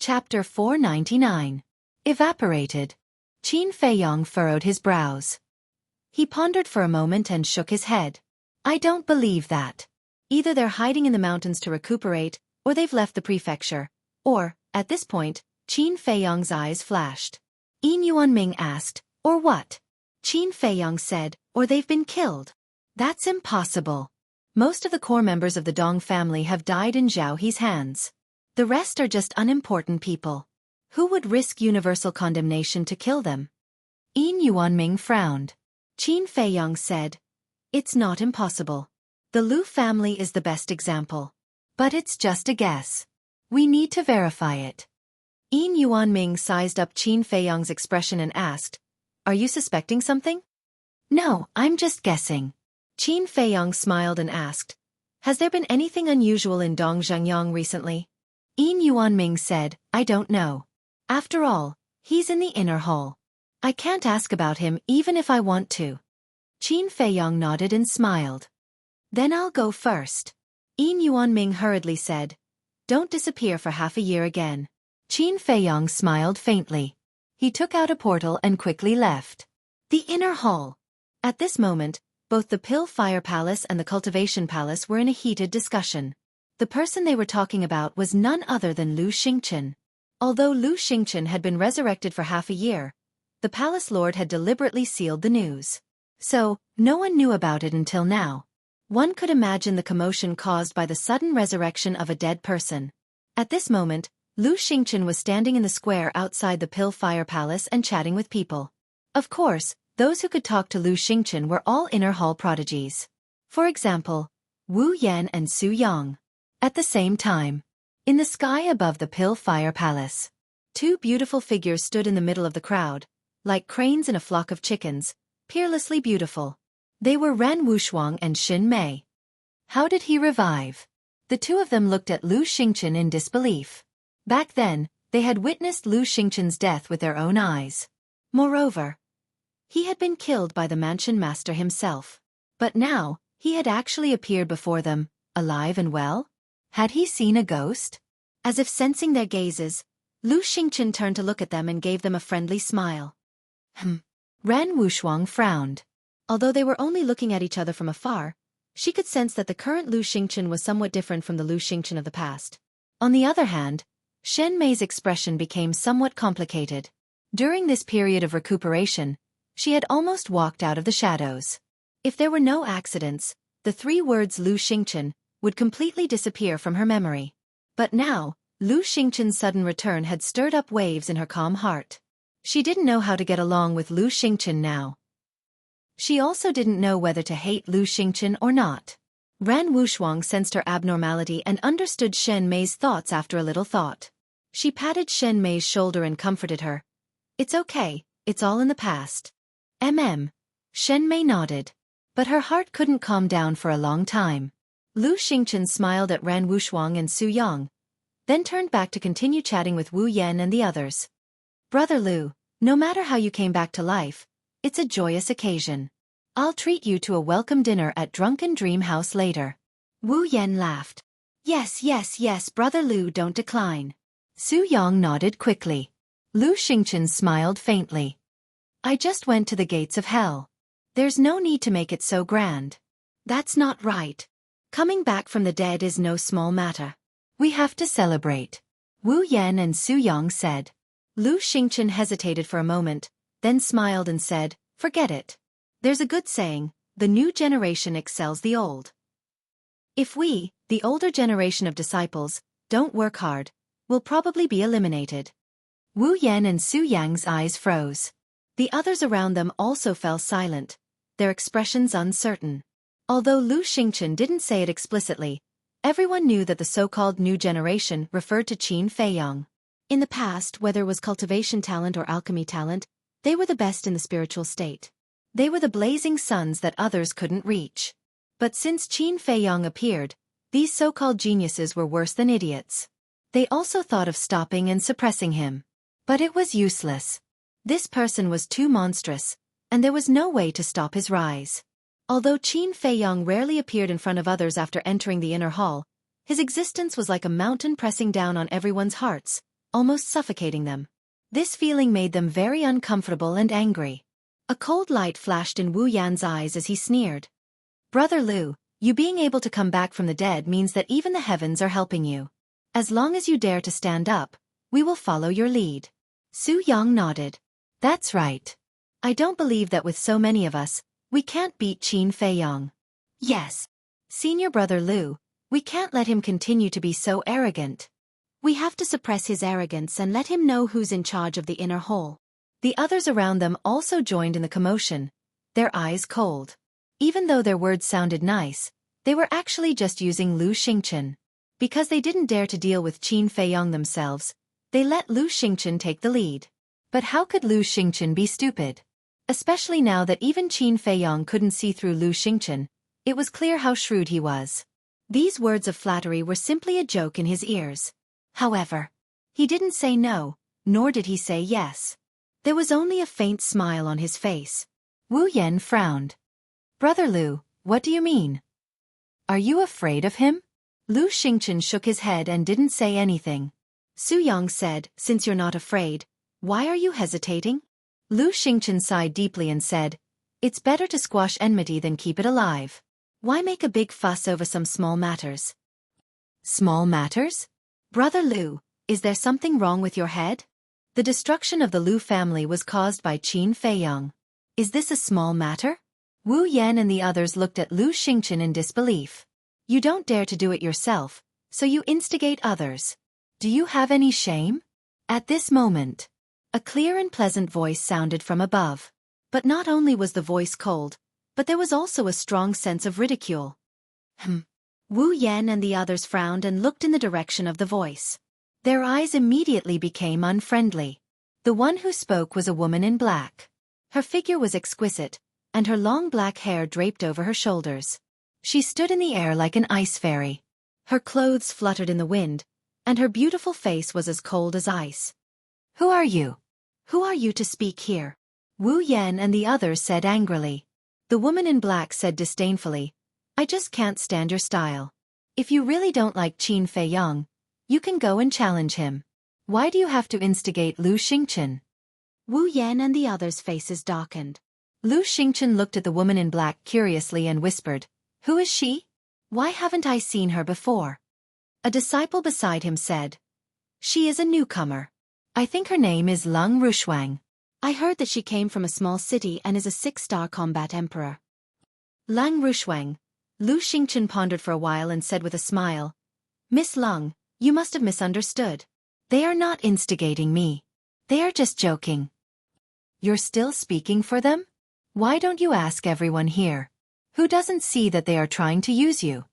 Chapter 499. Evaporated. Qin Feiyong furrowed his brows. He pondered for a moment and shook his head. I don't believe that. Either they're hiding in the mountains to recuperate, or they've left the prefecture. Or, at this point, Qin Feiyong's eyes flashed. Yin Yuanming asked, or what? Qin Feiyong said, or they've been killed. That's impossible. Most of the core members of the Dong family have died in Zhao He's hands. The rest are just unimportant people. Who would risk universal condemnation to kill them? Yin Yuanming frowned. Qin Feiyong said, it's not impossible. The Lu family is the best example. But it's just a guess. We need to verify it. Yin Yuanming sized up Qin Feiyong's expression and asked, are you suspecting something? No, I'm just guessing. Qin Feiyong smiled and asked, has there been anything unusual in Dong Zhengyang recently? Yin Yuanming said, I don't know. After all, he's in the inner hall. I can't ask about him even if I want to. Qin Feiyong nodded and smiled. Then I'll go first. Yin Yuanming hurriedly said, don't disappear for half a year again. Qin Feiyong smiled faintly. He took out a portal and quickly left. The inner hall. At this moment, both the Pill Fire Palace and the Cultivation Palace were in a heated discussion. The person they were talking about was none other than Lu Xingchen. Although Lu Xingchen had been resurrected for half a year, the palace lord had deliberately sealed the news. So, no one knew about it until now. One could imagine the commotion caused by the sudden resurrection of a dead person. At this moment, Lu Xingchen was standing in the square outside the Pill Fire Palace and chatting with people. Of course, those who could talk to Lu Xingchen were all inner hall prodigies. For example, Wu Yan and Su Yang. At the same time, in the sky above the Pill Fire Palace, two beautiful figures stood in the middle of the crowd, like cranes in a flock of chickens, peerlessly beautiful. They were Ren Wushuang and Xin Mei. How did he revive? The two of them looked at Lu Xingchen in disbelief. Back then, they had witnessed Lu Xingchen's death with their own eyes. Moreover, he had been killed by the mansion master himself. But now, he had actually appeared before them, alive and well? Had he seen a ghost? As if sensing their gazes, Lu Xingchen turned to look at them and gave them a friendly smile. Ren Wushuang frowned. Although they were only looking at each other from afar, she could sense that the current Lu Xingchen was somewhat different from the Lu Xingchen of the past. On the other hand, Shen Mei's expression became somewhat complicated. During this period of recuperation, she had almost walked out of the shadows. If there were no accidents, the three words Lu Xingchen would completely disappear from her memory. But now, Lu Xingchen's sudden return had stirred up waves in her calm heart. She didn't know how to get along with Lu Xingchen now. She also didn't know whether to hate Lu Xingchen or not. Ren Wushuang sensed her abnormality and understood Shen Mei's thoughts after a little thought. She patted Shen Mei's shoulder and comforted her. It's okay, it's all in the past. Shen Mei nodded. But her heart couldn't calm down for a long time. Lu Xingchen smiled at Ren Wushuang and Su Yang, then turned back to continue chatting with Wu Yan and the others. Brother Lu, no matter how you came back to life, it's a joyous occasion. I'll treat you to a welcome dinner at Drunken Dream House later. Wu Yan laughed. Yes, Brother Lu, don't decline. Su Yang nodded quickly. Lu Xingchen smiled faintly. I just went to the gates of hell. There's no need to make it so grand. That's not right. Coming back from the dead is no small matter. We have to celebrate. Wu Yan and Su Yang said. Lu Xingchen hesitated for a moment, then smiled and said, forget it. There's a good saying, the new generation excels the old. If we, the older generation of disciples, don't work hard, we'll probably be eliminated. Wu Yan and Su Yang's eyes froze. The others around them also fell silent, their expressions uncertain. Although Lu Xingchen didn't say it explicitly, everyone knew that the so-called new generation referred to Qin Feiyong. In the past, whether it was cultivation talent or alchemy talent, they were the best in the spiritual state. They were the blazing suns that others couldn't reach. But since Qin Feiyong appeared, these so-called geniuses were worse than idiots. They also thought of stopping and suppressing him. But it was useless. This person was too monstrous, and there was no way to stop his rise. Although Qin Feiyong rarely appeared in front of others after entering the inner hall, his existence was like a mountain pressing down on everyone's hearts, almost suffocating them. This feeling made them very uncomfortable and angry. A cold light flashed in Wu Yan's eyes as he sneered. Brother Lu, you being able to come back from the dead means that even the heavens are helping you. As long as you dare to stand up, we will follow your lead. Su Yang nodded. That's right. I don't believe that with so many of us, we can't beat Qin Feiyang. Yes. Senior Brother Lu, we can't let him continue to be so arrogant. We have to suppress his arrogance and let him know who's in charge of the inner hall. The others around them also joined in the commotion, their eyes cold. Even though their words sounded nice, they were actually just using Lu Xingchen. Because they didn't dare to deal with Qin Feiyang themselves, they let Lu Xingchen take the lead. But how could Lu Xingchen be stupid? Especially now that even Qin Feiyang couldn't see through Lu Xingchen, it was clear how shrewd he was. These words of flattery were simply a joke in his ears. However, he didn't say no, nor did he say yes. There was only a faint smile on his face. Wu Yan frowned. Brother Lu, what do you mean? Are you afraid of him? Lu Xingchen shook his head and didn't say anything. Su Yang said, since you're not afraid, why are you hesitating? Lu Xingchen sighed deeply and said, it's better to squash enmity than keep it alive. Why make a big fuss over some small matters? Small matters? Brother Lu, is there something wrong with your head? The destruction of the Lu family was caused by Qin Feiyang. Is this a small matter? Wu Yan and the others looked at Lu Xingchen in disbelief. You don't dare to do it yourself, so you instigate others. Do you have any shame? At this moment, a clear and pleasant voice sounded from above. But not only was the voice cold, but there was also a strong sense of ridicule. Wu Yan and the others frowned and looked in the direction of the voice. Their eyes immediately became unfriendly. The one who spoke was a woman in black. Her figure was exquisite, and her long black hair draped over her shoulders. She stood in the air like an ice fairy. Her clothes fluttered in the wind, and her beautiful face was as cold as ice. Who are you? Who are you to speak here? Wu Yan and the others said angrily. The woman in black said disdainfully, I just can't stand your style. If you really don't like Qin Feiyang, you can go and challenge him. Why do you have to instigate Lu Xingchen? Wu Yan and the others' faces darkened. Lu Xingchen looked at the woman in black curiously and whispered, Who is she? Why haven't I seen her before? A disciple beside him said, She is a newcomer. I think her name is Lung Rushuang. I heard that she came from a small city and is a 6-star combat emperor. Lang Rushuang. Lu Xingchen pondered for a while and said with a smile, Miss Lung, you must have misunderstood. They are not instigating me. They are just joking. You're still speaking for them? Why don't you ask everyone here? Who doesn't see that they are trying to use you?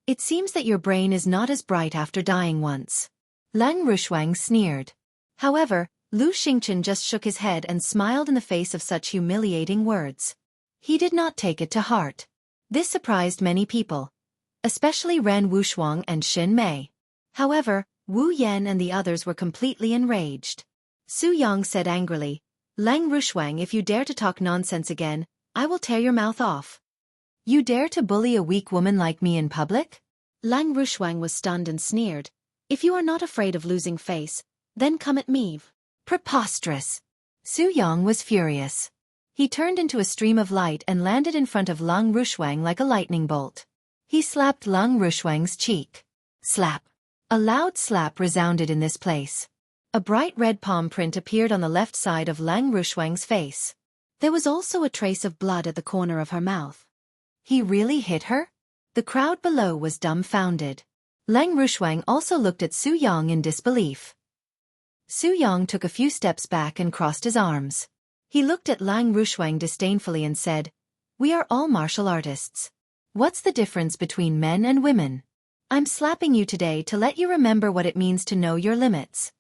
It seems that your brain is not as bright after dying once. Lang Rushuang sneered. However, Lu Xingchen just shook his head and smiled in the face of such humiliating words. He did not take it to heart. This surprised many people, especially Ren Wushuang and Xin Mei. However, Wu Yan and the others were completely enraged. Su Yang said angrily, Lang Rushuang, if you dare to talk nonsense again, I will tear your mouth off. You dare to bully a weak woman like me in public? Lang Rushuang was stunned and sneered. If you are not afraid of losing face, then come at me. Preposterous. Su Yang was furious. He turned into a stream of light and landed in front of Lang Rushuang like a lightning bolt. He slapped Lang Rushuang's cheek. Slap. A loud slap resounded in this place. A bright red palm print appeared on the left side of Lang Rushuang's face. There was also a trace of blood at the corner of her mouth. He really hit her? The crowd below was dumbfounded. Lang Rushuang also looked at Su Yang in disbelief. Su Yang took a few steps back and crossed his arms. He looked at Lang Rushuang disdainfully and said, We are all martial artists. What's the difference between men and women? I'm slapping you today to let you remember what it means to know your limits.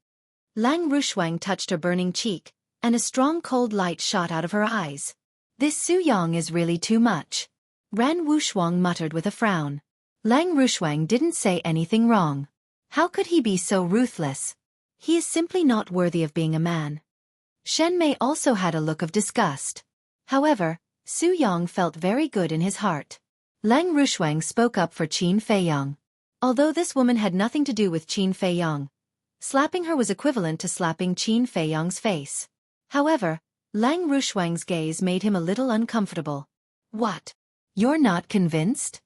Lang Rushuang touched her burning cheek, and a strong cold light shot out of her eyes. This Su Yang is really too much. Ren Wushuang muttered with a frown. Lang Rushuang didn't say anything wrong. How could he be so ruthless? He is simply not worthy of being a man. Shen Mei also had a look of disgust. However, Su Yang felt very good in his heart. Lang Rushuang spoke up for Qin Feiyang. Although this woman had nothing to do with Qin Feiyang, Slapping her was equivalent to slapping Qin Feiyang's face. However, Lang Rushuang's gaze made him a little uncomfortable. What? You're not convinced?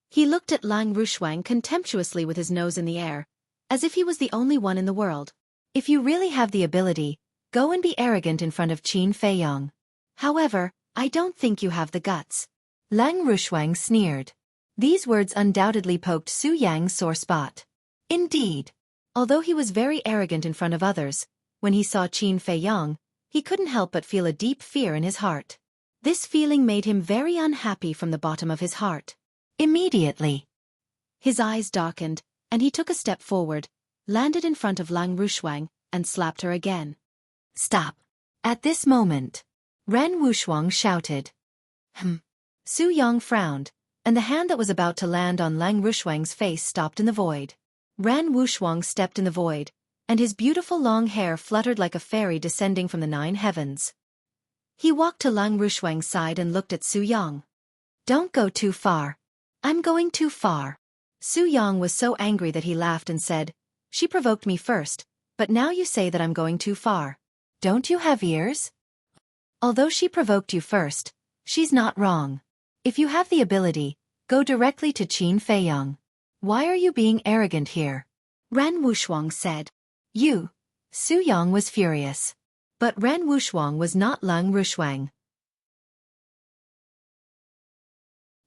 He looked at Lang Rushuang contemptuously with his nose in the air, as if he was the only one in the world. If you really have the ability, go and be arrogant in front of Qin Feiyang. However, I don't think you have the guts. Lang Rushuang sneered. These words undoubtedly poked Su Yang's sore spot. Indeed. Although he was very arrogant in front of others, when he saw Qin Feiyang, he couldn't help but feel a deep fear in his heart. This feeling made him very unhappy from the bottom of his heart. Immediately, his eyes darkened, and he took a step forward, landed in front of Lang Rushuang, and slapped her again. Stop. At this moment, Ren Wushuang shouted. Su Yang frowned, and the hand that was about to land on Lang Rushuang's face stopped in the void. Ren Wushuang stepped in the void, and his beautiful long hair fluttered like a fairy descending from the 9 heavens. He walked to Lang Rushuang's side and looked at Su Yang. Don't go too far. I'm going too far. Su Yang was so angry that he laughed and said, She provoked me first, but now you say that I'm going too far. Don't you have ears? Although she provoked you first, she's not wrong. If you have the ability, go directly to Qin Feiyang. Why are you being arrogant here? Ren Wushuang said. You. Su Yang was furious. But Ren Wushuang was not Lang Rushuang.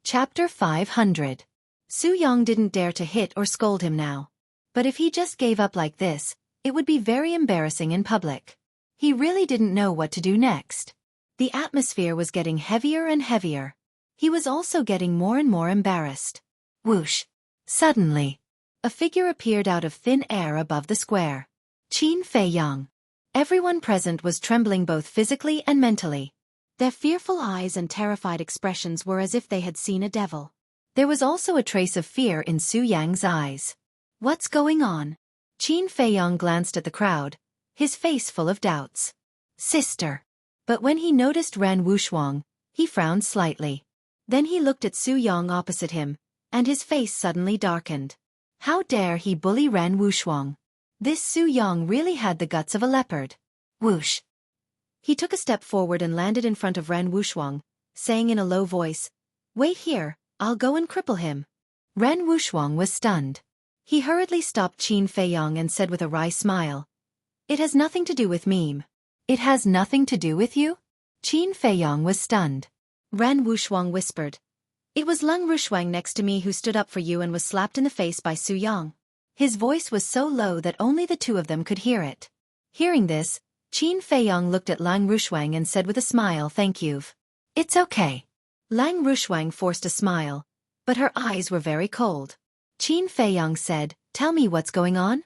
Chapter 500. Su Yang didn't dare to hit or scold him now. But if he just gave up like this, it would be very embarrassing in public. He really didn't know what to do next. The atmosphere was getting heavier and heavier. He was also getting more and more embarrassed. Whoosh! Suddenly, a figure appeared out of thin air above the square. Qin Feiyang. Everyone present was trembling both physically and mentally. Their fearful eyes and terrified expressions were as if they had seen a devil. There was also a trace of fear in Su Yang's eyes. What's going on? Qin Feiyang glanced at the crowd, his face full of doubts. Sister. But when he noticed Ren Wushuang, he frowned slightly. Then he looked at Su Yang opposite him, and his face suddenly darkened. How dare he bully Ren Wushuang? This Su Yang really had the guts of a leopard. Whoosh! He took a step forward and landed in front of Ren Wushuang, saying in a low voice, Wait here, I'll go and cripple him. Ren Wushuang was stunned. He hurriedly stopped Qin Feiyang and said with a wry smile, It has nothing to do with me. It has nothing to do with you? Qin Feiyang was stunned. Ren Wushuang whispered, It was Lang Rushuang next to me who stood up for you and was slapped in the face by Su Yang. His voice was so low that only the two of them could hear it. Hearing this, Qin Feiyang looked at Lang Rushuang and said with a smile, Thank you. It's okay. Lang Rushuang forced a smile, but her eyes were very cold. Qin Feiyang said, Tell me what's going on?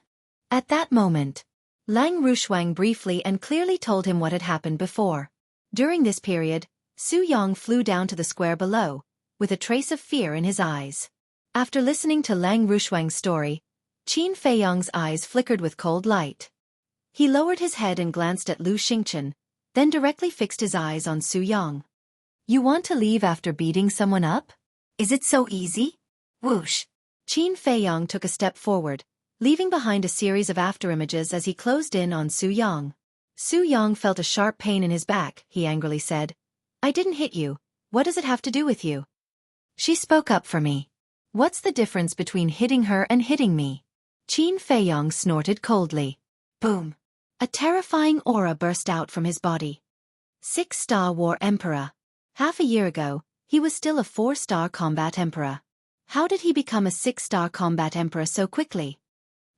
At that moment, Lang Rushuang briefly and clearly told him what had happened before. During this period, Su Yang flew down to the square below, with a trace of fear in his eyes. After listening to Lang Rushuang's story, Qin Feiyang's eyes flickered with cold light. He lowered his head and glanced at Lu Xingchen, then directly fixed his eyes on Su Yang. You want to leave after beating someone up? Is it so easy? Whoosh! Qin Feiyang took a step forward, leaving behind a series of afterimages as he closed in on Su Yang. Su Yang felt a sharp pain in his back, he angrily said. I didn't hit you. What does it have to do with you? She spoke up for me. What's the difference between hitting her and hitting me? Qin Feiyang snorted coldly. Boom! A terrifying aura burst out from his body. 6-star War Emperor. Half a year ago, he was still a 4-star Combat Emperor. How did he become a 6-star Combat Emperor so quickly?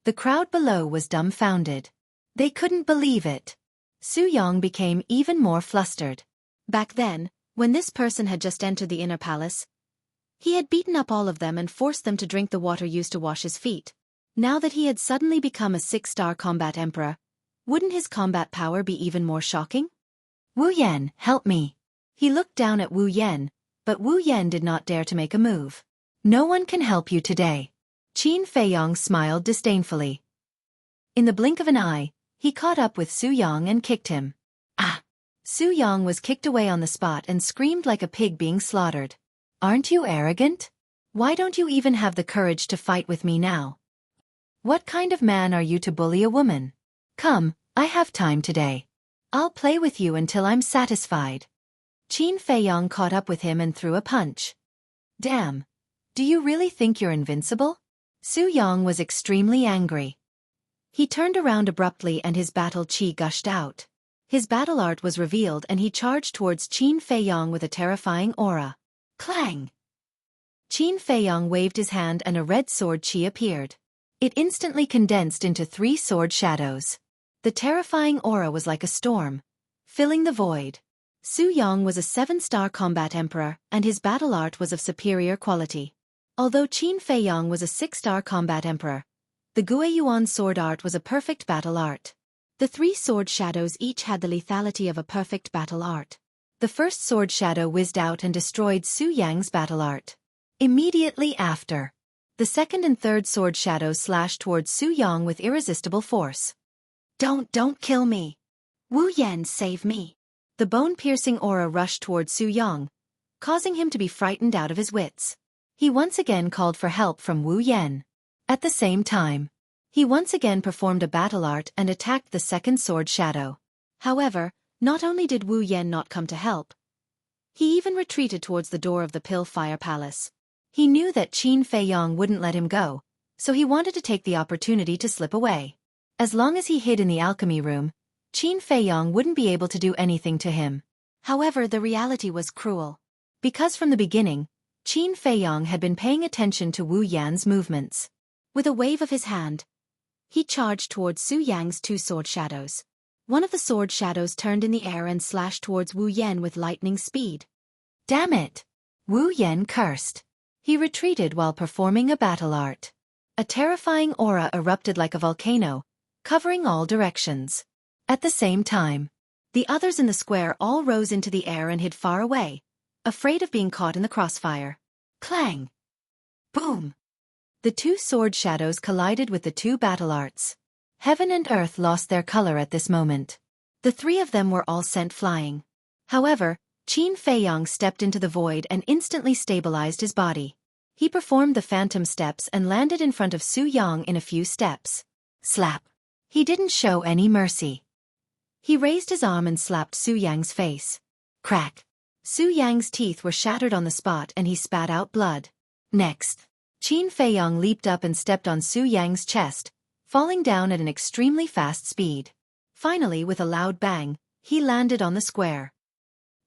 The crowd below was dumbfounded. They couldn't believe it. Su Yang became even more flustered. Back then, when this person had just entered the inner palace, he had beaten up all of them and forced them to drink the water used to wash his feet. Now that he had suddenly become a 6-star Combat Emperor, wouldn't his combat power be even more shocking? Wu Yan, help me. He looked down at Wu Yan, but Wu Yan did not dare to make a move. No one can help you today. Qin Feiyang smiled disdainfully. In the blink of an eye, he caught up with Su Yang and kicked him. Ah! Su Yang was kicked away on the spot and screamed like a pig being slaughtered. Aren't you arrogant? Why don't you even have the courage to fight with me now? What kind of man are you to bully a woman? Come, I have time today. I'll play with you until I'm satisfied. Qin Feiyong caught up with him and threw a punch. Damn. Do you really think you're invincible? Su Yang was extremely angry. He turned around abruptly and his battle chi gushed out. His battle art was revealed and he charged towards Qin Feiyong with a terrifying aura. Clang! Qin Feiyong waved his hand and a red sword chi appeared. It instantly condensed into 3 sword shadows. The terrifying aura was like a storm, filling the void. Su Yang was a 7-star combat emperor and his battle art was of superior quality. Although Qin Feiyong was a 6-star combat emperor, the Guiyuan sword art was a perfect battle art. The 3 sword shadows each had the lethality of a perfect battle art. The first sword shadow whizzed out and destroyed Su Yang's battle art. Immediately after, the second and third sword shadows slashed towards Su Yang with irresistible force. Don't kill me. Wu Yan, save me. The bone-piercing aura rushed towards Su Yang, causing him to be frightened out of his wits. He once again called for help from Wu Yan. At the same time, he once again performed a battle art and attacked the second sword shadow. However, not only did Wu Yan not come to help, he even retreated towards the door of the Pill Fire Palace. He knew that Qin Feiyong wouldn't let him go, so he wanted to take the opportunity to slip away. As long as he hid in the alchemy room, Qin Feiyong wouldn't be able to do anything to him. However, the reality was cruel. Because from the beginning, Qin Feiyong had been paying attention to Wu Yan's movements. With a wave of his hand, he charged towards Su Yang's 2 sword shadows. One of the sword shadows turned in the air and slashed towards Wu Yan with lightning speed. Damn it! Wu Yan cursed. He retreated while performing a battle art. A terrifying aura erupted like a volcano, covering all directions. At the same time, the others in the square all rose into the air and hid far away, afraid of being caught in the crossfire. Clang! Boom! The 2 sword shadows collided with the 2 battle arts. Heaven and earth lost their color at this moment. The 3 of them were all sent flying. However, Qin Feiyong stepped into the void and instantly stabilized his body. He performed the phantom steps and landed in front of Su Yang in a few steps. Slap! He didn't show any mercy. He raised his arm and slapped Su Yang's face. Crack! Su Yang's teeth were shattered on the spot and he spat out blood. Next, Qin Feiyong leaped up and stepped on Su Yang's chest, falling down at an extremely fast speed. Finally, with a loud bang, he landed on the square.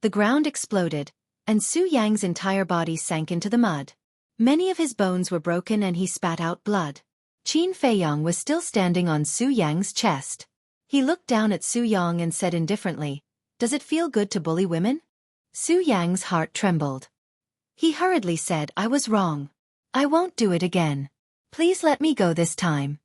The ground exploded, and Su Yang's entire body sank into the mud. Many of his bones were broken and he spat out blood. Qin Feiyong was still standing on Su Yang's chest. He looked down at Su Yang and said indifferently, "Does it feel good to bully women?" Su Yang's heart trembled. He hurriedly said, "I was wrong. I won't do it again. Please let me go this time."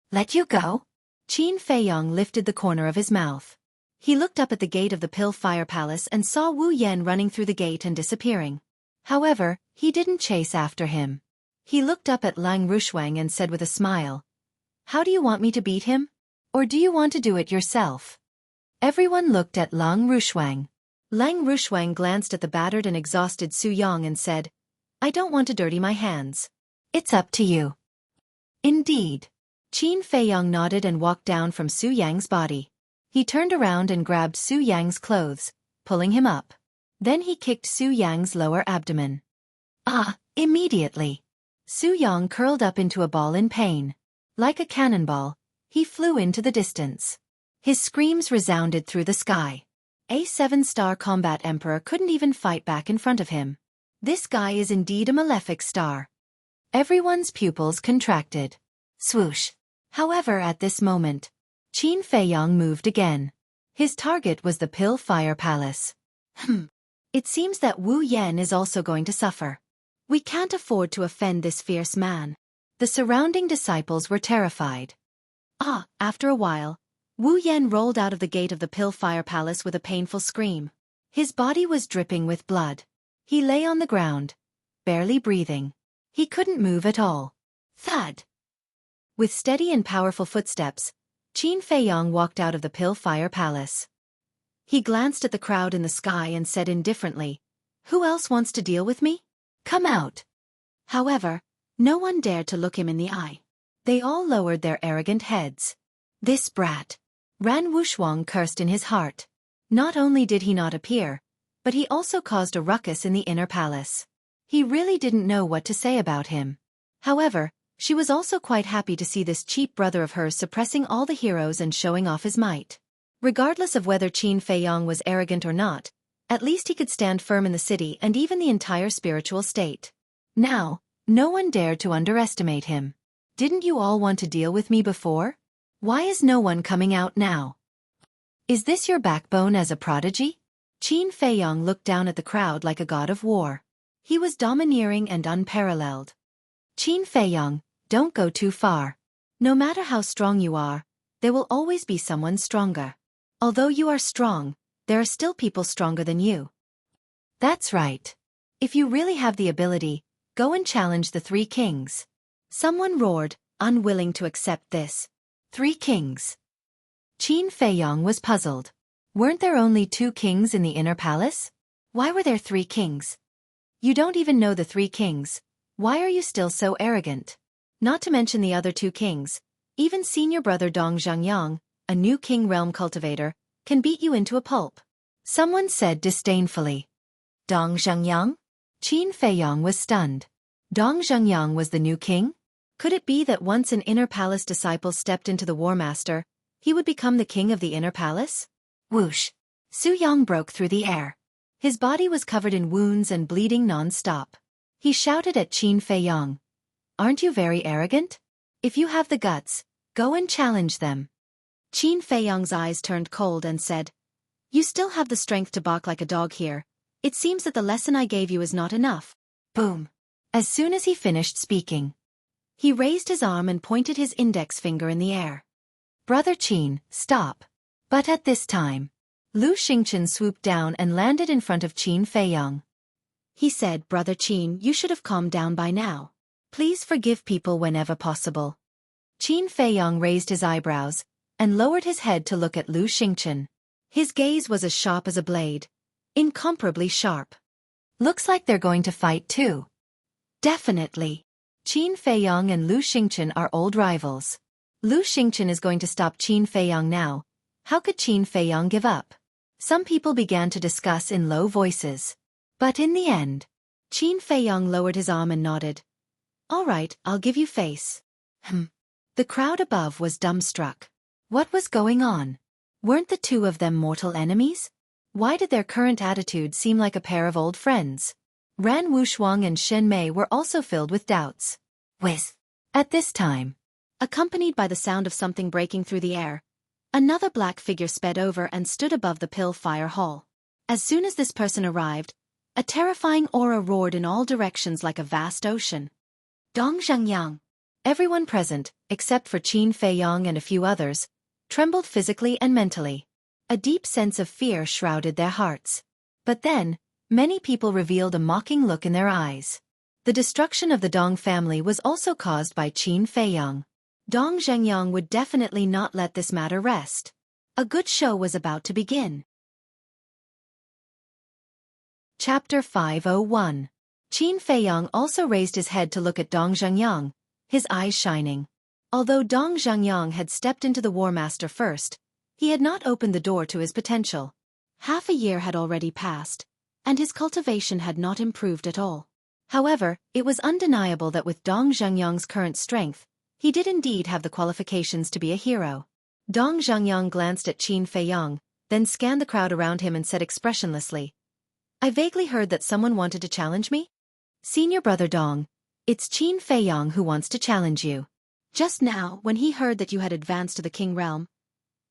"Let you go?" Qin Feiyong lifted the corner of his mouth. He looked up at the gate of the Pill Fire Palace and saw Wu Yan running through the gate and disappearing. However, he didn't chase after him. He looked up at Lang Rushuang and said with a smile, "How do you want me to beat him? Or do you want to do it yourself?" Everyone looked at Lang Rushuang. Lang Rushuang glanced at the battered and exhausted Su Yang and said, "I don't want to dirty my hands. It's up to you." Indeed. Qin Feiyong nodded and walked down from Su Yang's body. He turned around and grabbed Su Yang's clothes, pulling him up. Then he kicked Su Yang's lower abdomen. Immediately. Su Yang curled up into a ball in pain. Like a cannonball, he flew into the distance. His screams resounded through the sky. A 7-star combat emperor couldn't even fight back in front of him. This guy is indeed a malefic star. Everyone's pupils contracted. Swoosh. However, at this moment, Qin Feiyong moved again. His target was the Pill Fire Palace. It seems that Wu Yan is also going to suffer. We can't afford to offend this fierce man. The surrounding disciples were terrified. After a while, Wu Yan rolled out of the gate of the Pill Fire Palace with a painful scream. His body was dripping with blood. He lay on the ground, barely breathing. He couldn't move at all. Thud! With steady and powerful footsteps, Qin Feiyong walked out of the Pill Fire Palace. He glanced at the crowd in the sky and said indifferently, "Who else wants to deal with me? Come out." However, no one dared to look him in the eye. They all lowered their arrogant heads. This brat. Ran Wushuang cursed in his heart. Not only did he not appear, but he also caused a ruckus in the inner palace. He really didn't know what to say about him. However, she was also quite happy to see this cheap brother of hers suppressing all the heroes and showing off his might. Regardless of whether Qin Feiyong was arrogant or not, at least he could stand firm in the city and even the entire spiritual state. Now, no one dared to underestimate him. Didn't you all want to deal with me before? Why is no one coming out now? Is this your backbone as a prodigy? Qin Feiyong looked down at the crowd like a god of war. He was domineering and unparalleled. Qin Feiyong, don't go too far. No matter how strong you are, there will always be someone stronger. Although you are strong, there are still people stronger than you. That's right. If you really have the ability, go and challenge the three kings. Someone roared, unwilling to accept this. 3 kings. Qin Feiyong was puzzled. Weren't there only 2 kings in the inner palace? Why were there 3 kings? You don't even know the 3 kings. Why are you still so arrogant? Not to mention the other 2 kings. Even senior brother Dong Zhengyang, a new king realm cultivator, can beat you into a pulp. Someone said disdainfully. Dong Zhengyang? Qin Feiyong was stunned. Dong Zhengyang was the new king? Could it be that once an inner palace disciple stepped into the War Master, he would become the king of the inner palace? Whoosh! Su Yang broke through the air. His body was covered in wounds and bleeding non-stop. He shouted at Qin Feiyong. Aren't you very arrogant? If you have the guts, go and challenge them. Qin Feiyong's eyes turned cold and said, You still have the strength to bark like a dog here. It seems that the lesson I gave you is not enough. Boom! As soon as he finished speaking, he raised his arm and pointed his index finger in the air. Brother Qin, stop. But at this time, Lu Xingchen swooped down and landed in front of Qin Feiyong. He said, Brother Qin, you should have calmed down by now. Please forgive people whenever possible. Qin Feiyong raised his eyebrows and lowered his head to look at Lu Xingchen. His gaze was as sharp as a blade. Incomparably sharp. Looks like they're going to fight too. Definitely. Qin Feiyong and Lu Xingchen are old rivals. Lu Xingchen is going to stop Qin Feiyong now. How could Qin Feiyong give up? Some people began to discuss in low voices. But in the end, Qin Feiyong lowered his arm and nodded. All right, I'll give you face. The crowd above was dumbstruck. What was going on? Weren't the 2 of them mortal enemies? Why did their current attitude seem like a pair of old friends? Ran Wushuang and Shen Mei were also filled with doubts. Whiz! At this time, accompanied by the sound of something breaking through the air, another black figure sped over and stood above the Pill Fire Hall. As soon as this person arrived, a terrifying aura roared in all directions like a vast ocean. Dong Zhengyang. Everyone present, except for Qin Feiyong and a few others, trembled physically and mentally. A deep sense of fear shrouded their hearts. But then, many people revealed a mocking look in their eyes. The destruction of the Dong family was also caused by Qin Feiyong. Dong Zhengyang would definitely not let this matter rest. A good show was about to begin. Chapter 501. Qin Feiyong also raised his head to look at Dong Zhengyang, his eyes shining. Although Dong Zhengyang had stepped into the War Master first, he had not opened the door to his potential. Half a year had already passed, and his cultivation had not improved at all. However, it was undeniable that with Dong Zhengyang's current strength, he did indeed have the qualifications to be a hero. Dong Zhengyang glanced at Qin Feiyong, then scanned the crowd around him and said expressionlessly, I vaguely heard that someone wanted to challenge me? Senior brother Dong, it's Qin Feiyong who wants to challenge you. Just now, when he heard that you had advanced to the king realm,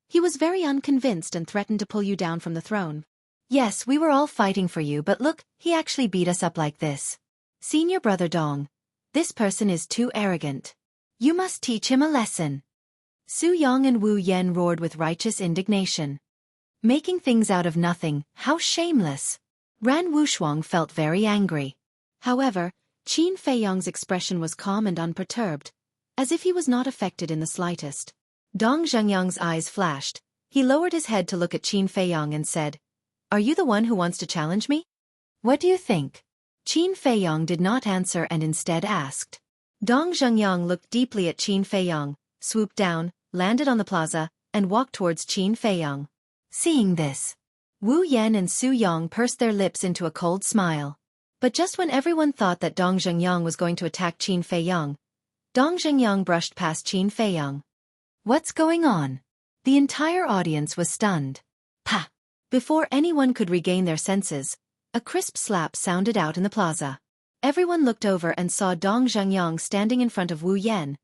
he was very unconvinced and threatened to pull you down from the throne. Yes, we were all fighting for you, but look, he actually beat us up like this. Senior brother Dong, this person is too arrogant. You must teach him a lesson. Su Yang and Wu Yen roared with righteous indignation. Making things out of nothing, how shameless. Ran Wushuang felt very angry. However, Qin Feiyong's expression was calm and unperturbed, as if he was not affected in the slightest. Dong Zhengyang's eyes flashed. He lowered his head to look at Qin Feiyong and said, Are you the one who wants to challenge me? What do you think? Qin Feiyong did not answer and instead asked, Dong Zhengyang looked deeply at Qin Feiyang, swooped down, landed on the plaza, and walked towards Qin Feiyang. Seeing this, Wu Yan and Su Yong pursed their lips into a cold smile. But just when everyone thought that Dong Zhengyang was going to attack Qin Feiyang, Dong Zhengyang brushed past Qin Feiyang. What's going on? The entire audience was stunned. Pa! Before anyone could regain their senses, a crisp slap sounded out in the plaza. Everyone looked over and saw Dong Zhengyang standing in front of Wu Yan,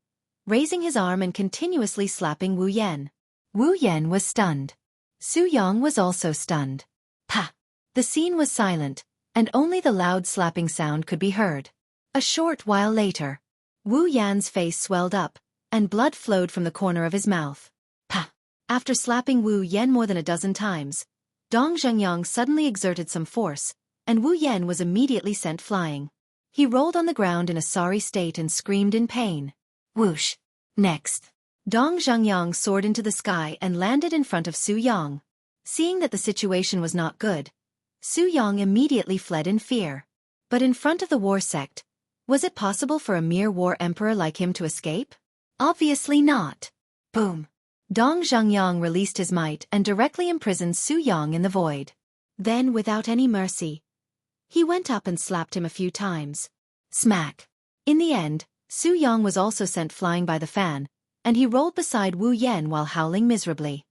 raising his arm and continuously slapping Wu Yan. Wu Yan was stunned. Su Yong was also stunned. Pa! The scene was silent, and only the loud slapping sound could be heard. A short while later, Wu Yan's face swelled up, and blood flowed from the corner of his mouth. Pa! After slapping Wu Yan more than a dozen times, Dong Zhengyang suddenly exerted some force, and Wu Yan was immediately sent flying. He rolled on the ground in a sorry state and screamed in pain. Whoosh! Next, Dong Zhengyang soared into the sky and landed in front of Su Yong. Seeing that the situation was not good, Su Yong immediately fled in fear. But in front of the war sect, was it possible for a mere war emperor like him to escape? Obviously not. Boom! Dong Zhengyang released his might and directly imprisoned Su Yong in the void. Then, without any mercy, he went up and slapped him a few times. Smack! In the end, Su Yong was also sent flying by the fan, and he rolled beside Wu Yan while howling miserably.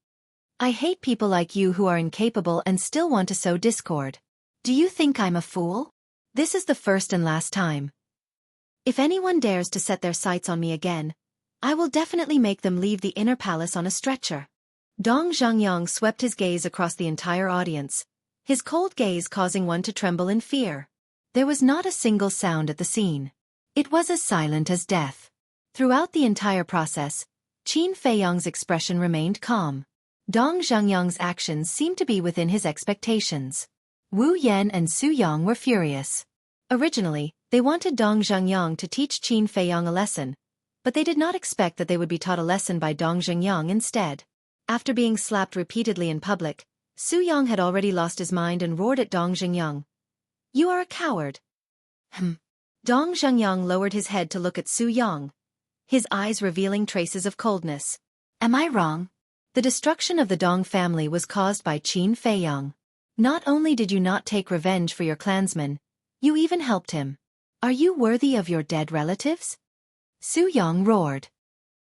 I hate people like you who are incapable and still want to sow discord. Do you think I'm a fool? This is the first and last time. If anyone dares to set their sights on me again, I will definitely make them leave the inner palace on a stretcher. Dong Zhengyang swept his gaze across the entire audience, his cold gaze causing one to tremble in fear. There was not a single sound at the scene. It was as silent as death. Throughout the entire process, Qin Feiyang's expression remained calm. Dong Zhengyang's actions seemed to be within his expectations. Wu Yan and Su Yong were furious. Originally, they wanted Dong Zhengyang to teach Qin Feiyang a lesson, but they did not expect that they would be taught a lesson by Dong Zhengyang instead. After being slapped repeatedly in public, Su Yong had already lost his mind and roared at Dong Zhengyang. You are a coward. Dong Zhengyang lowered his head to look at Su Yong, his eyes revealing traces of coldness. Am I wrong? The destruction of the Dong family was caused by Qin Feiyang. Not only did you not take revenge for your clansman, you even helped him. Are you worthy of your dead relatives? Su Yong roared.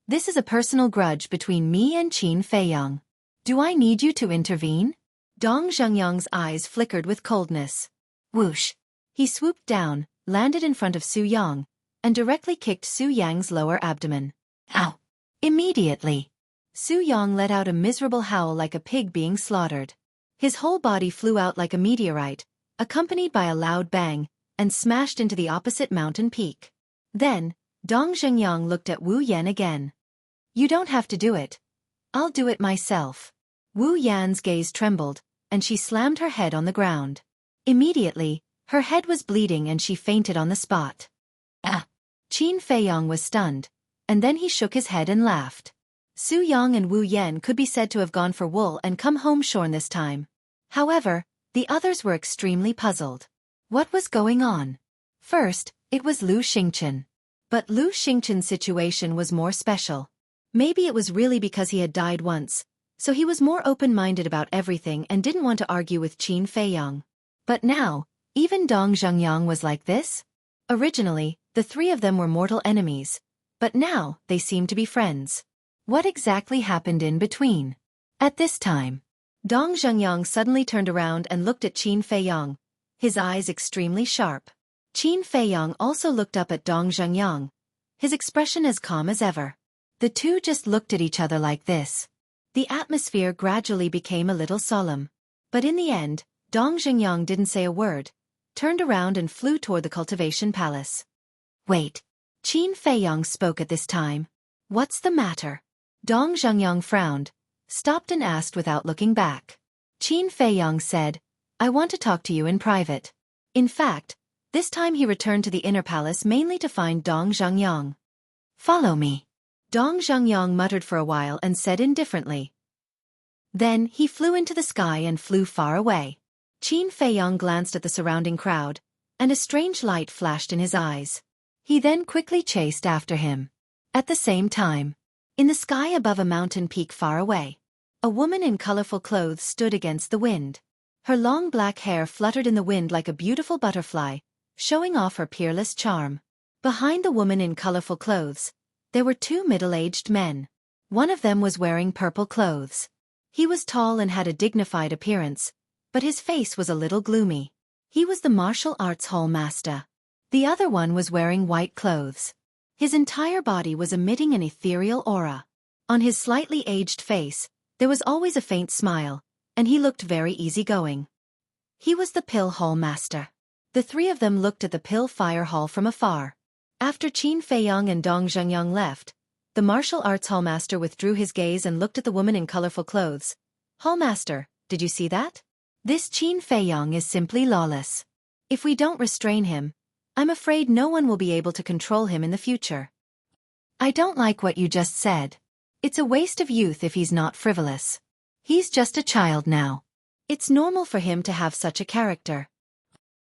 This is a personal grudge between me and Qin Feiyang. Do I need you to intervene? Dong Zhengyang's eyes flickered with coldness. Whoosh! He swooped down, landed in front of Su Yong, and directly kicked Su Yang's lower abdomen. Ow! Immediately, Su Yong let out a miserable howl like a pig being slaughtered. His whole body flew out like a meteorite, accompanied by a loud bang, and smashed into the opposite mountain peak. Then, Dong Zhengyang looked at Wu Yan again. You don't have to do it. I'll do it myself. Wu Yan's gaze trembled, and she slammed her head on the ground. Immediately, her head was bleeding and she fainted on the spot. Ah! Qin Feiyang was stunned, and then he shook his head and laughed. Su Yong and Wu Yan could be said to have gone for wool and come home shorn this time. However, the others were extremely puzzled. What was going on? First, it was Lu Xingchen. But Lu Xingchen's situation was more special. Maybe it was really because he had died once, so he was more open-minded about everything and didn't want to argue with Qin Feiyang. But now, even Dong Zhengyang was like this? Originally, the three of them were mortal enemies, but now they seemed to be friends. What exactly happened in between? At this time, Dong Zhengyang suddenly turned around and looked at Qin Feiyang, his eyes extremely sharp. Qin Feiyang also looked up at Dong Zhengyang, his expression as calm as ever. The two just looked at each other like this. The atmosphere gradually became a little solemn. But in the end, Dong Zhengyang didn't say a word, turned around and flew toward the cultivation palace. Wait. Qin Feiyang spoke at this time. What's the matter? Dong Zhengyang frowned, stopped and asked without looking back. Qin Feiyang said, I want to talk to you in private. In fact, this time he returned to the inner palace mainly to find Dong Zhengyang. Follow me. Dong Zhengyang muttered for a while and said indifferently. Then he flew into the sky and flew far away. Qin Feiyang glanced at the surrounding crowd, and a strange light flashed in his eyes. He then quickly chased after him. At the same time, in the sky above a mountain peak far away, a woman in colorful clothes stood against the wind. Her long black hair fluttered in the wind like a beautiful butterfly, showing off her peerless charm. Behind the woman in colorful clothes, there were two middle-aged men. One of them was wearing purple clothes. He was tall and had a dignified appearance, but his face was a little gloomy. He was the martial arts hall master. The other one was wearing white clothes. His entire body was emitting an ethereal aura. On his slightly aged face, there was always a faint smile, and he looked very easygoing. He was the pill hall master. The three of them looked at the pill fire hall from afar. After Qin Feiyang and Dong Zhengyang left, the martial arts hall master withdrew his gaze and looked at the woman in colorful clothes. Hall master, did you see that? This Qin Feiyang is simply lawless. If we don't restrain him, I'm afraid no one will be able to control him in the future. I don't like what you just said. It's a waste of youth if he's not frivolous. He's just a child now. It's normal for him to have such a character.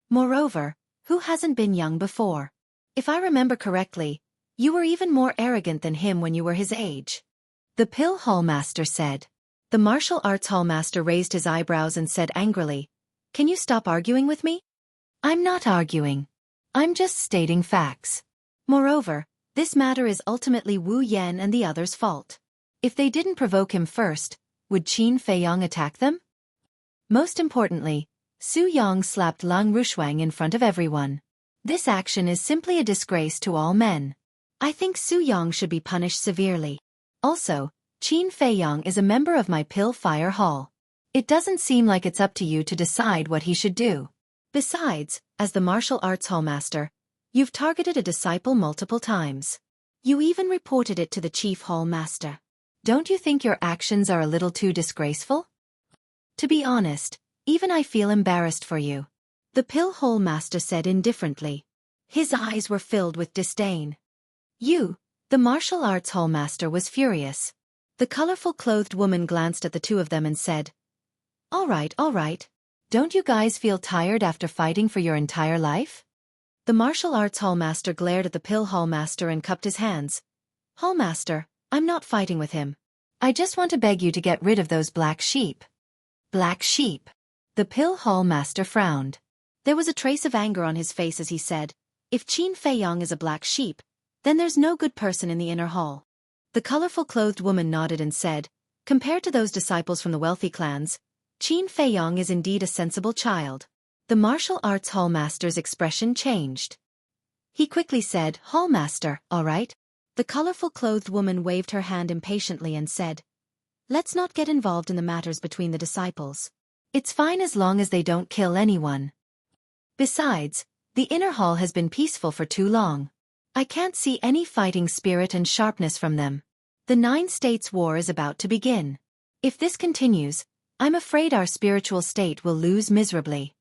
Moreover, who hasn't been young before? If I remember correctly, you were even more arrogant than him when you were his age. The pill hall master said. The martial arts hall master raised his eyebrows and said angrily, "Can you stop arguing with me?" I'm not arguing. I'm just stating facts. Moreover, this matter is ultimately Wu Yan and the others' fault. If they didn't provoke him first, would Qin Feiyang attack them? Most importantly, Su Yang slapped Lang Rushuang in front of everyone. This action is simply a disgrace to all men. I think Su Yang should be punished severely. Also, Qin Feiyang is a member of my Pill Fire Hall. It doesn't seem like it's up to you to decide what he should do. Besides, as the martial arts hall master, you've targeted a disciple multiple times. You even reported it to the chief hall master. Don't you think your actions are a little too disgraceful? To be honest, even I feel embarrassed for you. The pill hall master said indifferently. His eyes were filled with disdain. You, the martial arts hall master, was furious. The colorful clothed woman glanced at the two of them and said, all right. Don't you guys feel tired after fighting for your entire life? The martial arts hall master glared at the pill hall master and cupped his hands. Hall master, I'm not fighting with him. I just want to beg you to get rid of those black sheep. Black sheep. The pill hall master frowned. There was a trace of anger on his face as he said, if Qin Feiyang is a black sheep, then there's no good person in the inner hall. The colorful clothed woman nodded and said, compared to those disciples from the wealthy clans, Qin Feiyang is indeed a sensible child. The martial arts hall master's expression changed. He quickly said, Hall master, all right. The colorful clothed woman waved her hand impatiently and said, let's not get involved in the matters between the disciples. It's fine as long as they don't kill anyone. Besides, the inner hall has been peaceful for too long. I can't see any fighting spirit and sharpness from them. The 9 States War is about to begin. If this continues, I'm afraid our spiritual state will lose miserably.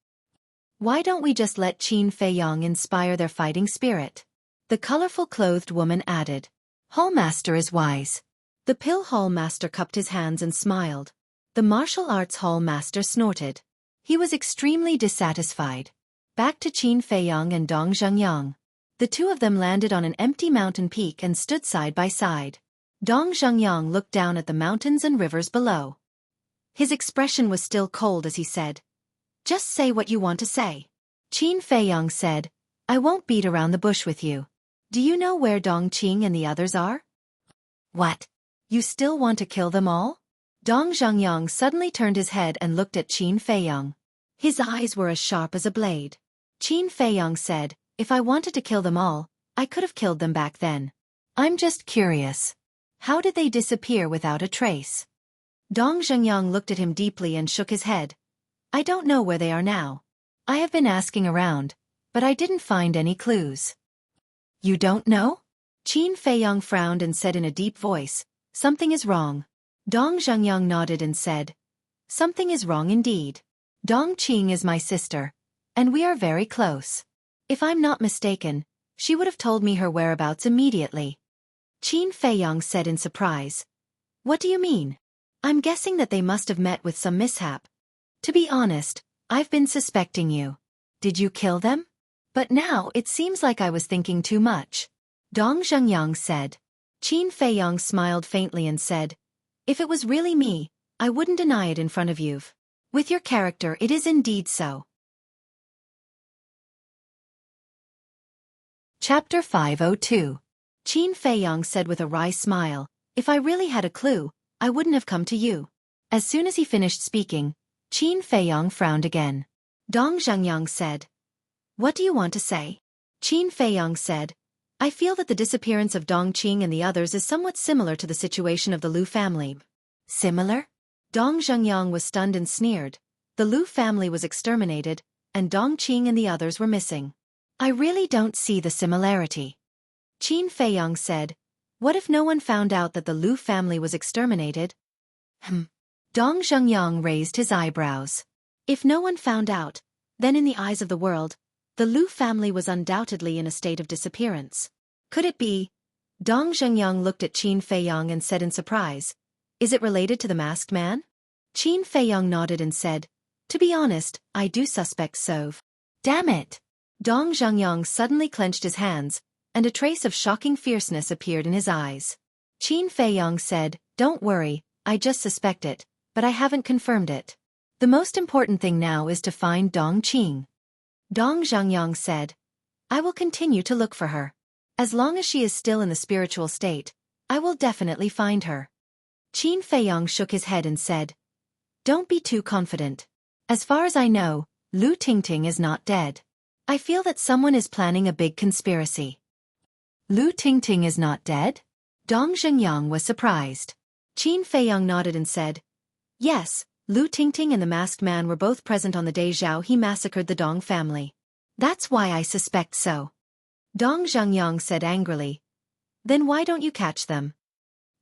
Why don't we just let Qin Feiyang inspire their fighting spirit? The colorful clothed woman added. Hall master is wise. The pill hall master cupped his hands and smiled. The martial arts hall master snorted. He was extremely dissatisfied. Back to Qin Feiyang and Dong Zhengyang. The two of them landed on an empty mountain peak and stood side by side. Dong Zhengyang looked down at the mountains and rivers below. His expression was still cold as he said, just say what you want to say. Qin Feiyang said, I won't beat around the bush with you. Do you know where Dong Qing and the others are? What? You still want to kill them all? Dong Zhengyang suddenly turned his head and looked at Qin Feiyang. His eyes were as sharp as a blade. Qin Feiyang said, if I wanted to kill them all, I could have killed them back then. I'm just curious. How did they disappear without a trace? Dong Zhengyang looked at him deeply and shook his head. I don't know where they are now. I have been asking around, but I didn't find any clues. You don't know? Qin Feiyang frowned and said in a deep voice, something is wrong. Dong Zhengyang nodded and said, something is wrong indeed. Dong Qing is my sister, and we are very close. If I'm not mistaken, she would have told me her whereabouts immediately. Qin Feiyang said in surprise. What do you mean? I'm guessing that they must have met with some mishap. To be honest, I've been suspecting you. Did you kill them? But now it seems like I was thinking too much. Dong Zhengyang said. Qin Feiyong smiled faintly and said, if it was really me, I wouldn't deny it in front of you. With your character it is indeed so. Chapter 502. Qin Feiyong said with a wry smile, if I really had a clue, I wouldn't have come to you. As soon as he finished speaking, Qin Feiyong frowned again. Dong Zhengyang said, what do you want to say? Qin Feiyong said, I feel that the disappearance of Dong Qing and the others is somewhat similar to the situation of the Lu family. Similar? Dong Zhengyang was stunned and sneered. The Lu family was exterminated, and Dong Qing and the others were missing. I really don't see the similarity. Qin Feiyong said, what if no one found out that the Lu family was exterminated? Dong Zhengyang raised his eyebrows. If no one found out, then in the eyes of the world, the Lu family was undoubtedly in a state of disappearance. Could it be? Dong Zhengyang looked at Qin Feiyong and said in surprise, is it related to the masked man? Qin Feiyong nodded and said, to be honest, I do suspect so. Damn it! Dong Zhengyang suddenly clenched his hands, and a trace of shocking fierceness appeared in his eyes. Qin Feiyong said, don't worry, I just suspect it, but I haven't confirmed it. The most important thing now is to find Dong Qing. Dong Zhengyang said, I will continue to look for her. As long as she is still in the spiritual state, I will definitely find her. Qin Feiyong shook his head and said, don't be too confident. As far as I know, Lu Tingting is not dead. I feel that someone is planning a big conspiracy. Lu Tingting is not dead? Dong Zhengyang was surprised. Qin Feiyong nodded and said, yes, Lu Tingting and the masked man were both present on the day Zhao He massacred the Dong family. That's why I suspect so. Dong Zhengyang said angrily, then why don't you catch them?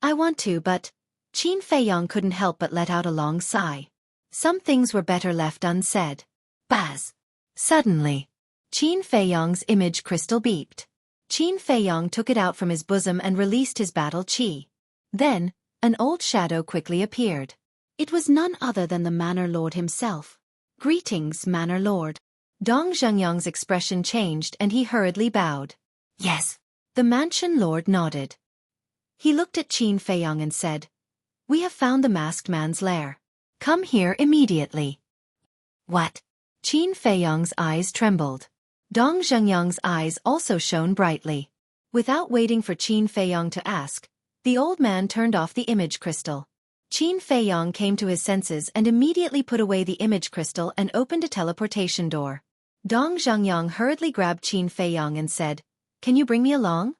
I want to, but... Qin Feiyong couldn't help but let out a long sigh. Some things were better left unsaid. Buzz! Suddenly, Qin Feiyong's image crystal beeped. Qin Feiyong took it out from his bosom and released his battle chi. Then, an old shadow quickly appeared. It was none other than the Manor Lord himself. Greetings, Manor Lord. Dong Zhengyang's expression changed and he hurriedly bowed. Yes. The Mansion Lord nodded. He looked at Qin Feiyong and said, we have found the masked man's lair. Come here immediately. What? Qin Feiyong's eyes trembled. Dong Zhengyang's eyes also shone brightly. Without waiting for Qin Feiyong to ask, the old man turned off the image crystal. Qin Feiyong came to his senses and immediately put away the image crystal and opened a teleportation door. Dong Zhengyang hurriedly grabbed Qin Feiyong and said, can you bring me along?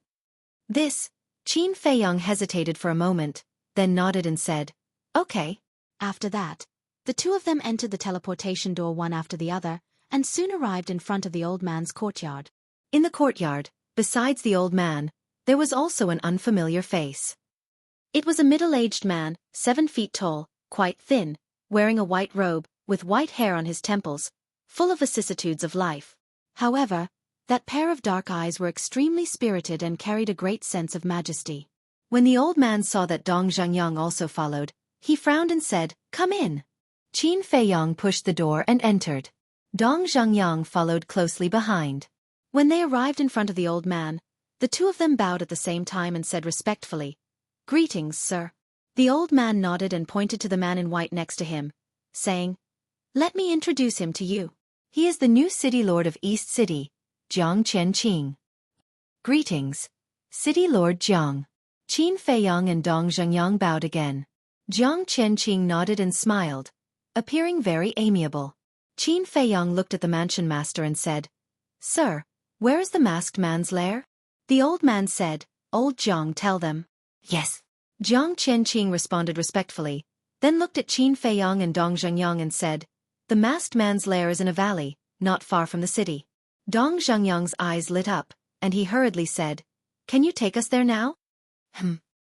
Qin Feiyong hesitated for a moment, then nodded and said, okay. After that, the two of them entered the teleportation door one after the other, and soon arrived in front of the old man's courtyard. In the courtyard, besides the old man, there was also an unfamiliar face. It was a middle-aged man, 7 feet tall, quite thin, wearing a white robe, with white hair on his temples, full of vicissitudes of life. However, that pair of dark eyes were extremely spirited and carried a great sense of majesty. When the old man saw that Dong Zhengyang also followed, he frowned and said, come in. Qin Feiyong pushed the door and entered. Dong Zhengyang followed closely behind. When they arrived in front of the old man, the two of them bowed at the same time and said respectfully, greetings, sir. The old man nodded and pointed to the man in white next to him, saying, let me introduce him to you. He is the new city lord of East City, Jiang Qianqing. Greetings, City Lord Jiang. Qin Feiyong and Dong Zhengyang bowed again. Jiang Qianqing nodded and smiled, appearing very amiable. Qin Feiyong looked at the mansion master and said, sir, where is the masked man's lair? The old man said, old Jiang, tell them. Yes. Jiang Qianqing responded respectfully, then looked at Qin Feiyong and Dong Zhengyang and said, the masked man's lair is in a valley, not far from the city. Dong Zhengyang's eyes lit up, and he hurriedly said, can you take us there now?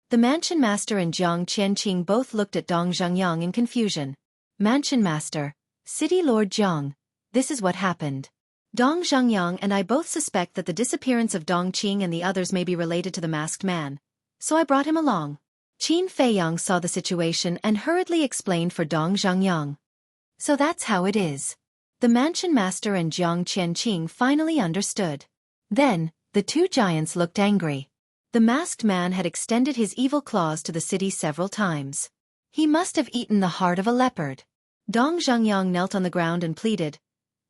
The mansion master and Jiang Qianqing both looked at Dong Zhengyang in confusion. Mansion master, City Lord Jiang, this is what happened. Dong Zhengyang and I both suspect that the disappearance of Dong Qing and the others may be related to the masked man, so I brought him along. Qin Feiyong saw the situation and hurriedly explained for Dong Zhengyang. So that's how it is. The mansion master and Jiang Qianqing finally understood. Then, the two giants looked angry. The masked man had extended his evil claws to the city several times. He must have eaten the heart of a leopard. Dong Zhengyang knelt on the ground and pleaded,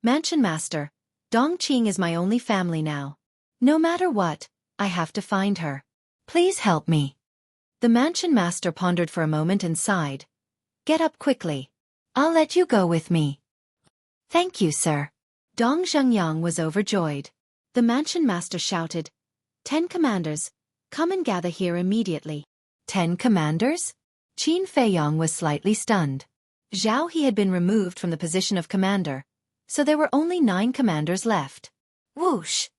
"Mansion master, Dong Qing is my only family now. No matter what, I have to find her. Please help me." The mansion master pondered for a moment and sighed. "Get up quickly. I'll let you go with me." "Thank you, sir." Dong Zhengyang was overjoyed. The mansion master shouted, "10 commanders, come and gather here immediately." 10 commanders? Qin Feiyong was slightly stunned. Zhao He had been removed from the position of commander, so there were only 9 commanders left. Whoosh!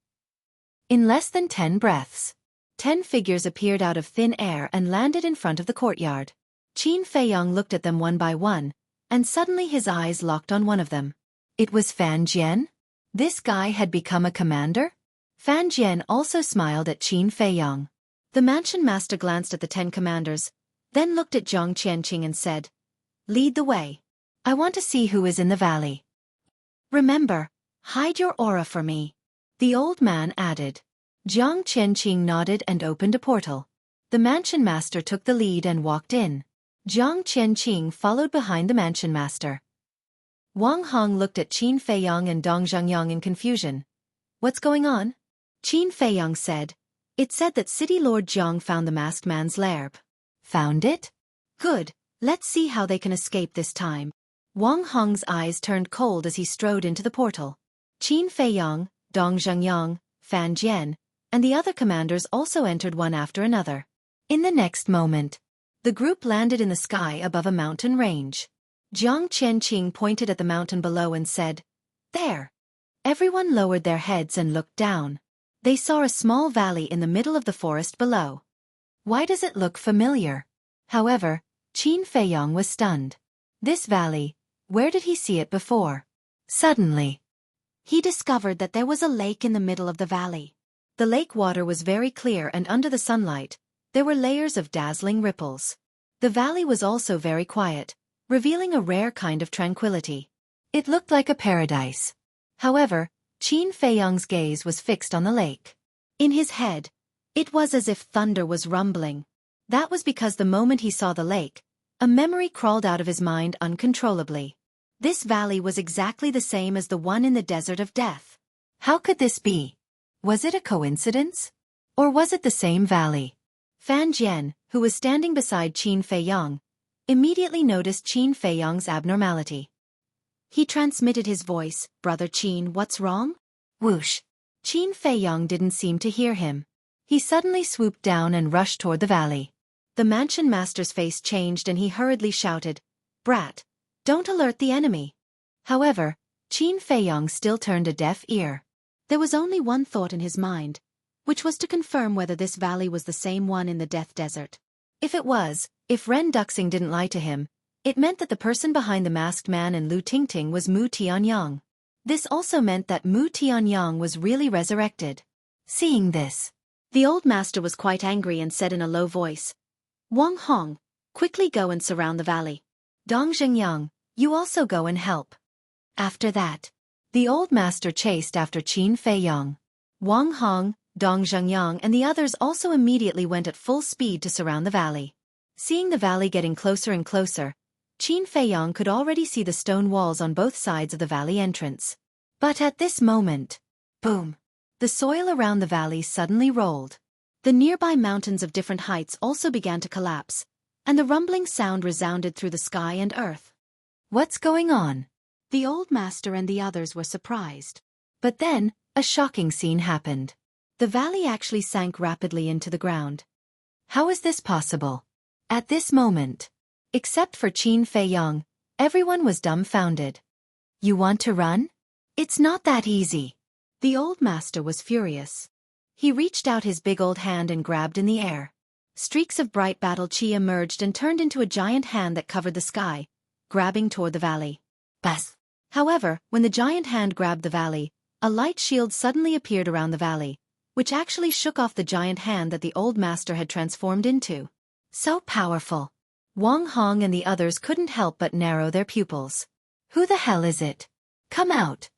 In less than 10 breaths, 10 figures appeared out of thin air and landed in front of the courtyard. Qin Feiyong looked at them one by one, and suddenly his eyes locked on one of them. It was Fan Jian? This guy had become a commander? Fan Jian also smiled at Qin Feiyong. The mansion master glanced at the 10 commanders, then looked at Jiang Qianqing and said, "Lead the way. I want to see who is in the valley. Remember, hide your aura for me," the old man added. Jiang Qianqing nodded and opened a portal. The mansion master took the lead and walked in. Jiang Qianqing followed behind the mansion master. Wang Hong looked at Qin Feiyong and Dong Zhengyang in confusion. "What's going on?" Qin Feiyong said, "It said that City Lord Jiang found the masked man's lair." "Found it? Good, let's see how they can escape this time." Wang Hong's eyes turned cold as he strode into the portal. Qin Feiyong, Dong Zhengyang, Fan Jian, and the other commanders also entered one after another. In the next moment, the group landed in the sky above a mountain range. Jiang Qianqing pointed at the mountain below and said, "There." Everyone lowered their heads and looked down. They saw a small valley in the middle of the forest below. Why does it look familiar? However, Qin Feiyong was stunned. This valley, where did he see it before? Suddenly, he discovered that there was a lake in the middle of the valley. The lake water was very clear, and under the sunlight, there were layers of dazzling ripples. The valley was also very quiet, revealing a rare kind of tranquility. It looked like a paradise. However, Qin Feiyong's gaze was fixed on the lake. In his head, it was as if thunder was rumbling. That was because the moment he saw the lake, a memory crawled out of his mind uncontrollably. This valley was exactly the same as the one in the desert of death. How could this be? Was it a coincidence? Or was it the same valley? Fan Jian, who was standing beside Qin Feiyong, immediately noticed Qin Feiyong's abnormality. He transmitted his voice, "Brother Qin, what's wrong?" Whoosh! Qin Feiyong didn't seem to hear him. He suddenly swooped down and rushed toward the valley. The mansion master's face changed and he hurriedly shouted, "Brat, don't alert the enemy." However, Qin Feiyong still turned a deaf ear. There was only one thought in his mind, which was to confirm whether this valley was the same one in the Death Desert. If it was, if Ren Duxing didn't lie to him, it meant that the person behind the masked man and Lu Tingting was Mu Tianyang. This also meant that Mu Tianyang was really resurrected. Seeing this, the old master was quite angry and said in a low voice, "Wang Hong, quickly go and surround the valley. Dong Zhengyang, you also go and help." After that, the old master chased after Qin Feiyong. Wang Hong, Dong Zhengyang and the others also immediately went at full speed to surround the valley. Seeing the valley getting closer and closer, Qin Feiyong could already see the stone walls on both sides of the valley entrance. But at this moment, boom! The soil around the valley suddenly rolled. The nearby mountains of different heights also began to collapse, and the rumbling sound resounded through the sky and earth. What's going on? The old master and the others were surprised. But then, a shocking scene happened. The valley actually sank rapidly into the ground. How is this possible? At this moment, except for Qin Feiyong, everyone was dumbfounded. You want to run? It's not that easy. The old master was furious. He reached out his big old hand and grabbed in the air. Streaks of bright battle chi emerged and turned into a giant hand that covered the sky, grabbing toward the valley. Bas! However, when the giant hand grabbed the valley, a light shield suddenly appeared around the valley, which actually shook off the giant hand that the old master had transformed into. So powerful. Wang Hong and the others couldn't help but narrow their pupils. Who the hell is it? Come out.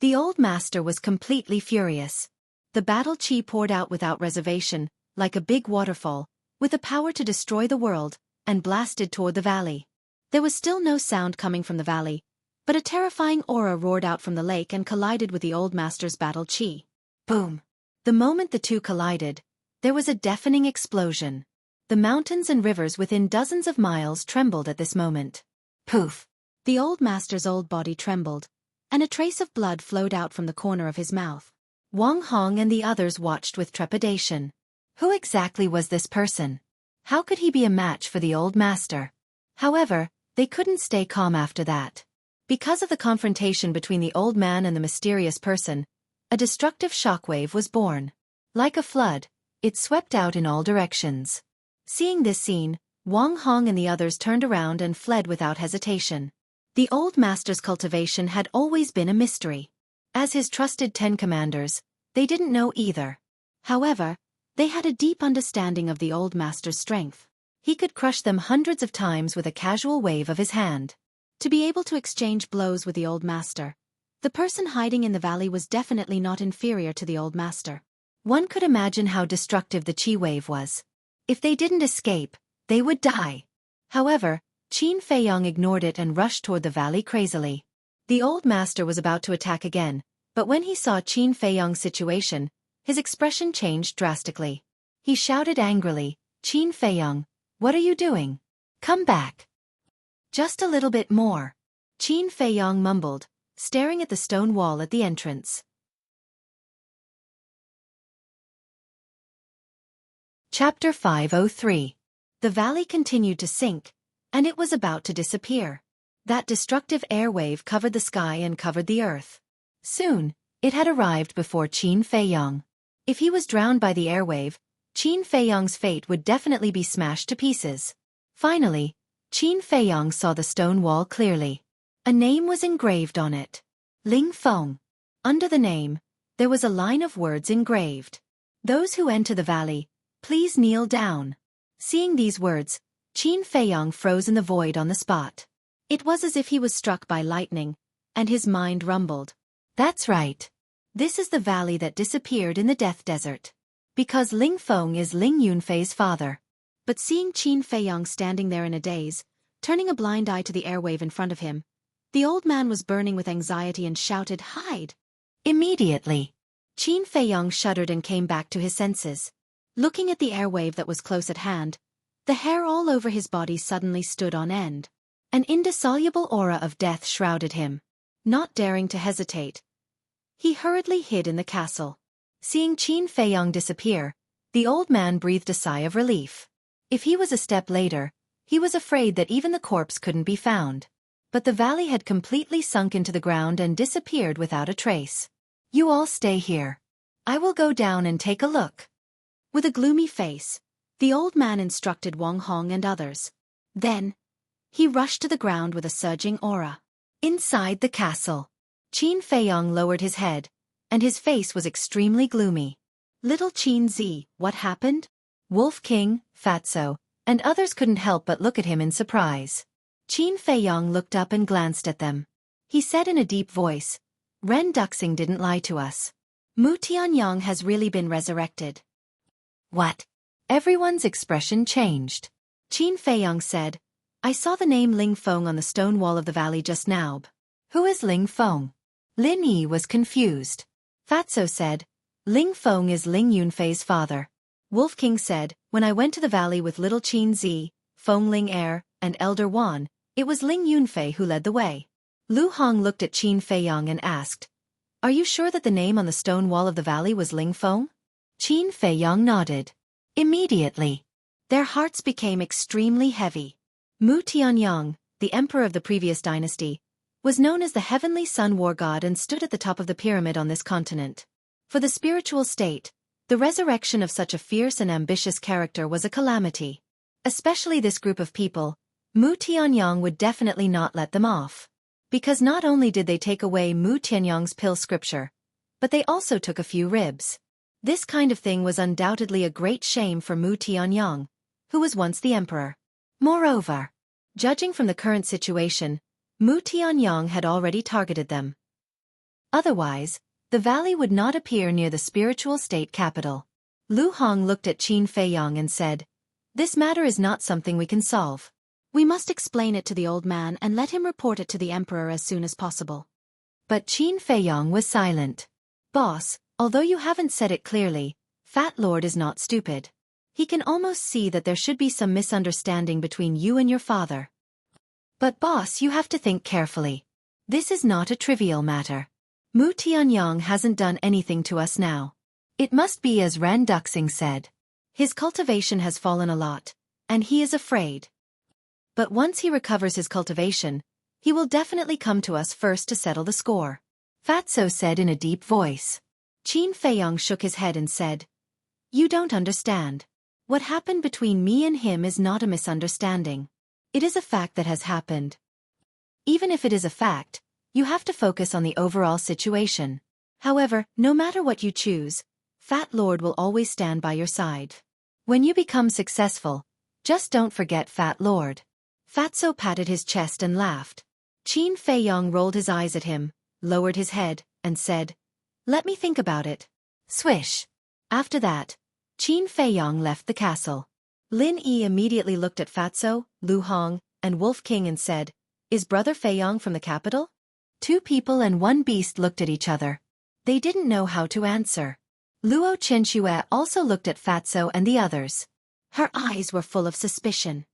The old master was completely furious. The battle chi poured out without reservation, like a big waterfall, with the power to destroy the world, and blasted toward the valley. There was still no sound coming from the valley, but a terrifying aura roared out from the lake and collided with the old master's battle chi. Boom! The moment the two collided, there was a deafening explosion. The mountains and rivers within dozens of miles trembled at this moment. Poof! The old master's old body trembled, and a trace of blood flowed out from the corner of his mouth. Wang Hong and the others watched with trepidation. Who exactly was this person? How could he be a match for the old master? However, they couldn't stay calm after that. Because of the confrontation between the old man and the mysterious person, a destructive shockwave was born. Like a flood, it swept out in all directions. Seeing this scene, Wang Hong and the others turned around and fled without hesitation. The old master's cultivation had always been a mystery. As his trusted 10 commanders, they didn't know either. However, they had a deep understanding of the old master's strength. He could crush them hundreds of times with a casual wave of his hand. To be able to exchange blows with the old master, the person hiding in the valley was definitely not inferior to the old master. One could imagine how destructive the chi wave was. If they didn't escape, they would die. However, Qin Feiyong ignored it and rushed toward the valley crazily. The old master was about to attack again, but when he saw Qin Feiyong's situation, his expression changed drastically. He shouted angrily, "Qin Feiyong, what are you doing? Come back." Just a little bit more. Qin Feiyong mumbled, staring at the stone wall at the entrance. Chapter 503. The valley continued to sink, and it was about to disappear. That destructive air wave covered the sky and covered the earth. Soon, it had arrived before Qin Feiyong. If he was drowned by the airwave, Qin Feiyong's fate would definitely be smashed to pieces. Finally, Qin Feiyong saw the stone wall clearly. A name was engraved on it. Ling Feng. Under the name, there was a line of words engraved. "Those who enter the valley, please kneel down." Seeing these words, Qin Feiyong froze in the void on the spot. It was as if he was struck by lightning, and his mind rumbled. That's right. This is the valley that disappeared in the Death Desert. Because Ling Feng is Ling Yunfei's father. But seeing Qin Feiyong standing there in a daze, turning a blind eye to the airwave in front of him, the old man was burning with anxiety and shouted, "Hide!" Immediately, Qin Feiyong shuddered and came back to his senses. Looking at the airwave that was close at hand, the hair all over his body suddenly stood on end. An indissoluble aura of death shrouded him. Not daring to hesitate, he hurriedly hid in the castle. Seeing Qin Feiyong disappear, the old man breathed a sigh of relief. If he was a step later, he was afraid that even the corpse couldn't be found. But the valley had completely sunk into the ground and disappeared without a trace. "You all stay here. I will go down and take a look." With a gloomy face, the old man instructed Wang Hong and others. Then, he rushed to the ground with a surging aura. Inside the castle, Qin Feiyong lowered his head, and his face was extremely gloomy. "Little Qin Zi, what happened?" Wolf King, Fatso, and others couldn't help but look at him in surprise. Qin Feiyong looked up and glanced at them. He said in a deep voice, "Ren Duxing didn't lie to us. Mu Tianyang has really been resurrected." What? Everyone's expression changed. Qin Feiyong said, "I saw the name Ling Feng on the stone wall of the valley just now. Who is Ling Feng?" Lin Yi was confused. Fatso said, "Ling Feng is Ling Yunfei's father." Wolf King said, "When I went to the valley with little Qin Zi, Feng Ling Er, and Elder Wan, it was Ling Yunfei who led the way." Lu Hong looked at Qin Feiyong and asked, "Are you sure that the name on the stone wall of the valley was Ling Feng?" Qin Feiyong nodded. Immediately, their hearts became extremely heavy. Mu Tianyang, the emperor of the previous dynasty, was known as the Heavenly Sun War God and stood at the top of the pyramid on this continent. For the spiritual state, the resurrection of such a fierce and ambitious character was a calamity. Especially this group of people, Mu Tianyang would definitely not let them off. Because not only did they take away Mu Tianyang's pill scripture, but they also took a few ribs. This kind of thing was undoubtedly a great shame for Mu Tianyang, who was once the emperor. Moreover, judging from the current situation, Mu Tianyang had already targeted them. Otherwise, the valley would not appear near the spiritual state capital. Lu Hong looked at Qin Feiyong and said, "This matter is not something we can solve. We must explain it to the old man and let him report it to the emperor as soon as possible." But Qin Feiyong was silent. "Boss, although you haven't said it clearly, Fat Lord is not stupid. He can almost see that there should be some misunderstanding between you and your father. But boss, you have to think carefully. This is not a trivial matter. Mu Tianyang hasn't done anything to us now. It must be as Ran Duxing said. His cultivation has fallen a lot, and he is afraid. But once he recovers his cultivation, he will definitely come to us first to settle the score," Fatso said in a deep voice. Qin Feiyong shook his head and said, "You don't understand. What happened between me and him is not a misunderstanding. It is a fact that has happened. Even if it is a fact, you have to focus on the overall situation. However, no matter what you choose, Fat Lord will always stand by your side. When you become successful, just don't forget Fat Lord." Fatso patted his chest and laughed. Qin Feiyong rolled his eyes at him, lowered his head, and said, "Let me think about it." Swish. After that, Qin Feiyong left the castle. Lin Yi immediately looked at Fatso, Lu Hong, and Wolf King and said, "Is Brother Feiyong from the capital?" Two people and one beast looked at each other. They didn't know how to answer. Luo Chenxue also looked at Fatso and the others. Her eyes were full of suspicion.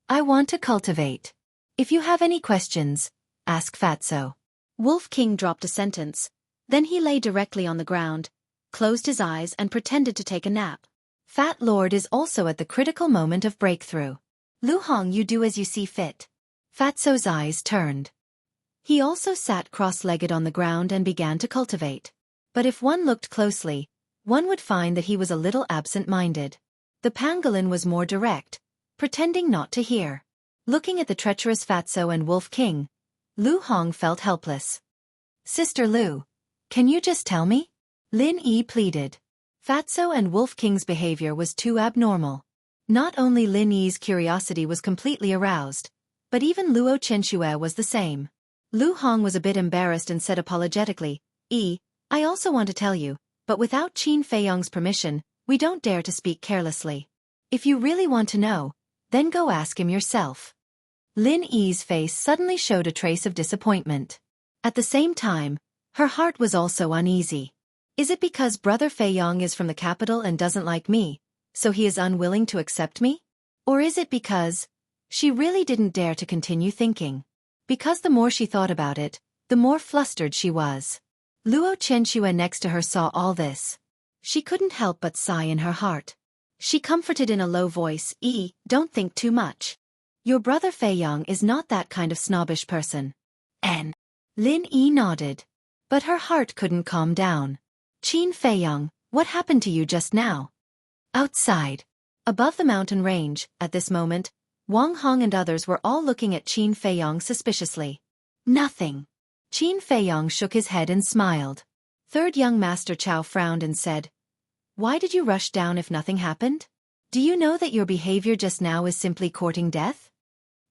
"I want to cultivate. If you have any questions, ask Fatso." Wolf King dropped a sentence. Then he lay directly on the ground, closed his eyes and pretended to take a nap. Fat Lord is also at the critical moment of breakthrough. "Lu Hong, you do as you see fit." Fatso's eyes turned. He also sat cross-legged on the ground and began to cultivate. But if one looked closely, one would find that he was a little absent-minded. The pangolin was more direct, pretending not to hear. Looking at the treacherous Fatso and Wolf King, Lu Hong felt helpless. "Sister Lu, can you just tell me?" Lin Yi pleaded. Fatso and Wolf King's behavior was too abnormal. Not only Lin Yi's curiosity was completely aroused, but even Luo Chenxue was the same. Lu Hong was a bit embarrassed and said apologetically, "I also want to tell you, but without Qin Feiyong's permission, we don't dare to speak carelessly. If you really want to know, then go ask him yourself." Lin Yi's face suddenly showed a trace of disappointment. At the same time, her heart was also uneasy. Is it because Brother Feiyong is from the capital and doesn't like me, so he is unwilling to accept me? Or is it because she really didn't dare to continue thinking? Because the more she thought about it, the more flustered she was. Luo Chenxue next to her saw all this. She couldn't help but sigh in her heart. She comforted in a low voice, "Don't think too much. Your brother Feiyong is not that kind of snobbish person." And Lin Yi nodded. But her heart couldn't calm down. "Qin Feiyong, what happened to you just now?" Outside, above the mountain range, at this moment, Wang Hong and others were all looking at Qin Feiyong suspiciously. "Nothing." Qin Feiyong shook his head and smiled. Third young Master Chow frowned and said, "Why did you rush down if nothing happened? Do you know that your behavior just now is simply courting death?"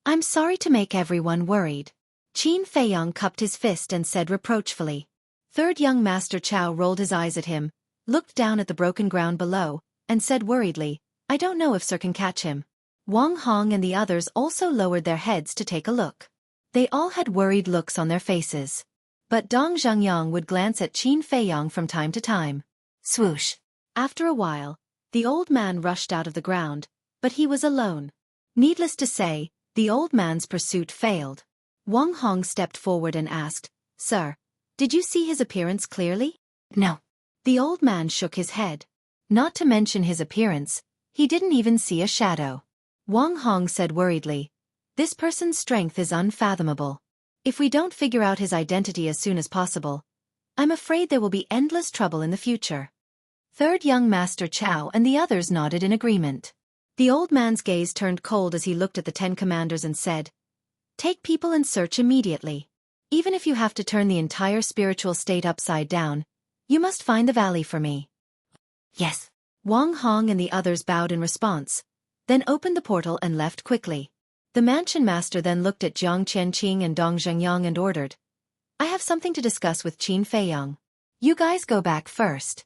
"I'm sorry to make everyone worried." Qin Feiyong cupped his fist and said reproachfully. Third young Master Chow rolled his eyes at him, looked down at the broken ground below, and said worriedly, "I don't know if Sir can catch him." Wang Hong and the others also lowered their heads to take a look. They all had worried looks on their faces. But Dong Zhengyang would glance at Qin Feiyong from time to time. Swoosh. After a while, the old man rushed out of the ground, but he was alone. Needless to say, the old man's pursuit failed. Wang Hong stepped forward and asked, "Sir, did you see his appearance clearly?" "No." The old man shook his head. Not to mention his appearance, he didn't even see a shadow. Wang Hong said worriedly, "This person's strength is unfathomable. If we don't figure out his identity as soon as possible, I'm afraid there will be endless trouble in the future." Third young Master Chow and the others nodded in agreement. The old man's gaze turned cold as he looked at the 10 commanders and said, "Take people and search immediately. Even if you have to turn the entire spiritual state upside down, you must find the valley for me." "Yes." Wang Hong and the others bowed in response, then opened the portal and left quickly. The mansion master then looked at Jiang Qianqing and Dong Zhengyang and ordered, I have something to discuss with Qin Feiyang. You guys go back first.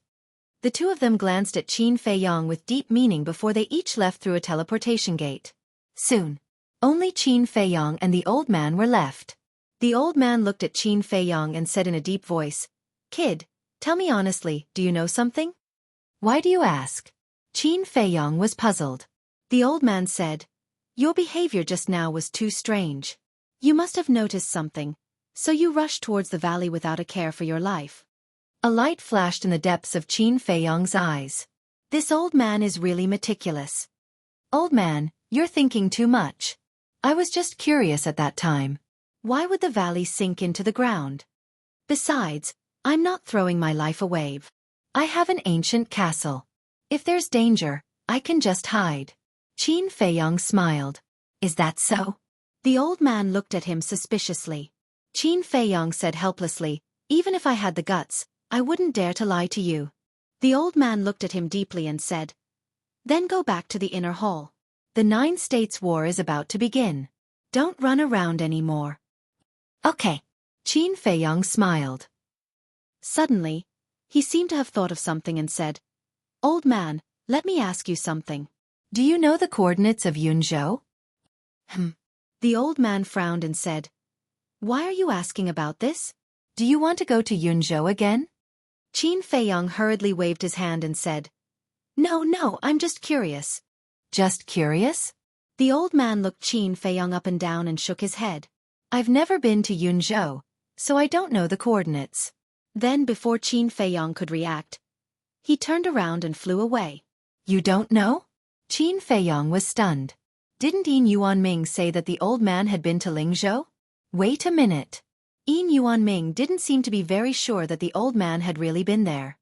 The two of them glanced at Qin Feiyang with deep meaning before they each left through a teleportation gate. Soon, only Qin Feiyang and the old man were left. The old man looked at Qin Feiyang and said in a deep voice, "Kid, tell me honestly, do you know something?" "Why do you ask?" Qin Feiyang was puzzled. The old man said, "Your behavior just now was too strange. You must have noticed something, so you rushed towards the valley without a care for your life." A light flashed in the depths of Qin Feiyang's eyes. This old man is really meticulous. "Old man, you're thinking too much. I was just curious at that time. Why would the valley sink into the ground? Besides, I'm not throwing my life away. I have an ancient castle. If there's danger, I can just hide." Qin Feiyang smiled. "Is that so?" The old man looked at him suspiciously. Qin Feiyang said helplessly, "Even if I had the guts, I wouldn't dare to lie to you." The old man looked at him deeply and said, "Then go back to the inner hall. The 9 States War is about to begin. Don't run around anymore." "Okay." Qin Feiyang smiled. Suddenly, he seemed to have thought of something and said, "Old man, let me ask you something. Do you know the coordinates of Yunzhou?" The old man frowned and said, "Why are you asking about this? Do you want to go to Yunzhou again?" Qin Feiyang hurriedly waved his hand and said, No, I'm just curious." "Just curious?" The old man looked Qin Feiyang up and down and shook his head. "I've never been to Yunzhou, so I don't know the coordinates." Then before Qin Feiyang could react, he turned around and flew away. "You don't know?" Qin Feiyang was stunned. Didn't Yin Yuanming say that the old man had been to Lingzhou? Wait a minute. Yin Yuanming didn't seem to be very sure that the old man had really been there.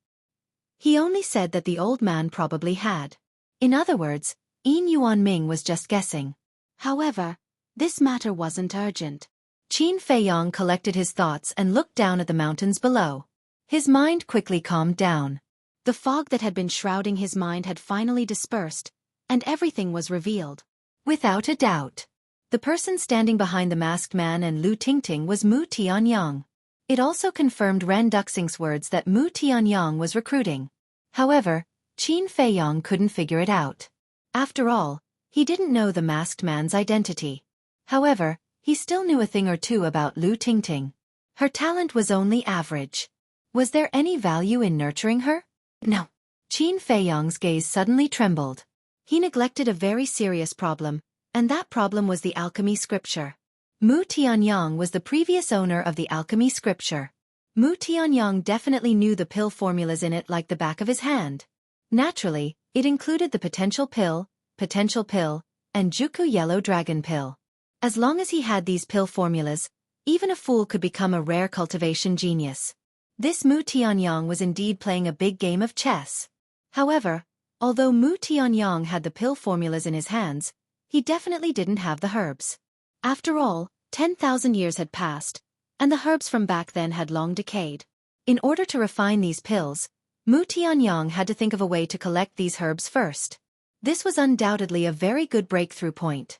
He only said that the old man probably had. In other words, Yin Yuanming was just guessing. However, this matter wasn't urgent. Qin Feiyang collected his thoughts and looked down at the mountains below. His mind quickly calmed down. The fog that had been shrouding his mind had finally dispersed, and everything was revealed. Without a doubt, the person standing behind the masked man and Lu Tingting was Mu Tianyang. It also confirmed Ren Duxing's words that Mu Tianyang was recruiting. However, Qin Feiyang couldn't figure it out. After all, he didn't know the masked man's identity. However, he still knew a thing or two about Lu Tingting. Her talent was only average. Was there any value in nurturing her? No. Qin Feiyang's gaze suddenly trembled. He neglected a very serious problem, and that problem was the alchemy scripture. Mu Tianyang was the previous owner of the alchemy scripture. Mu Tianyang definitely knew the pill formulas in it like the back of his hand. Naturally, it included the potential pill, and Juku yellow dragon pill. As long as he had these pill formulas, even a fool could become a rare cultivation genius. This Mu Tianyang was indeed playing a big game of chess. However, although Mu Tianyang had the pill formulas in his hands, he definitely didn't have the herbs. After all, 10,000 years had passed, and the herbs from back then had long decayed. In order to refine these pills, Mu Tianyang had to think of a way to collect these herbs first. This was undoubtedly a very good breakthrough point.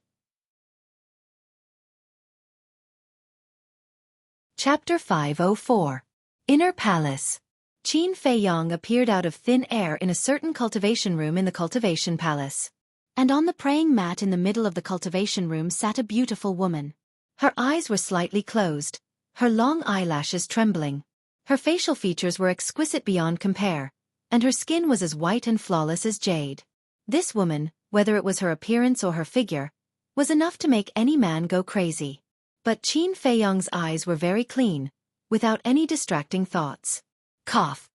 Chapter 504. Inner Palace. Qin Feiyang appeared out of thin air in a certain cultivation room in the cultivation palace. And on the praying mat in the middle of the cultivation room sat a beautiful woman. Her eyes were slightly closed, her long eyelashes trembling. Her facial features were exquisite beyond compare, and her skin was as white and flawless as jade. This woman, whether it was her appearance or her figure, was enough to make any man go crazy. But Qin Feiyang's eyes were very clean, without any distracting thoughts. Cough.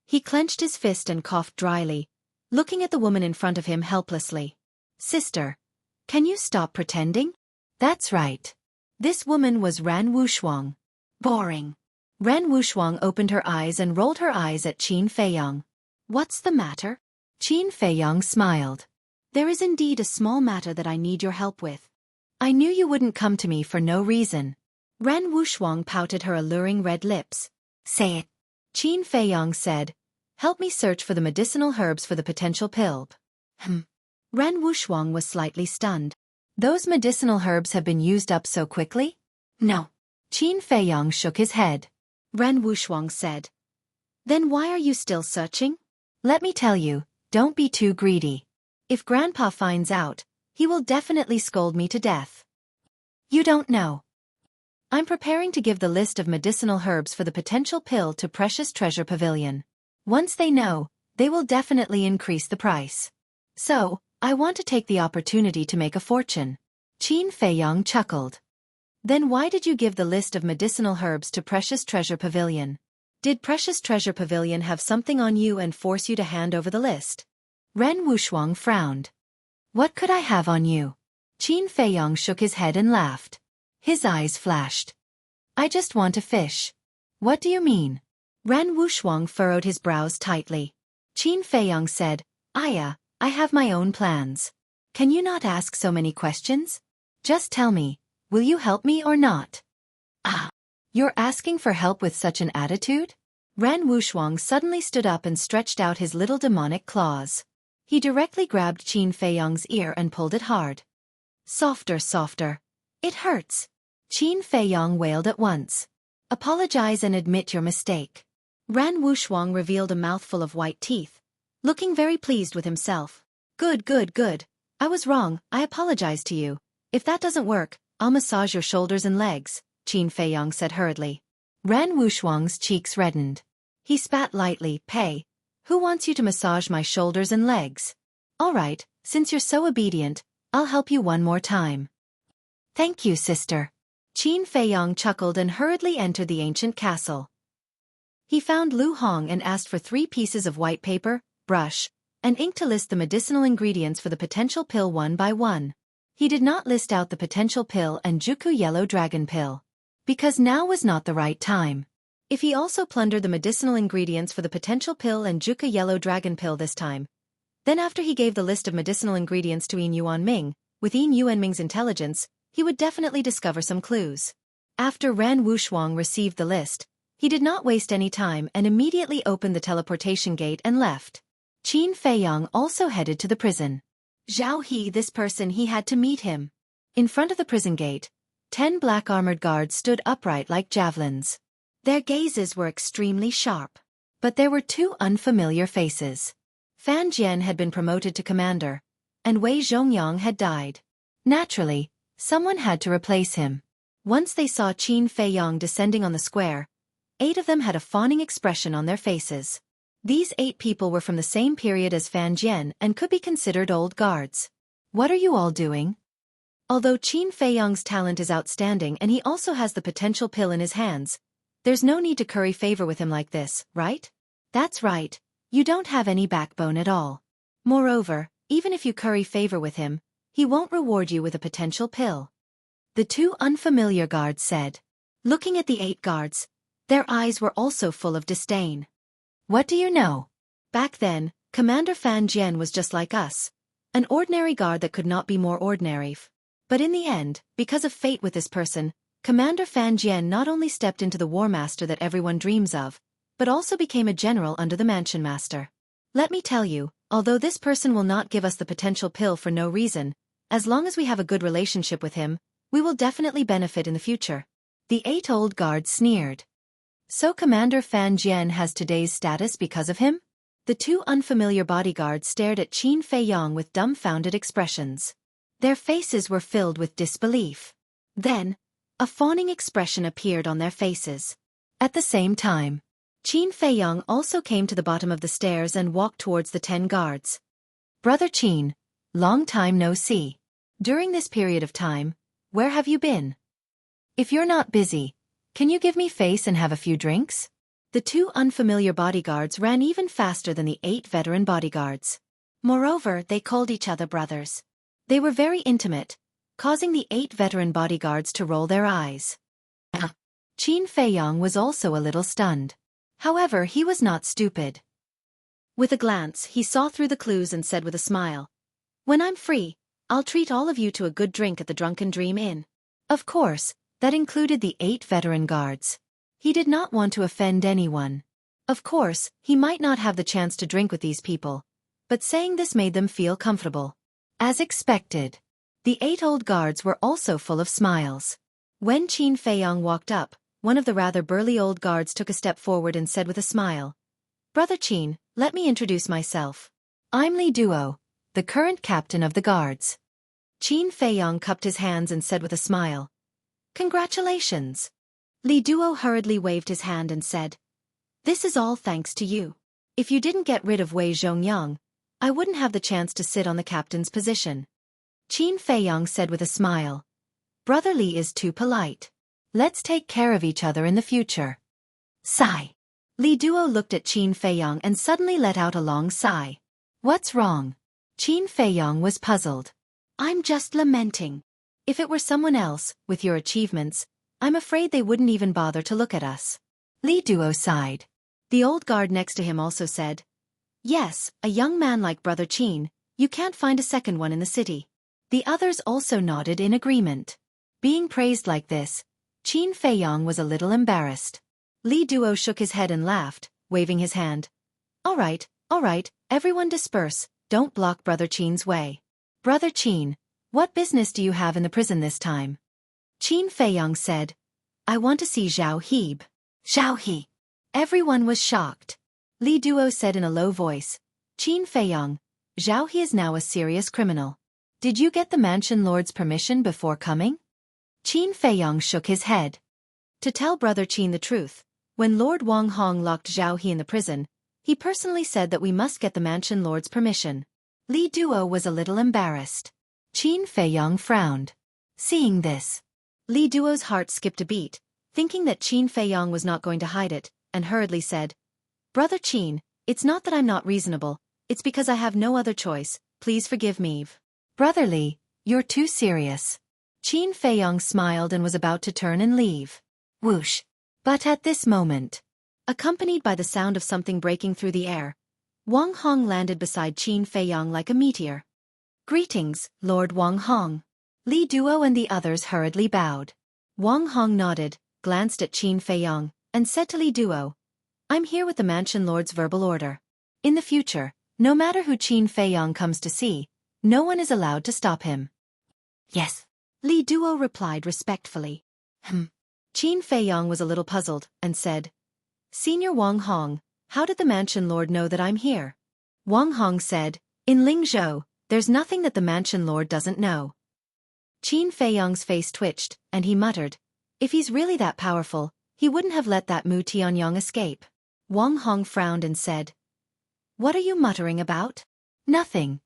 He clenched his fist and coughed dryly, looking at the woman in front of him helplessly. "Sister, can you stop pretending?" "That's right." This woman was Ran Wushuang. Boring. Ren Wushuang opened her eyes and rolled her eyes at Qin Feiyang. "What's the matter?" Qin Feiyang smiled. "There is indeed a small matter that I need your help with." "I knew you wouldn't come to me for no reason." Ren Wushuang pouted her alluring red lips. "Say it." Qin Feiyang said, "Help me search for the medicinal herbs for the potential pill." Ren Wushuang was slightly stunned. "Those medicinal herbs have been used up so quickly?" "No. Qin Feiyong shook his head. Ren Wuxuang said. Then why are you still searching? Let me tell you, don't be too greedy. If Grandpa finds out, he will definitely scold me to death. You don't know. I'm preparing to give the list of medicinal herbs for the potential pill to Precious Treasure Pavilion. Once they know, they will definitely increase the price. So, I want to take the opportunity to make a fortune. Qin Feiyong chuckled. Then why did you give the list of medicinal herbs to Precious Treasure Pavilion? Did Precious Treasure Pavilion have something on you and force you to hand over the list? Ren Wuxuang frowned. What could I have on you? Qin Feiyong shook his head and laughed. His eyes flashed. I just want to fish. What do you mean? Ren Wuxuang furrowed his brows tightly. Qin Feiyong said, I have my own plans. Can you not ask so many questions? Just tell me, will you help me or not? You're asking for help with such an attitude? Ren Wuxuang suddenly stood up and stretched out his little demonic claws. He directly grabbed Qin Feiyong's ear and pulled it hard. Softer, softer. It hurts. Qin Feiyong wailed at once. Apologize and admit your mistake. Ren Wuxuang revealed a mouthful of white teeth, looking very pleased with himself. Good. I was wrong, I apologize to you. If that doesn't work, I'll massage your shoulders and legs, Qin Feiyong said hurriedly. Ren Wuxuang's cheeks reddened. He spat lightly. Pay. Who wants you to massage my shoulders and legs? All right, since you're so obedient, I'll help you one more time. Thank you, sister. Qin Feiyong chuckled and hurriedly entered the ancient castle. He found Lu Hong and asked for 3 pieces of white paper, brush, and ink to list the medicinal ingredients for the potential pill one by one. He did not list out the potential pill and Xueqi yellow dragon pill, because now was not the right time. If he also plundered the medicinal ingredients for the potential pill and Xueqi yellow dragon pill this time, then after he gave the list of medicinal ingredients to Yin Yuanming, with Yin Yuanming's intelligence, he would definitely discover some clues. After Ren Wuxuang received the list, he did not waste any time and immediately opened the teleportation gate and left. Qin Feiyong also headed to the prison. Zhao He, this person, he had to meet him. In front of the prison gate, 10 black-armored guards stood upright like javelins. Their gazes were extremely sharp. But there were 2 unfamiliar faces. Fan Jian had been promoted to commander, and Wei Zhongyang had died. Naturally, someone had to replace him. Once they saw Qin Feiyong descending on the square, 8 of them had a fawning expression on their faces. These 8 people were from the same period as Fan Jian and could be considered old guards. What are you all doing? Although Qin Feiyong's talent is outstanding and he also has the potential pill in his hands, there's no need to curry favor with him like this, right? That's right, you don't have any backbone at all. Moreover, even if you curry favor with him, he won't reward you with a potential pill. The 2 unfamiliar guards said. Looking at the 8 guards, their eyes were also full of disdain. What do you know? Back then, Commander Fan Jian was just like us, an ordinary guard that could not be more ordinary. But in the end, because of fate with this person, Commander Fan Jian not only stepped into the War Master that everyone dreams of, but also became a general under the Mansion Master. Let me tell you, although this person will not give us the potential pill for no reason, as long as we have a good relationship with him, we will definitely benefit in the future. The 8 old guards sneered. So Commander Fan Jian has today's status because of him? The 2 unfamiliar bodyguards stared at Qin Feiyong with dumbfounded expressions. Their faces were filled with disbelief. Then, a fawning expression appeared on their faces. At the same time, Qin Feiyong also came to the bottom of the stairs and walked towards the 10 guards. Brother Qin, long time no see. During this period of time, where have you been? If you're not busy, can you give me face and have a few drinks? The 2 unfamiliar bodyguards ran even faster than the 8 veteran bodyguards. Moreover, they called each other brothers. They were very intimate, causing the 8 veteran bodyguards to roll their eyes. Qin Feiyong was also a little stunned. However, he was not stupid. With a glance, he saw through the clues and said with a smile, "When I'm free, I'll treat all of you to a good drink at the Drunken Dream Inn." Of course, that included the 8 veteran guards. He did not want to offend anyone. Of course, he might not have the chance to drink with these people, but saying this made them feel comfortable. As expected, the 8 old guards were also full of smiles. When Qin Feiyong walked up, one of the rather burly old guards took a step forward and said with a smile, "Brother Qin, let me introduce myself. I'm Li Duo, the current captain of the guards." Qin Feiyong cupped his hands and said with a smile, "Congratulations." Li Duo hurriedly waved his hand and said, "This is all thanks to you. If you didn't get rid of Wei Zhongyang, I wouldn't have the chance to sit on the captain's position." Qin Feiyong said with a smile, "Brother Li is too polite. Let's take care of each other in the future." Sigh. Li Duo looked at Qin Feiyong and suddenly let out a long sigh. "What's wrong?" Qin Feiyong was puzzled. "I'm just lamenting. If it were someone else, with your achievements, I'm afraid they wouldn't even bother to look at us." Li Duo sighed. The old guard next to him also said, "Yes, a young man like Brother Qin, you can't find a second one in the city." The others also nodded in agreement. Being praised like this, Qin Feiyong was a little embarrassed. Li Duo shook his head and laughed, waving his hand. All right, everyone disperse, don't block Brother Qin's way." "Brother Qin, what business do you have in the prison this time?" Qin Feiyong said, "I want to see Zhao He." "Zhao He." Everyone was shocked. Li Duo said in a low voice, "Qin Feiyong, Zhao He is now a serious criminal. Did you get the mansion lord's permission before coming?" Qin Feiyong shook his head. To tell Brother Qin the truth, when Lord Wang Hong locked Zhao He in the prison, he personally said that we must get the mansion lord's permission. Li Duo was a little embarrassed. Qin Feiyong frowned. Seeing this, Li Duo's heart skipped a beat, thinking that Qin Feiyong was not going to hide it, and hurriedly said, "Brother Qin, it's not that I'm not reasonable, it's because I have no other choice, please forgive me." "Brother Li, you're too serious." Qin Feiyong smiled and was about to turn and leave. Whoosh. But at this moment, accompanied by the sound of something breaking through the air, Wang Hong landed beside Qin Feiyong like a meteor. "Greetings, Lord Wang Hong." Li Duo and the others hurriedly bowed. Wang Hong nodded, glanced at Qin Feiyong, and said to Li Duo, "I'm here with the mansion lord's verbal order. In the future, no matter who Qin Feiyong comes to see, no one is allowed to stop him." "Yes," Li Duo replied respectfully. Qin Feiyong was a little puzzled, and said, "Senior Wang Hong, how did the mansion lord know that I'm here?" Wang Hong said, "In Lingzhou, there's nothing that the mansion lord doesn't know." Qin Feiyong's face twitched, and he muttered, "If he's really that powerful, he wouldn't have let that Mu Tianyong escape." Wang Hong frowned and said, "What are you muttering about?" "Nothing.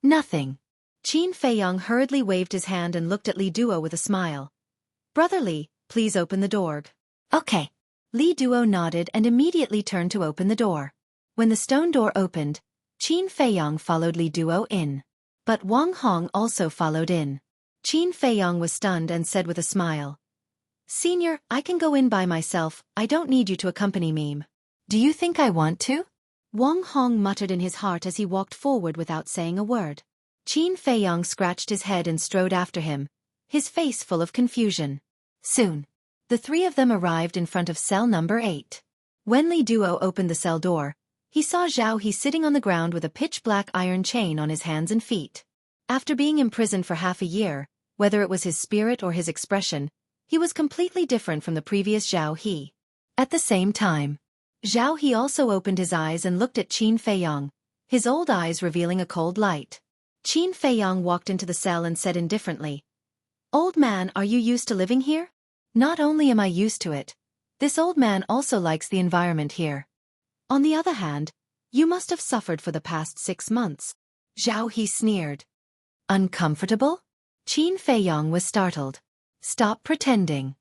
Nothing." Qin Feiyong hurriedly waved his hand and looked at Li Duo with a smile. "Brother Li, please open the door." "Okay." Li Duo nodded and immediately turned to open the door. When the stone door opened, Qin Feiyong followed Li Duo in. But Wang Hong also followed in. Qin Feiyong was stunned and said with a smile, "Senior, I can go in by myself, I don't need you to accompany me." "Do you think I want to?" Wang Hong muttered in his heart as he walked forward without saying a word. Qin Feiyong scratched his head and strode after him, his face full of confusion. Soon, the three of them arrived in front of cell number 8. When Li Duo opened the cell door, he saw Zhao He sitting on the ground with a pitch-black iron chain on his hands and feet. After being imprisoned for half a year, whether it was his spirit or his expression, he was completely different from the previous Zhao He. At the same time, Zhao He also opened his eyes and looked at Qin Feiyong, his old eyes revealing a cold light. Qin Feiyong walked into the cell and said indifferently, "Old man, are you used to living here?" "Not only am I used to it, this old man also likes the environment here." "On the other hand, you must have suffered for the past 6 months." Zhao He sneered. "Uncomfortable?" Qin Feiyong was startled. "Stop pretending."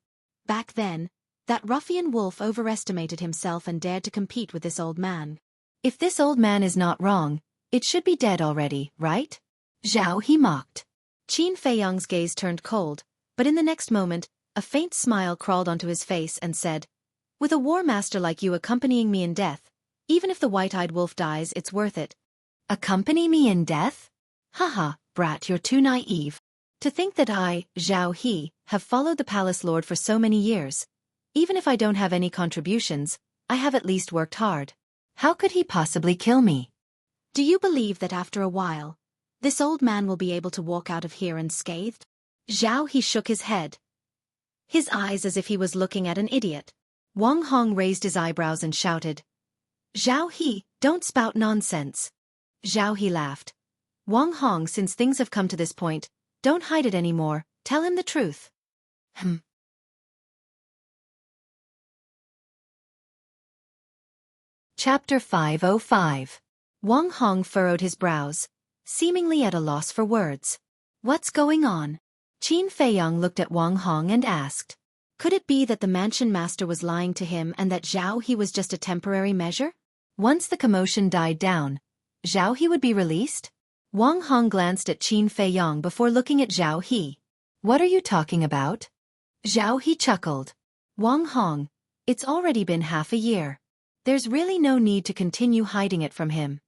Back then, that ruffian wolf overestimated himself and dared to compete with this old man. "If this old man is not wrong, it should be dead already, right?" Zhao He mocked. Qin Feiyong's gaze turned cold, but in the next moment, a faint smile crawled onto his face and said, "With a war master like you accompanying me in death, even if the white-eyed wolf dies, it's worth it." "Accompany me in death? Haha, brat, you're too naive. To think that I, Zhao He, have followed the palace lord for so many years. Even if I don't have any contributions, I have at least worked hard. How could he possibly kill me?" "Do you believe that after a while, this old man will be able to walk out of here unscathed?" Zhao He shook his head. his eyes as if he was looking at an idiot. Wang Hong raised his eyebrows and shouted, "Zhao He, don't spout nonsense." Zhao He laughed. "Wang Hong, since things have come to this point, don't hide it anymore, tell him the truth." Chapter 505. Wang Hong furrowed his brows, seemingly at a loss for words. What's going on? Qin Feiyang looked at Wang Hong and asked. Could it be that the mansion master was lying to him and that Zhao He was just a temporary measure? Once the commotion died down, Zhao He would be released? Wang Hong glanced at Qin Feiyang before looking at Zhao He. What are you talking about? Zhao He chuckled. Wang Hong, it's already been half a year. There's really no need to continue hiding it from him.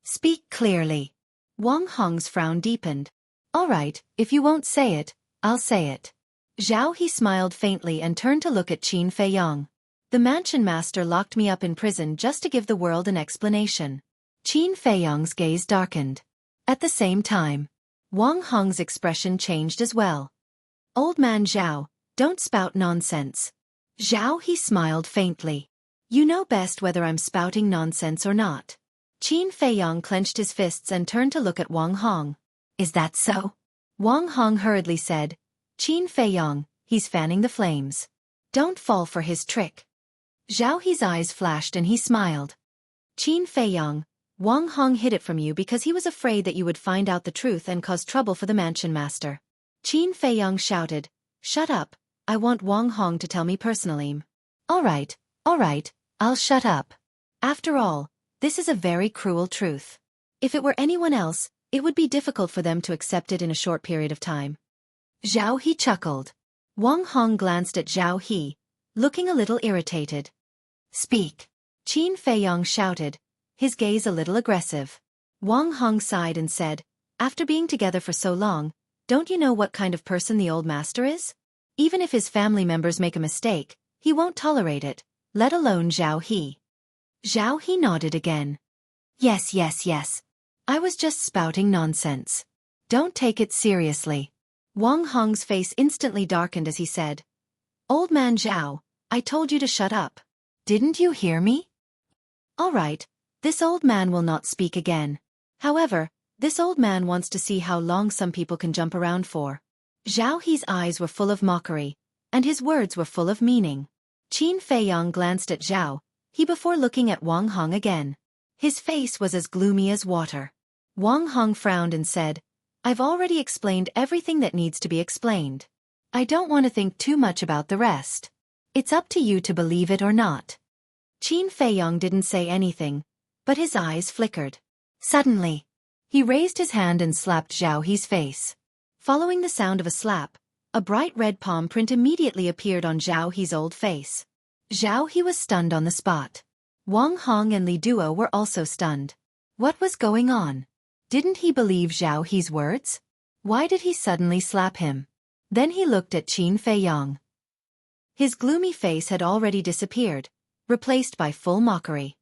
Speak clearly. Wang Hong's frown deepened. All right, if you won't say it, I'll say it. Zhao He smiled faintly and turned to look at Qin Feiyang. The mansion master locked me up in prison just to give the world an explanation. Qin Feiyang's gaze darkened. At the same time, Wang Hong's expression changed as well. Old man Zhao, don't spout nonsense. Zhao He smiled faintly. You know best whether I'm spouting nonsense or not. Qin Feiyang clenched his fists and turned to look at Wang Hong. Is that so? Wang Hong hurriedly said, Qin Feiyang, he's fanning the flames. Don't fall for his trick. Zhao He's eyes flashed and he smiled. Qin Feiyang, Wang Hong hid it from you because he was afraid that you would find out the truth and cause trouble for the mansion master. Qin Feiyang shouted, Shut up, I want Wang Hong to tell me personally. All right, I'll shut up. After all, this is a very cruel truth. If it were anyone else, it would be difficult for them to accept it in a short period of time. Zhao He chuckled. Wang Hong glanced at Zhao He, looking a little irritated. Speak. Qin Feiyang shouted, his gaze a little aggressive. Wang Hong sighed and said, After being together for so long, don't you know what kind of person the old master is? Even if his family members make a mistake, he won't tolerate it, let alone Zhao He. Zhao He nodded again. Yes. I was just spouting nonsense. Don't take it seriously. Wang Hong's face instantly darkened as he said, Old man Zhao, I told you to shut up. Didn't you hear me? All right, this old man will not speak again. However, this old man wants to see how long some people can jump around for. Zhao He's eyes were full of mockery, and his words were full of meaning. Qin Feiyang glanced at Zhao He before looking at Wang Hong again. His face was as gloomy as water. Wang Hong frowned and said, I've already explained everything that needs to be explained. I don't want to think too much about the rest. It's up to you to believe it or not. Qin Feiyang didn't say anything, but his eyes flickered. Suddenly, he raised his hand and slapped Zhao He's face. Following the sound of a slap, a bright red palm print immediately appeared on Zhao He's old face. Zhao He was stunned on the spot. Wang Hong and Li Duo were also stunned. What was going on? Didn't he believe Zhao He's words? Why did he suddenly slap him? Then he looked at Qin Feiyang. His gloomy face had already disappeared, replaced by full mockery.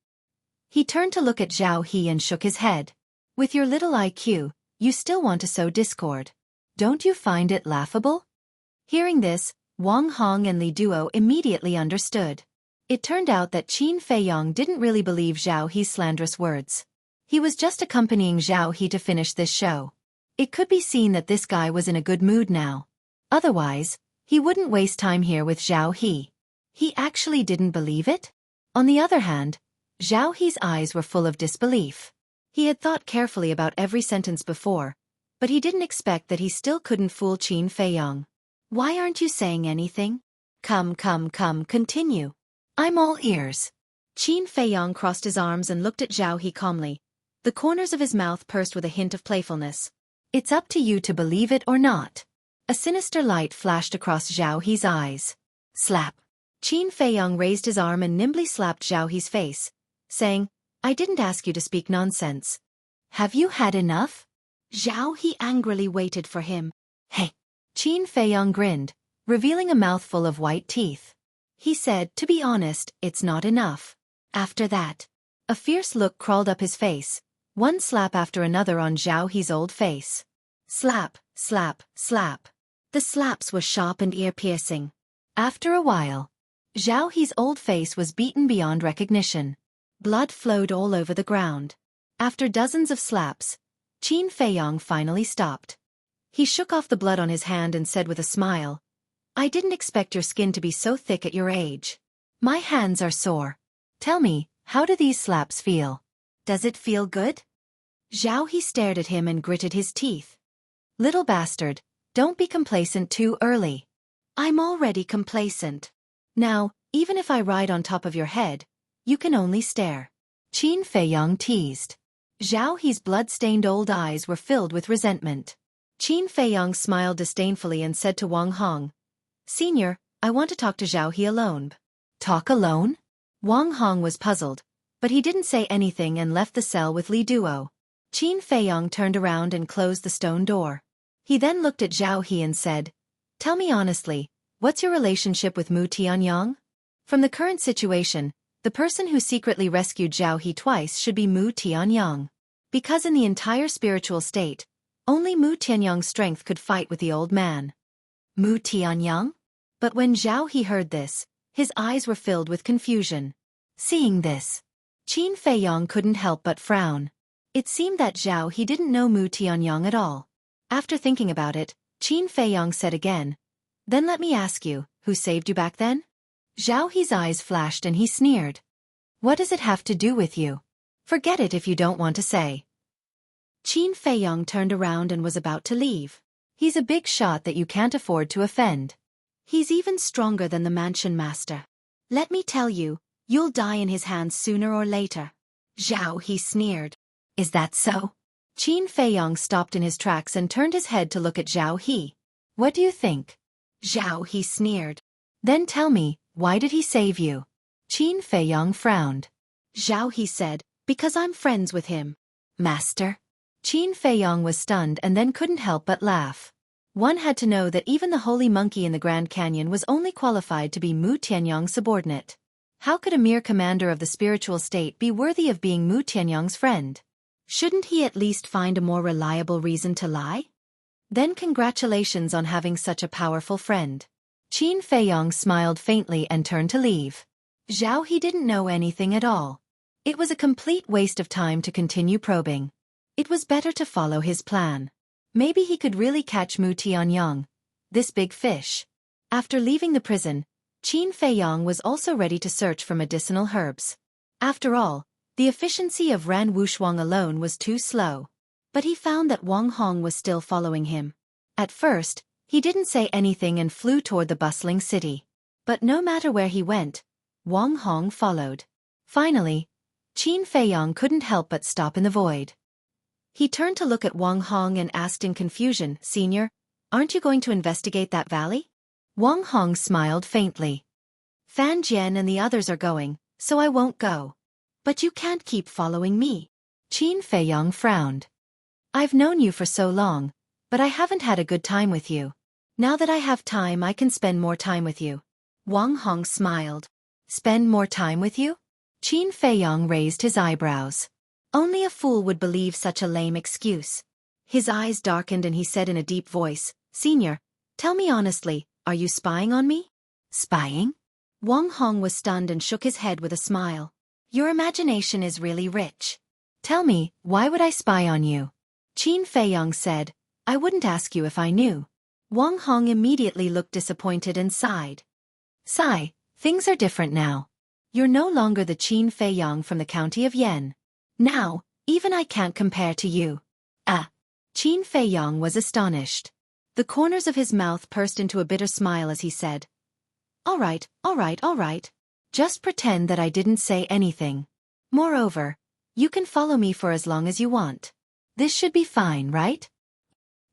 He turned to look at Zhao He and shook his head. With your little IQ, you still want to sow discord. Don't you find it laughable? Hearing this, Wang Hong and Li Duo immediately understood. It turned out that Qin Feiyang didn't really believe Zhao He's slanderous words. He was just accompanying Zhao He to finish this show. It could be seen that this guy was in a good mood now. Otherwise, he wouldn't waste time here with Zhao He. He actually didn't believe it? On the other hand, Zhao He's eyes were full of disbelief. He had thought carefully about every sentence before, but he didn't expect that he still couldn't fool Qin Feiyang. Why aren't you saying anything? Come, continue. I'm all ears. Qin Feiyang crossed his arms and looked at Zhao He calmly. The corners of his mouth pursed with a hint of playfulness. It's up to you to believe it or not. A sinister light flashed across Zhao He's eyes. Slap. Qin Feiyang raised his arm and nimbly slapped Zhao He's face, saying, I didn't ask you to speak nonsense. Have you had enough? Zhao He angrily waited for him. Hey. Qin Feiyang grinned, revealing a mouthful of white teeth. He said, to be honest, it's not enough. After that, a fierce look crawled up his face, one slap after another on Zhao He's old face. Slap. The The slaps were sharp and ear-piercing. After a while, Zhao He's old face was beaten beyond recognition. Blood flowed all over the ground. After dozens of slaps, Qin Feiyong finally stopped. He shook off the blood on his hand and said with a smile, "I didn't expect your skin to be so thick at your age." My hands are sore. Tell me, how do these slaps feel? Does it feel good? Zhao He stared at him and gritted his teeth. Little bastard, don't be complacent too early. I'm already complacent. Now, even if I ride on top of your head, you can only stare. Qin Feiyong teased. Zhao He's blood-stained old eyes were filled with resentment. Qin Feiyong smiled disdainfully and said to Wang Hong, "Senior, I want to talk to Zhao He alone." Talk alone? Wang Hong was puzzled, but he didn't say anything and left the cell with Li Duo. Qin Feiyong turned around and closed the stone door. He then looked at Zhao He and said, "Tell me honestly, what's your relationship with Mu Tianyang? From the current situation, the person who secretly rescued Zhao He twice should be Mu Tianyang. Because in the entire spiritual state, only Mu Tianyang's strength could fight with the old man." Mu Tianyang? But when Zhao He heard this, his eyes were filled with confusion. Seeing this, Qin Feiyong couldn't help but frown. It seemed that Zhao He didn't know Mu Tianyang at all. After thinking about it, Qin Feiyong said again, "Then let me ask you, who saved you back then?" Zhao He's eyes flashed and he sneered. What does it have to do with you? Forget it if you don't want to say. Qin Feiyong turned around and was about to leave. He's a big shot that you can't afford to offend. He's even stronger than the mansion master. Let me tell you, you'll die in his hands sooner or later. Zhao He sneered. Is that so? Qin Feiyong stopped in his tracks and turned his head to look at Zhao He. What do you think? Zhao He sneered. Then tell me, why did he save you? Qin Feiyong frowned. Zhao He said, "Because I'm friends with him." Master? Qin Feiyong was stunned and then couldn't help but laugh. One had to know that even the holy monkey in the Grand Canyon was only qualified to be Mu Tianyang's subordinate. How could a mere commander of the spiritual state be worthy of being Mu Tianyang's friend? Shouldn't he at least find a more reliable reason to lie? Then congratulations on having such a powerful friend. Qin Feiyong smiled faintly and turned to leave. Zhao He didn't know anything at all. It was a complete waste of time to continue probing. It was better to follow his plan. Maybe he could really catch Mu Tianyang, this big fish. After leaving the prison, Qin Feiyong was also ready to search for medicinal herbs. After all, the efficiency of Ran Wushuang alone was too slow. But he found that Wang Hong was still following him. At first, he didn't say anything and flew toward the bustling city. But no matter where he went, Wang Hong followed. Finally, Qin Feiyong couldn't help but stop in the void. He turned to look at Wang Hong and asked in confusion, "Senior, aren't you going to investigate that valley?" Wang Hong smiled faintly. "Fan Jian and the others are going, so I won't go." "But you can't keep following me." Qin Feiyong frowned. "I've known you for so long, but I haven't had a good time with you. Now that I have time, I can spend more time with you." Wang Hong smiled. "Spend more time with you?" Qin Feiyong raised his eyebrows. Only a fool would believe such a lame excuse. His eyes darkened and he said in a deep voice, "Senior, tell me honestly, are you spying on me?" "Spying?" Wang Hong was stunned and shook his head with a smile. "Your imagination is really rich." "Tell me, why would I spy on you?" Qin Feiyong said, "I wouldn't ask you if I knew." Wang Hong immediately looked disappointed and sighed. "Sigh, things are different now. You're no longer the Qin Feiyong from the county of Yan. Now, even I can't compare to you." Qin Feiyong was astonished. The corners of his mouth pursed into a bitter smile as he said, All right. Just pretend that I didn't say anything. Moreover, you can follow me for as long as you want. This should be fine, right?"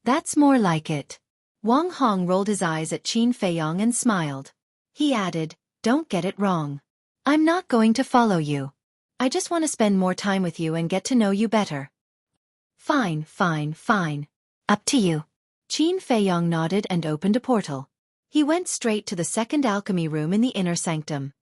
"That's more like it." Wang Hong rolled his eyes at Qin Feiyong and smiled. He added, "Don't get it wrong. I'm not going to follow you. I just want to spend more time with you and get to know you better." Fine. Up to you." Qin Feiyong nodded and opened a portal. He went straight to the second alchemy room in the inner sanctum.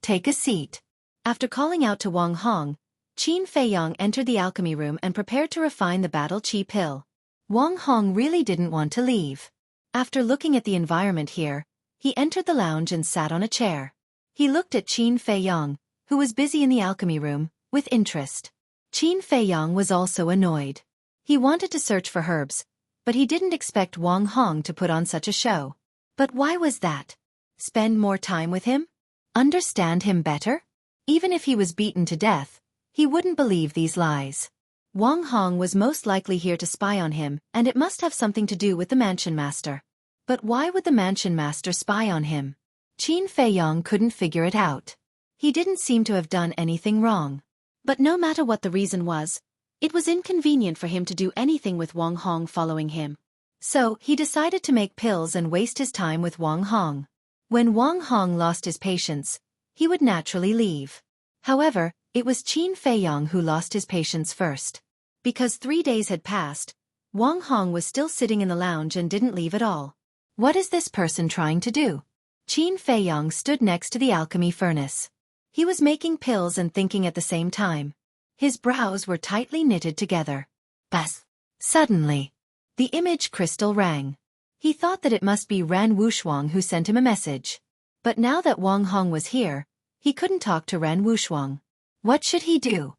"Take a seat." After calling out to Wang Hong, Qin Feiyong entered the alchemy room and prepared to refine the battle chi pill. Wang Hong really didn't want to leave. After looking at the environment here, he entered the lounge and sat on a chair. He looked at Qin Feiyong, who was busy in the alchemy room, with interest. Qin Feiyong was also annoyed. He wanted to search for herbs, but he didn't expect Wang Hong to put on such a show. But why was that? Spend more time with him? Understand him better? Even if he was beaten to death, he wouldn't believe these lies. Wang Hong was most likely here to spy on him, and it must have something to do with the mansion master. But why would the mansion master spy on him? Qin Feiyong couldn't figure it out. He didn't seem to have done anything wrong. But no matter what the reason was, it was inconvenient for him to do anything with Wang Hong following him. So, he decided to make pills and waste his time with Wang Hong. When Wang Hong lost his patience, he would naturally leave. However, it was Qin Feiyong who lost his patience first. Because 3 days had passed, Wang Hong was still sitting in the lounge and didn't leave at all. What is this person trying to do? Qin Feiyong stood next to the alchemy furnace. He was making pills and thinking at the same time. His brows were tightly knitted together. Buzz! Suddenly, the image crystal rang. He thought that it must be Ran Wushuang who sent him a message. But now that Wang Hong was here, he couldn't talk to Ran Wushuang. What should he do?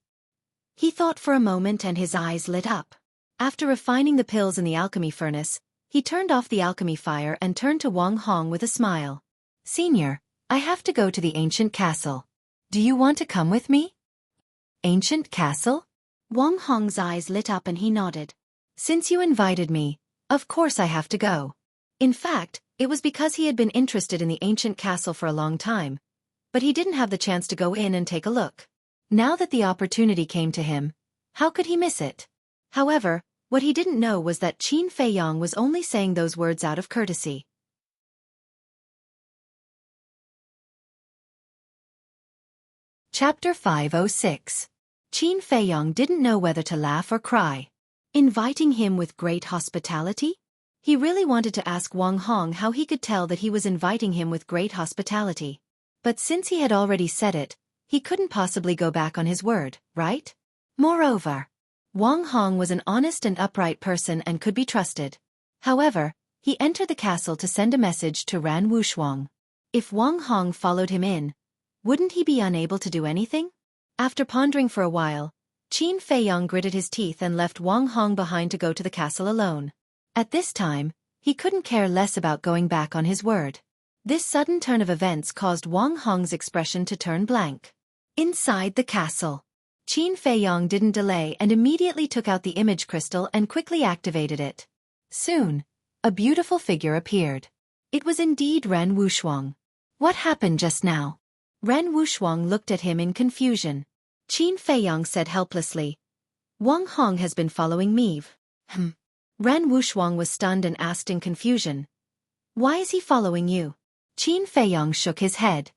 He thought for a moment and his eyes lit up. After refining the pills in the alchemy furnace, he turned off the alchemy fire and turned to Wang Hong with a smile. Senior, I have to go to the ancient castle. Do you want to come with me? Ancient castle? Wang Hong's eyes lit up and he nodded. Since you invited me, of course I have to go. In fact, it was because he had been interested in the ancient castle for a long time, but he didn't have the chance to go in and take a look. Now that the opportunity came to him, how could he miss it? However, what he didn't know was that Qin Feiyong was only saying those words out of courtesy. Chapter 506. Qin Feiyong didn't know whether to laugh or cry. Inviting him with great hospitality? He really wanted to ask Wang Hong how he could tell that he was inviting him with great hospitality. But since he had already said it, he couldn't possibly go back on his word, right? Moreover, Wang Hong was an honest and upright person and could be trusted. However, he entered the castle to send a message to Ran Wushuang. If Wang Hong followed him in, wouldn't he be unable to do anything? After pondering for a while, Qin Feiyong gritted his teeth and left Wang Hong behind to go to the castle alone. At this time, he couldn't care less about going back on his word. This sudden turn of events caused Wang Hong's expression to turn blank. Inside the castle, Qin Feiyong didn't delay and immediately took out the image crystal and quickly activated it. Soon, a beautiful figure appeared. It was indeed Ran Wushuang. What happened just now? Ran Wushuang looked at him in confusion. Qin Feiyong said helplessly, Wang Hong has been following me. Ran Wushuang was stunned and asked in confusion, why is he following you? Qin Feiyong shook his head.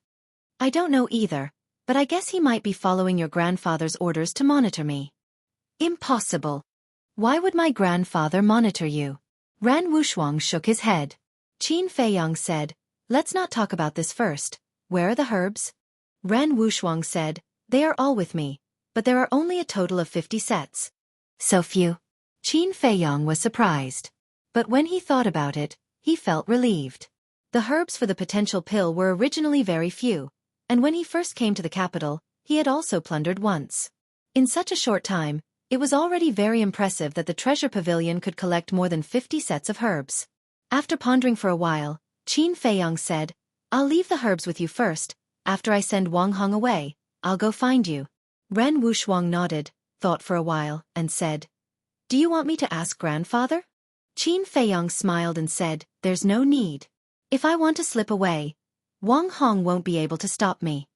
I don't know either, but I guess he might be following your grandfather's orders to monitor me. Impossible. Why would my grandfather monitor you? Ran Wushuang shook his head. Qin Feiyong said, let's not talk about this first. Where are the herbs? Ran Wushuang said, they are all with me, but there are only a total of 50 sets. So few. Qin Feiyong was surprised. But when he thought about it, he felt relieved. The herbs for the potential pill were originally very few, and when he first came to the capital, he had also plundered once. In such a short time, it was already very impressive that the treasure pavilion could collect more than 50 sets of herbs. After pondering for a while, Qin Feiyong said, I'll leave the herbs with you first. After I send Wang Hong away, I'll go find you. Ran Wushuang nodded, thought for a while, and said, do you want me to ask grandfather? Qin Feiyong smiled and said, there's no need. If I want to slip away, Wang Hong won't be able to stop me.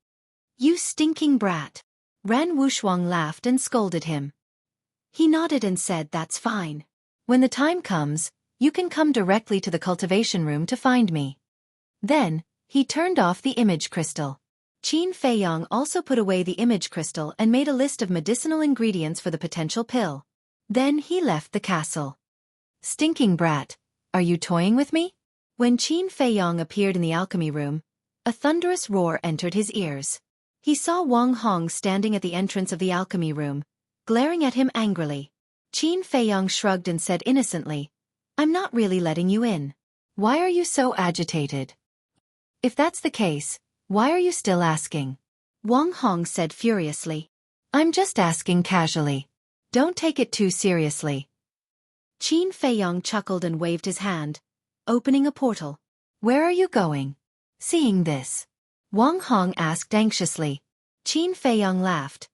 You stinking brat. Ran Wushuang laughed and scolded him. He nodded and said that's fine. When the time comes, you can come directly to the cultivation room to find me. Then, he turned off the image crystal. Qin Feiyong also put away the image crystal and made a list of medicinal ingredients for the potential pill. Then he left the castle. Stinking brat, are you toying with me? When Qin Feiyong appeared in the alchemy room, a thunderous roar entered his ears. He saw Wang Hong standing at the entrance of the alchemy room, glaring at him angrily. Qin Feiyong shrugged and said innocently, I'm not really letting you in. Why are you so agitated? If that's the case, why are you still asking? Wang Hong said furiously. I'm just asking casually. Don't take it too seriously. Qin Feiyong chuckled and waved his hand, opening a portal. Where are you going? Seeing this, Wang Hong asked anxiously. Qin Feiyong laughed.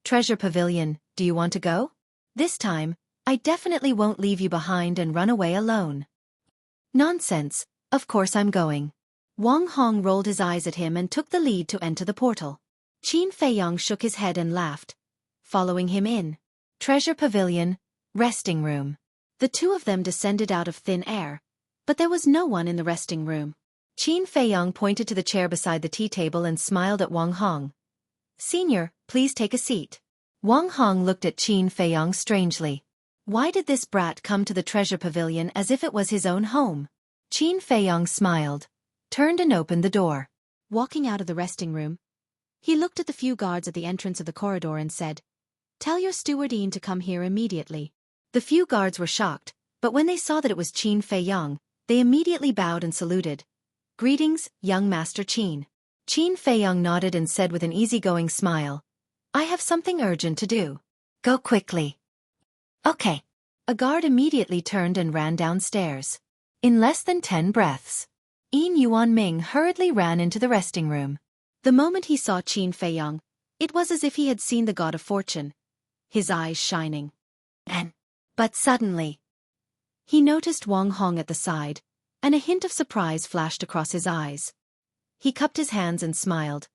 Treasure Pavilion, do you want to go? This time, I definitely won't leave you behind and run away alone. Nonsense, of course I'm going. Wang Hong rolled his eyes at him and took the lead to enter the portal. Qin Feiyong shook his head and laughed, following him in. Treasure Pavilion, resting room. The two of them descended out of thin air, but there was no one in the resting room. Qin Feiyong pointed to the chair beside the tea table and smiled at Wang Hong. Senior, please take a seat. Wang Hong looked at Qin Feiyong strangely. Why did this brat come to the treasure pavilion as if it was his own home? Qin Feiyong smiled, turned and opened the door. Walking out of the resting room, he looked at the few guards at the entrance of the corridor and said, "Tell your stewardine to come here immediately." The few guards were shocked, but when they saw that it was Qin Feiyong, they immediately bowed and saluted. "Greetings, young Master Qin." Qin Feiyong nodded and said with an easygoing smile, "I have something urgent to do. Go quickly." "Okay." A guard immediately turned and ran downstairs. In less than 10 breaths, Yin Yuanming hurriedly ran into the resting room. The moment he saw Qin Feiyong, it was as if he had seen the god of fortune, his eyes shining. But suddenly, he noticed Wang Hong at the side, and a hint of surprise flashed across his eyes. He cupped his hands and smiled.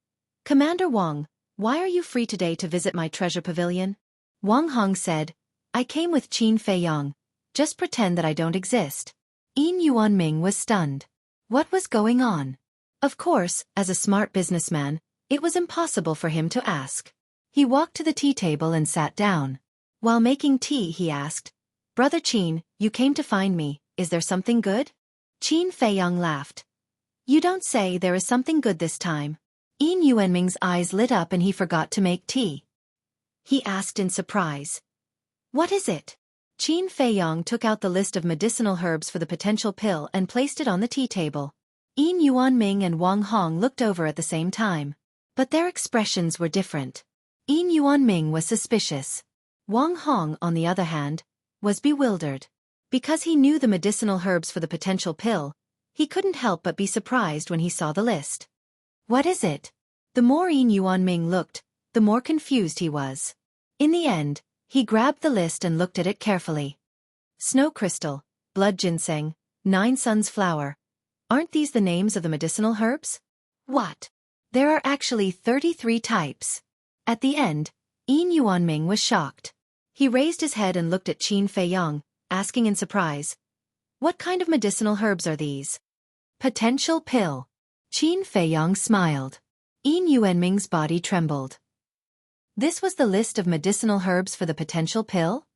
"Commander Wang, why are you free today to visit my treasure pavilion?" Wang Hong said, "I came with Qin Feiyong. Just pretend that I don't exist." Yin Yuanming was stunned. What was going on? Of course, as a smart businessman, it was impossible for him to ask. He walked to the tea table and sat down. While making tea, he asked, "Brother Qin, you came to find me, is there something good?" Qin Feiyong laughed. "You don't say there is something good this time." Yin Yuanming's eyes lit up and he forgot to make tea. He asked in surprise, "What is it?" Qin Feiyong took out the list of medicinal herbs for the potential pill and placed it on the tea table. Yin Yuanming and Wang Hong looked over at the same time, but their expressions were different. Yin Yuanming was suspicious. Wang Hong, on the other hand, was bewildered. Because he knew the medicinal herbs for the potential pill, he couldn't help but be surprised when he saw the list. What is it? The more Yin Yuanming looked, the more confused he was. In the end, he grabbed the list and looked at it carefully. Snow crystal, blood ginseng, 9 suns flower. Aren't these the names of the medicinal herbs? What? There are actually 33 types. At the end, Yin Yuanming was shocked. He raised his head and looked at Qin Feiyong, asking in surprise, "What kind of medicinal herbs are these?" Potential pill. Qin Feiyong smiled. Yin Yuanming's body trembled. This was the list of medicinal herbs for the potential pill?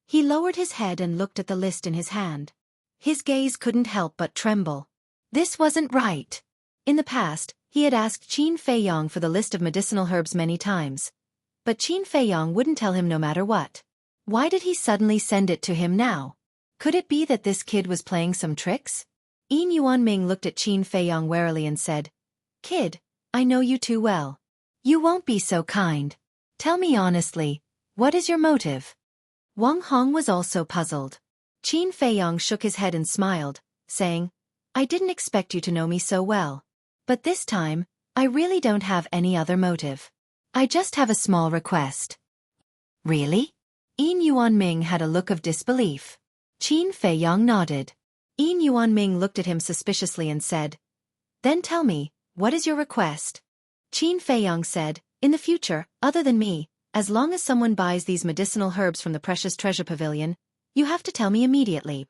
He lowered his head and looked at the list in his hand. His gaze couldn't help but tremble. This wasn't right. In the past, he had asked Qin Feiyong for the list of medicinal herbs many times. But Qin Feiyong wouldn't tell him no matter what. Why did he suddenly send it to him now? Could it be that this kid was playing some tricks? Yin Yuanming looked at Qin Feiyong warily and said, "Kid, I know you too well. You won't be so kind. Tell me honestly, what is your motive?" Wang Hong was also puzzled. Qin Feiyong shook his head and smiled, saying, "I didn't expect you to know me so well. But this time, I really don't have any other motive. I just have a small request." "Really?" Yin Yuanming had a look of disbelief. Qin Feiyong nodded. Yin Yuanming looked at him suspiciously and said, "Then tell me, what is your request?" Qin Feiyong said, "In the future, other than me, as long as someone buys these medicinal herbs from the precious treasure pavilion, you have to tell me immediately."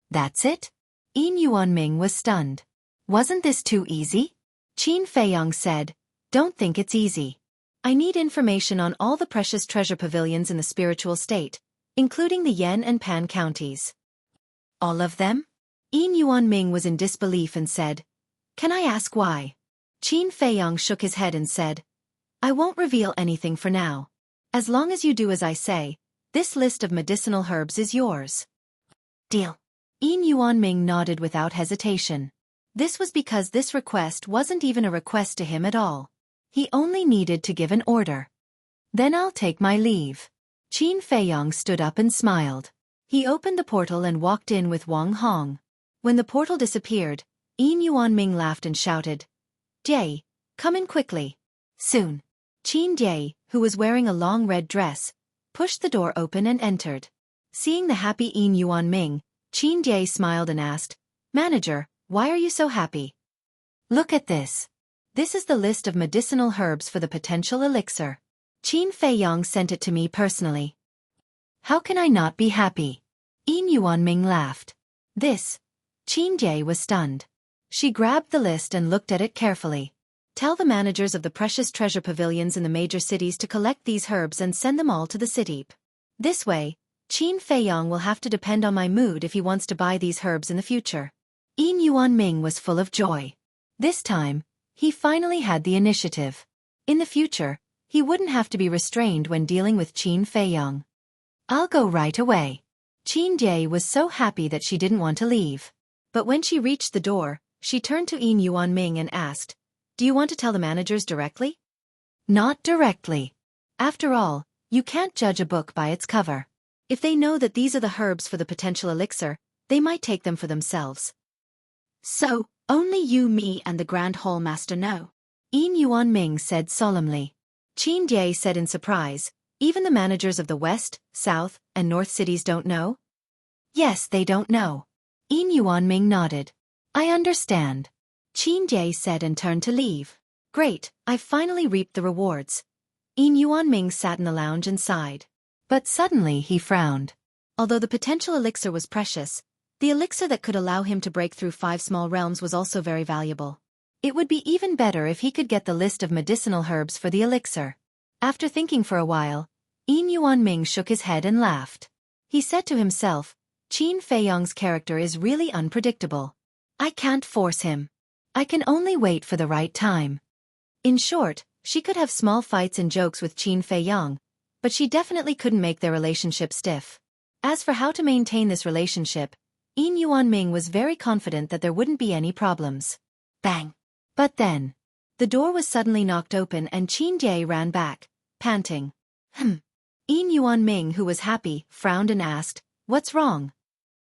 "That's it?" Yin Yuanming was stunned. "Wasn't this too easy?" Qin Feiyong said, "Don't think it's easy. I need information on all the precious treasure pavilions in the spiritual state, including the Yan and Pan counties." "All of them?" Yin Yuanming was in disbelief and said, "Can I ask why?" Qin Feiyong shook his head and said, "I won't reveal anything for now. As long as you do as I say, this list of medicinal herbs is yours." "Deal." Yin Yuanming nodded without hesitation. This was because this request wasn't even a request to him at all. He only needed to give an order. Then I'll take my leave. Qin Feiyong stood up and smiled. He opened the portal and walked in with Wang Hong. When the portal disappeared, Yin Yuanming laughed and shouted, "Jie, come in quickly." Soon, Qin Jie, who was wearing a long red dress, pushed the door open and entered. Seeing the happy Yin Yuanming, Qin Jie smiled and asked, "Manager, why are you so happy?" "Look at this. This is the list of medicinal herbs for the potential elixir. Qin Feiyong sent it to me personally. How can I not be happy?" Yin Yuanming laughed. This. Qin Jie was stunned. She grabbed the list and looked at it carefully. "Tell the managers of the precious treasure pavilions in the major cities to collect these herbs and send them all to the city. This way, Qin Feiyong will have to depend on my mood if he wants to buy these herbs in the future." Yin Yuanming was full of joy. This time, he finally had the initiative. In the future, he wouldn't have to be restrained when dealing with Qin Feiyong. "I'll go right away." Qin Jie was so happy that she didn't want to leave. But when she reached the door, she turned to Yin Yuanming and asked, "Do you want to tell the managers directly?" "Not directly. After all, you can't judge a book by its cover. If they know that these are the herbs for the potential elixir, they might take them for themselves. So, only you, me, and the Grand Hall Master know," Yin Yuanming said solemnly. Qin Jie said in surprise, "Even the managers of the West, South, and North cities don't know?" "Yes, they don't know." Yin Yuanming nodded. "I understand." Qin Jie said and turned to leave. "Great, I've finally reaped the rewards." Yin Yuanming sat in the lounge and sighed. But suddenly he frowned. Although the potential elixir was precious, the elixir that could allow him to break through 5 small realms was also very valuable. It would be even better if he could get the list of medicinal herbs for the elixir. After thinking for a while, Yin Yuanming shook his head and laughed. He said to himself, "Qin Feiyong's character is really unpredictable. I can't force him. I can only wait for the right time." In short, she could have small fights and jokes with Qin Feiyong, but she definitely couldn't make their relationship stiff. As for how to maintain this relationship, Yin Yuanming was very confident that there wouldn't be any problems. Bang! But then, the door was suddenly knocked open and Qin Jie ran back, panting. Yin Yuanming, who was happy, frowned and asked, "What's wrong?"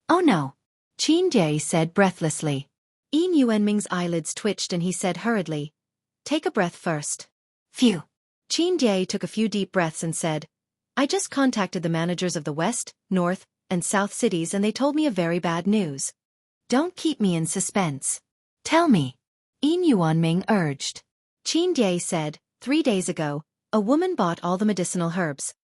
"Oh no," Qin Jie said breathlessly. Yin Yuanming's eyelids twitched and he said hurriedly, "Take a breath first." Phew. Qin Jie took a few deep breaths and said, "I just contacted the managers of the West, North, and South cities and they told me a very bad news." "Don't keep me in suspense. Tell me," Yin Yuanming urged. Qin Jie said, 3 days ago, a woman bought all the medicinal herbs."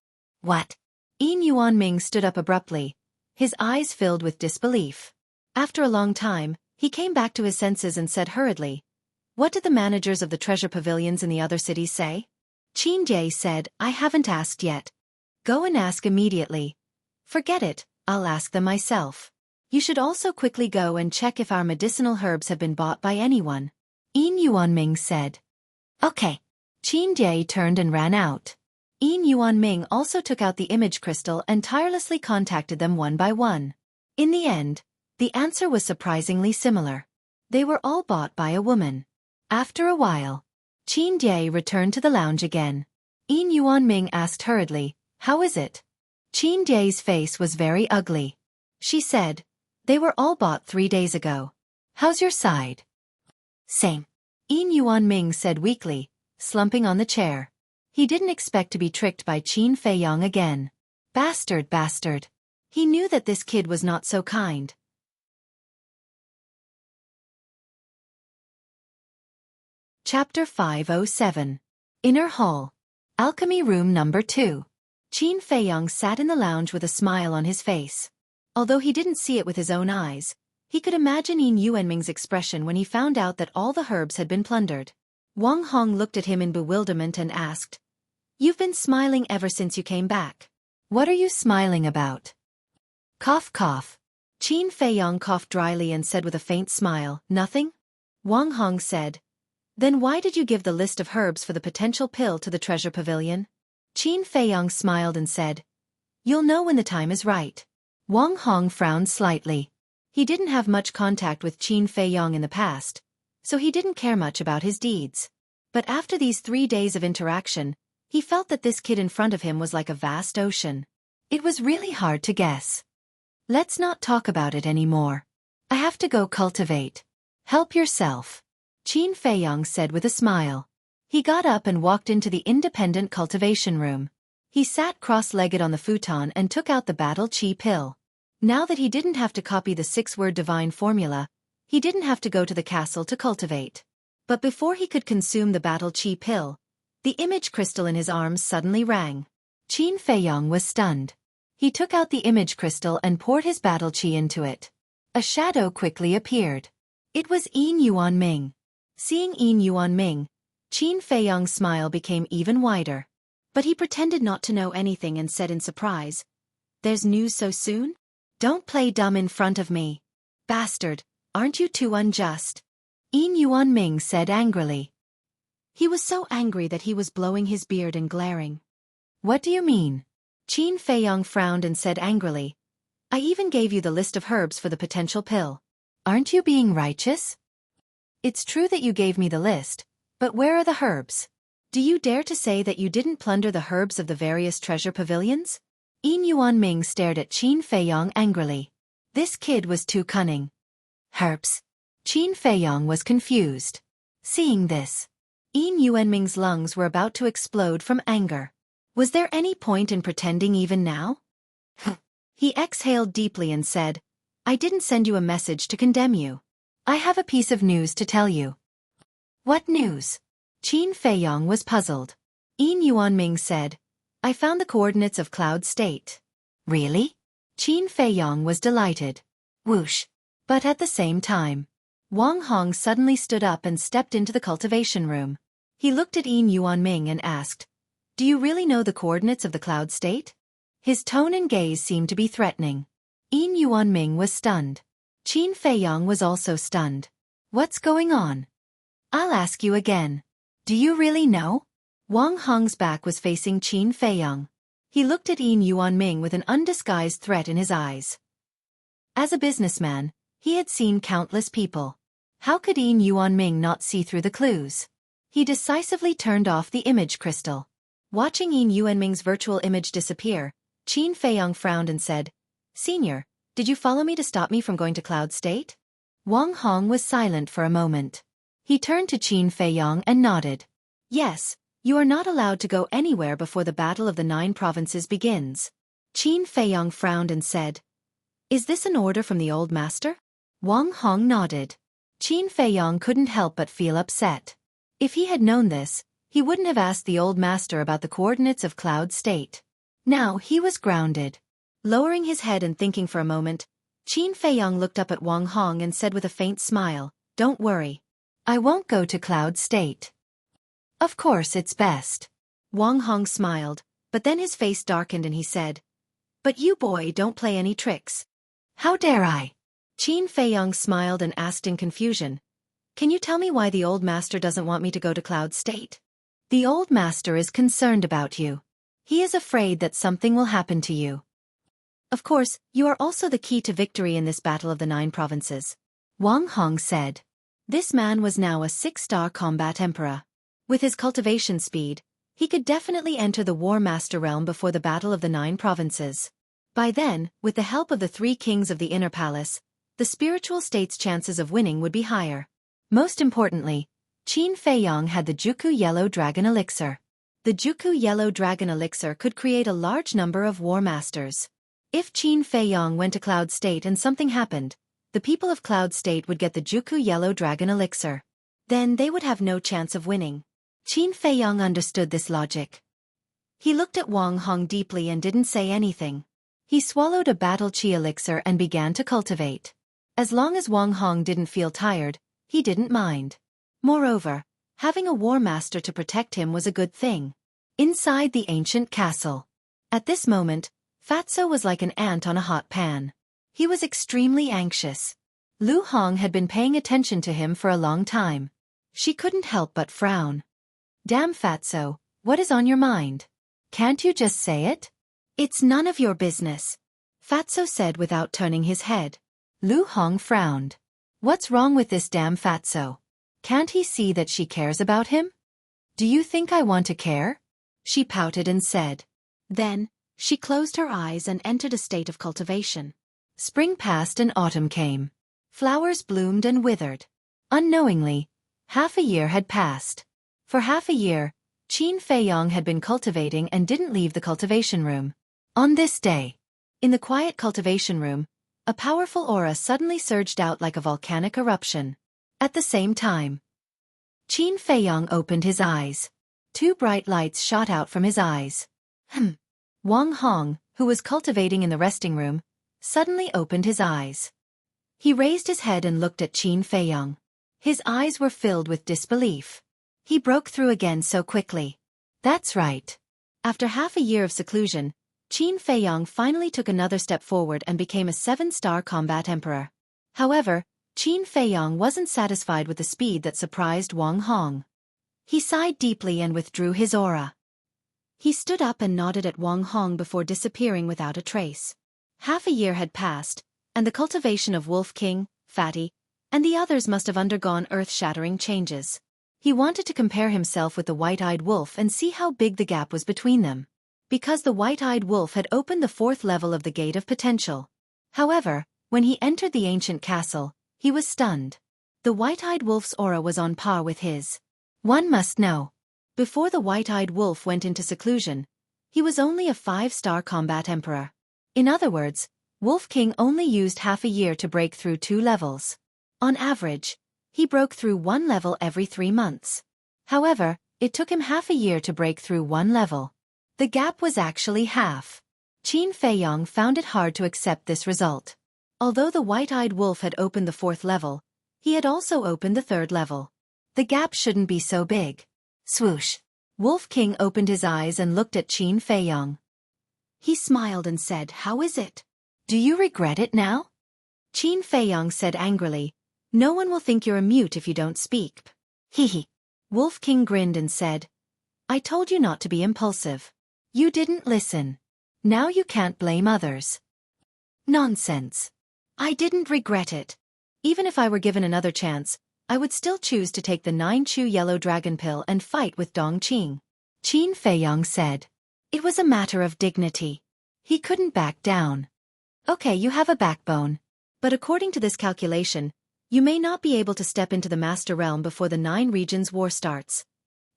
"What?" Yin Yuanming stood up abruptly, his eyes filled with disbelief. After a long time, he came back to his senses and said hurriedly, "What did the managers of the treasure pavilions in the other cities say?" Qin Jie said, "I haven't asked yet." "Go and ask immediately." "Forget it, I'll ask them myself." "You should also quickly go and check if our medicinal herbs have been bought by anyone," Yin Yuanming said. "Okay." Qin Jie turned and ran out. Yin Yuanming also took out the image crystal and tirelessly contacted them one by one. In the end, the answer was surprisingly similar. They were all bought by a woman. After a while, Qin Jie returned to the lounge again. Yin Yuanming asked hurriedly, "How is it?" Qin Jie's face was very ugly. She said, "They were all bought 3 days ago. How's your side?" "Same," Yin Yuanming said weakly, slumping on the chair. He didn't expect to be tricked by Qin Feiyong again. Bastard, bastard. He knew that this kid was not so kind. Chapter 507. Inner Hall. Alchemy Room Number 2. Qin Feiyong sat in the lounge with a smile on his face. Although he didn't see it with his own eyes, he could imagine Yin Yuanming's expression when he found out that all the herbs had been plundered. Wang Hong looked at him in bewilderment and asked, "You've been smiling ever since you came back. What are you smiling about?" Cough cough. Qin Feiyong coughed dryly and said with a faint smile, "Nothing?" Wang Hong said, "Then why did you give the list of herbs for the potential pill to the treasure pavilion?" Qin Feiyong smiled and said, "You'll know when the time is right." Wang Hong frowned slightly. He didn't have much contact with Qin Feiyong in the past, so he didn't care much about his deeds. But after these 3 days of interaction, he felt that this kid in front of him was like a vast ocean. It was really hard to guess. Let's not talk about it anymore. I have to go cultivate. Help yourself, Qin Feiyong said with a smile. He got up and walked into the independent cultivation room. He sat cross-legged on the futon and took out the battle chi pill. Now that he didn't have to copy the 6-word divine formula, he didn't have to go to the castle to cultivate. But before he could consume the battle chi pill, the image crystal in his arms suddenly rang. Qin Feiyong was stunned. He took out the image crystal and poured his battle chi into it. A shadow quickly appeared. It was Yin Yuanming. Seeing Yin Yuanming, Qin Feiyong's smile became even wider. But he pretended not to know anything and said in surprise, "There's news so soon? Don't play dumb in front of me. Bastard, aren't you too unjust?" Yin Yuanming said angrily. He was so angry that he was blowing his beard and glaring. What do you mean? Qin Feiyong frowned and said angrily, "I even gave you the list of herbs for the potential pill. Aren't you being righteous? It's true that you gave me the list, but where are the herbs? Do you dare to say that you didn't plunder the herbs of the various treasure pavilions?" Yin Yuanming stared at Qin Feiyong angrily. This kid was too cunning. Herbs? Qin Feiyong was confused. Seeing this, Yin Yuanming's lungs were about to explode from anger. Was there any point in pretending even now? He exhaled deeply and said, "I didn't send you a message to condemn you. I have a piece of news to tell you." What news? Qin Feiyong was puzzled. Yin Yuanming said, "I found the coordinates of Cloud State." Really? Qin Feiyong was delighted. Whoosh. But at the same time, Wang Hong suddenly stood up and stepped into the cultivation room. He looked at Yin Yuanming and asked, "Do you really know the coordinates of the Cloud State?" His tone and gaze seemed to be threatening. Yin Yuanming was stunned. Qin Feiyong was also stunned. What's going on? I'll ask you again. Do you really know? Wang Hong's back was facing Qin Feiyong. He looked at Yin Yuanming with an undisguised threat in his eyes. As a businessman, he had seen countless people. How could Yin Yuanming not see through the clues? He decisively turned off the image crystal. Watching Yin Yuanming's virtual image disappear, Qin Feiyong frowned and said, "Senior, did you follow me to stop me from going to Cloud State?" Wang Hong was silent for a moment. He turned to Qin Feiyong and nodded. "Yes, you are not allowed to go anywhere before the Battle of the 9 Provinces begins." Qin Feiyong frowned and said, "Is this an order from the old master?" Wang Hong nodded. Qin Feiyong couldn't help but feel upset. If he had known this, he wouldn't have asked the old master about the coordinates of Cloud State. Now he was grounded. Lowering his head and thinking for a moment, Qin Feiyong looked up at Wang Hong and said with a faint smile, "Don't worry. I won't go to Cloud State. Of course it's best." Wang Hong smiled, but then his face darkened and he said, "But you boy don't play any tricks." "How dare I?" Qin Feiyong smiled and asked in confusion, "Can you tell me why the old master doesn't want me to go to Cloud State?" "The old master is concerned about you. He is afraid that something will happen to you." "Of course, you are also the key to victory in this Battle of the 9 Provinces," Wang Hong said. This man was now a 6-star combat emperor. With his cultivation speed, he could definitely enter the War Master realm before the Battle of the 9 Provinces. By then, with the help of the 3 kings of the Inner Palace, the spiritual state's chances of winning would be higher. Most importantly, Qin Feiyong had the Xueqi Yellow Dragon Elixir. The Xueqi Yellow Dragon Elixir could create a large number of War Masters. If Qin Feiyong went to Cloud State and something happened, the people of Cloud State would get the Xueqi Yellow Dragon Elixir. Then they would have no chance of winning. Qin Feiyong understood this logic. He looked at Wang Hong deeply and didn't say anything. He swallowed a battle chi elixir and began to cultivate. As long as Wang Hong didn't feel tired, he didn't mind. Moreover, having a War Master to protect him was a good thing. Inside the ancient castle. At this moment, Fatso was like an ant on a hot pan. He was extremely anxious. Lu Hong had been paying attention to him for a long time. She couldn't help but frown. "Damn Fatso, what is on your mind? Can't you just say it?" "It's none of your business," Fatso said without turning his head. Lu Hong frowned. What's wrong with this damn fatso? Can't he see that she cares about him? Do you think I want to care? She pouted and said. Then, she closed her eyes and entered a state of cultivation. Spring passed and autumn came. Flowers bloomed and withered. Unknowingly, half a year had passed. For half a year, Qin Feiyong had been cultivating and didn't leave the cultivation room. On this day, in the quiet cultivation room, a powerful aura suddenly surged out like a volcanic eruption. At the same time, Qin Feiyong opened his eyes. Two bright lights shot out from his eyes. Wang Hong, who was cultivating in the resting room, suddenly opened his eyes. He raised his head and looked at Qin Feiyong. His eyes were filled with disbelief. He broke through again so quickly. That's right. After half a year of seclusion, Qin Feiyong finally took another step forward and became a 7-star combat emperor. However, Qin Feiyong wasn't satisfied with the speed that surprised Wang Hong. He sighed deeply and withdrew his aura. He stood up and nodded at Wang Hong before disappearing without a trace. Half a year had passed, and the cultivation of Wolf King, Fatty, and the others must have undergone earth-shattering changes. He wanted to compare himself with the white-eyed wolf and see how big the gap was between them. Because the white-eyed wolf had opened the 4th level of the Gate of Potential. However, when he entered the ancient castle, he was stunned. The white-eyed wolf's aura was on par with his. One must know. Before the white-eyed wolf went into seclusion, he was only a 5-star combat emperor. In other words, Wolf King only used half a year to break through 2 levels. On average, he broke through 1 level every 3 months. However, it took him half a year to break through 1 level. The gap was actually half. Qin Feiyong found it hard to accept this result. Although the white-eyed wolf had opened the 4th level, he had also opened the 3rd level. The gap shouldn't be so big. Swoosh. Wolf King opened his eyes and looked at Qin Feiyong. He smiled and said, "How is it? Do you regret it now?" Qin Feiyong said angrily, "No one will think you're a mute if you don't speak." Hee. Wolf King grinned and said, "I told you not to be impulsive. You didn't listen. Now you can't blame others." Nonsense. I didn't regret it. Even if I were given another chance, I would still choose to take the 9-chew yellow dragon pill and fight with Dong Qing. Qin Feiyong said. It was a matter of dignity. He couldn't back down. Okay, you have a backbone. But according to this calculation, you may not be able to step into the Master Realm before the 9 Regions War starts.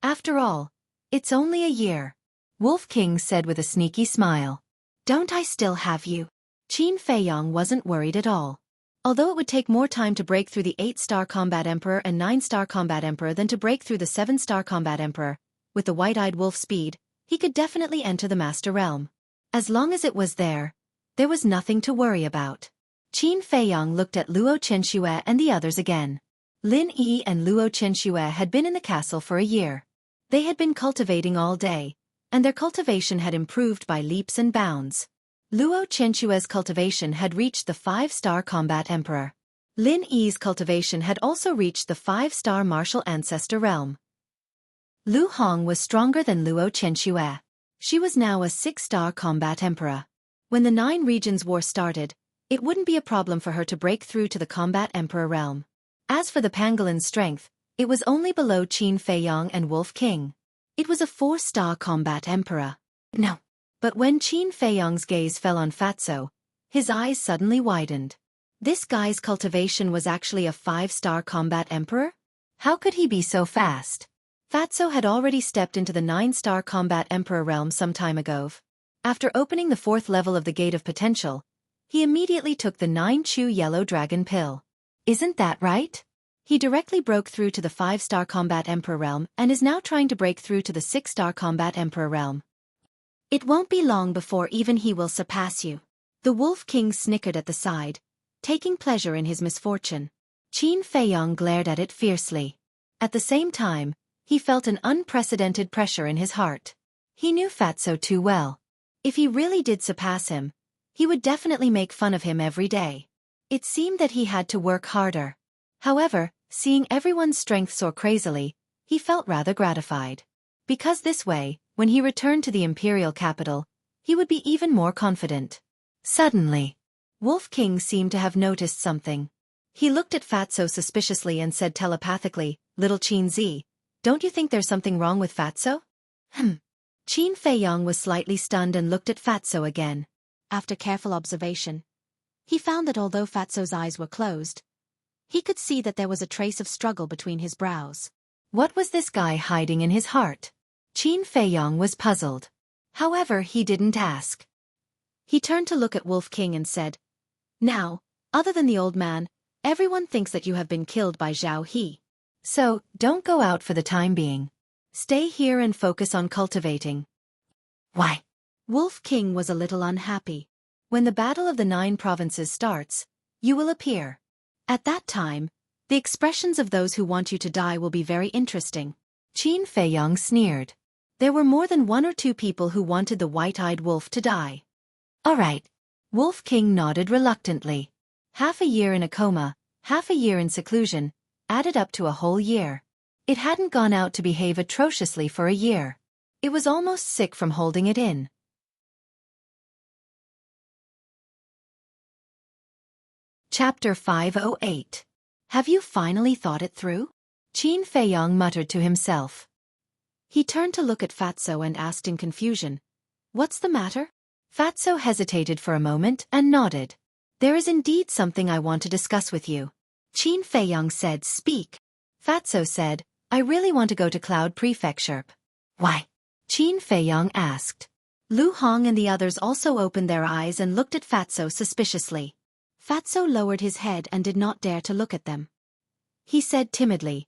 After all, it's only a year. Wolf King said with a sneaky smile. Don't I still have you? Qin Feiyong wasn't worried at all. Although it would take more time to break through the 8-star Combat Emperor and 9-star Combat Emperor than to break through the 7-star Combat Emperor, with the white-eyed wolf speed, he could definitely enter the Master Realm. As long as it was there was nothing to worry about. Qin Feiyong looked at Luo Chenxue and the others again. Lin Yi and Luo Chenxue had been in the castle for a year. They had been cultivating all day, and their cultivation had improved by leaps and bounds. Luo Chenxue's cultivation had reached the 5-star Combat Emperor. Lin Yi's cultivation had also reached the 5-star Martial Ancestor Realm. Lu Hong was stronger than Luo Chenxue. She was now a 6-star Combat Emperor. When the 9 Regions War started, it wouldn't be a problem for her to break through to the Combat Emperor realm. As for the Pangolin's strength, it was only below Qin Feiyong and Wolf King. It was a 4-star Combat Emperor. No. But when Qin Feiyong's gaze fell on Fatso, his eyes suddenly widened. This guy's cultivation was actually a 5-star Combat Emperor? How could he be so fast? Fatso had already stepped into the 9-star Combat Emperor realm some time ago. After opening the 4th level of the Gate of Potential, he immediately took the 9-chew yellow dragon pill. Isn't that right? He directly broke through to the 5-star Combat Emperor realm and is now trying to break through to the 6-star Combat Emperor realm. It won't be long before even he will surpass you. The Wolf King snickered at the side, taking pleasure in his misfortune. Qin Feiyong glared at it fiercely. At the same time, he felt an unprecedented pressure in his heart. He knew Fatso too well. If he really did surpass him, he would definitely make fun of him every day. It seemed that he had to work harder. However, seeing everyone's strength soar crazily, he felt rather gratified. Because this way, when he returned to the imperial capital, he would be even more confident. Suddenly, Wolf King seemed to have noticed something. He looked at Fatso suspiciously and said telepathically, "Little Qin Zi, don't you think there's something wrong with Fatso?" Qin Feiyong was slightly stunned and looked at Fatso again. After careful observation, he found that although Fatso's eyes were closed, he could see that there was a trace of struggle between his brows. What was this guy hiding in his heart? Qin Feiyong was puzzled. However, he didn't ask. He turned to look at Wolf King and said, "Now, other than the old man, everyone thinks that you have been killed by Zhao He. So, don't go out for the time being. Stay here and focus on cultivating." Why? Wolf King was a little unhappy. When the Battle of the 9 Provinces starts, you will appear. At that time, the expressions of those who want you to die will be very interesting. Qin Feiyong sneered. There were more than 1 or 2 people who wanted the white-eyed wolf to die. All right. Wolf King nodded reluctantly. Half a year in a coma, half a year in seclusion, added up to a whole year. It hadn't gone out to behave atrociously for a year. It was almost sick from holding it in. Chapter 508. Have you finally thought it through? Qin Feiyong muttered to himself. He turned to look at Fatso and asked in confusion, "What's the matter?" Fatso hesitated for a moment and nodded. There is indeed something I want to discuss with you. Qin Feiyong said, "Speak." Fatso said, "I really want to go to Cloud Prefecture." Why? Qin Feiyong asked. Lu Hong and the others also opened their eyes and looked at Fatso suspiciously. Fatso lowered his head and did not dare to look at them. He said timidly,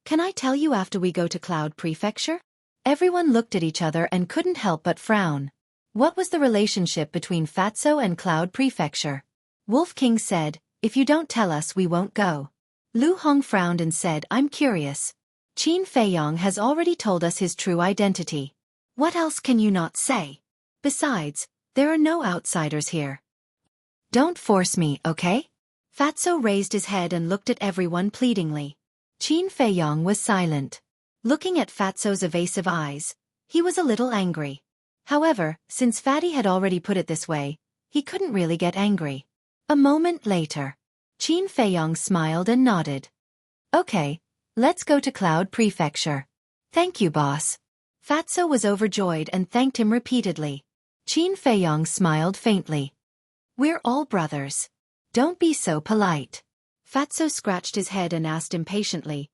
"Can I tell you after we go to Cloud Prefecture?" Everyone looked at each other and couldn't help but frown. What was the relationship between Fatso and Cloud Prefecture? Wolf King said, "If you don't tell us, we won't go." Lu Hong frowned and said, "I'm curious. Qin Feiyong has already told us his true identity. What else can you not say? Besides, there are no outsiders here. Don't force me, okay?" Fatso raised his head and looked at everyone pleadingly. Qin Feiyong was silent. Looking at Fatso's evasive eyes, he was a little angry. However, since Fatty had already put it this way, he couldn't really get angry. A moment later, Qin Feiyong smiled and nodded. "Okay, let's go to Cloud Prefecture." "Thank you, boss." Fatso was overjoyed and thanked him repeatedly. Qin Feiyong smiled faintly. "We're all brothers. Don't be so polite." Fatso scratched his head and asked impatiently,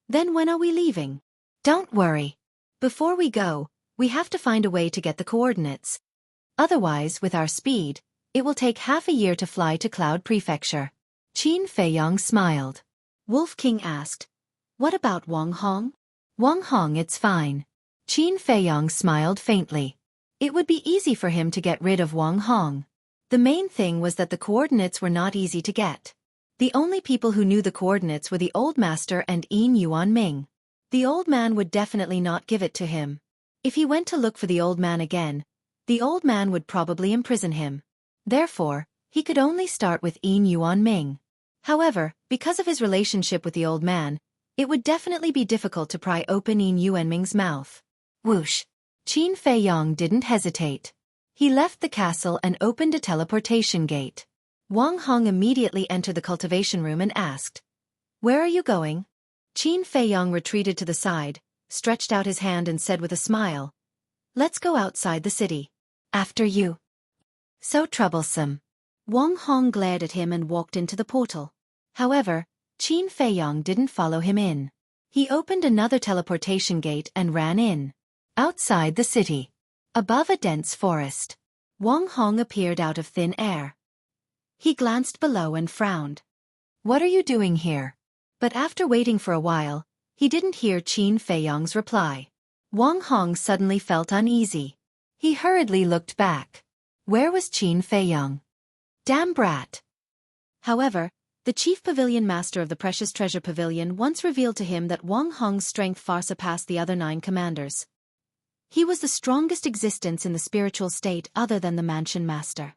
"Then when are we leaving?" "Don't worry. Before we go, we have to find a way to get the coordinates. Otherwise, with our speed, it will take half a year to fly to Cloud Prefecture." Qin Feiyong smiled. Wolf King asked, "What about Wang Hong?" "Wang Hong, it's fine." Qin Feiyong smiled faintly. It would be easy for him to get rid of Wang Hong. The main thing was that the coordinates were not easy to get. The only people who knew the coordinates were the Old Master and Yin Yuan Ming. The old man would definitely not give it to him. If he went to look for the old man again, the old man would probably imprison him. Therefore, he could only start with Yin Yuan Ming. However, because of his relationship with the old man, it would definitely be difficult to pry open Yin Yuan Ming's mouth. Whoosh! Qin Feiyong didn't hesitate. He left the castle and opened a teleportation gate. Wang Hong immediately entered the cultivation room and asked, "Where are you going?" Qin Feiyong retreated to the side, stretched out his hand and said with a smile, "Let's go outside the city." "After you." So troublesome. Wang Hong glared at him and walked into the portal. However, Qin Feiyong didn't follow him in. He opened another teleportation gate and ran in. Outside the city, above a dense forest, Wang Hong appeared out of thin air. He glanced below and frowned. "What are you doing here?" But after waiting for a while, he didn't hear Qin Feiyong's reply. Wang Hong suddenly felt uneasy. He hurriedly looked back. Where was Qin Feiyong? Damn brat! However, the chief pavilion master of the Precious Treasure Pavilion once revealed to him that Wang Hong's strength far surpassed the other 9 commanders. He was the strongest existence in the spiritual state other than the Mansion Master.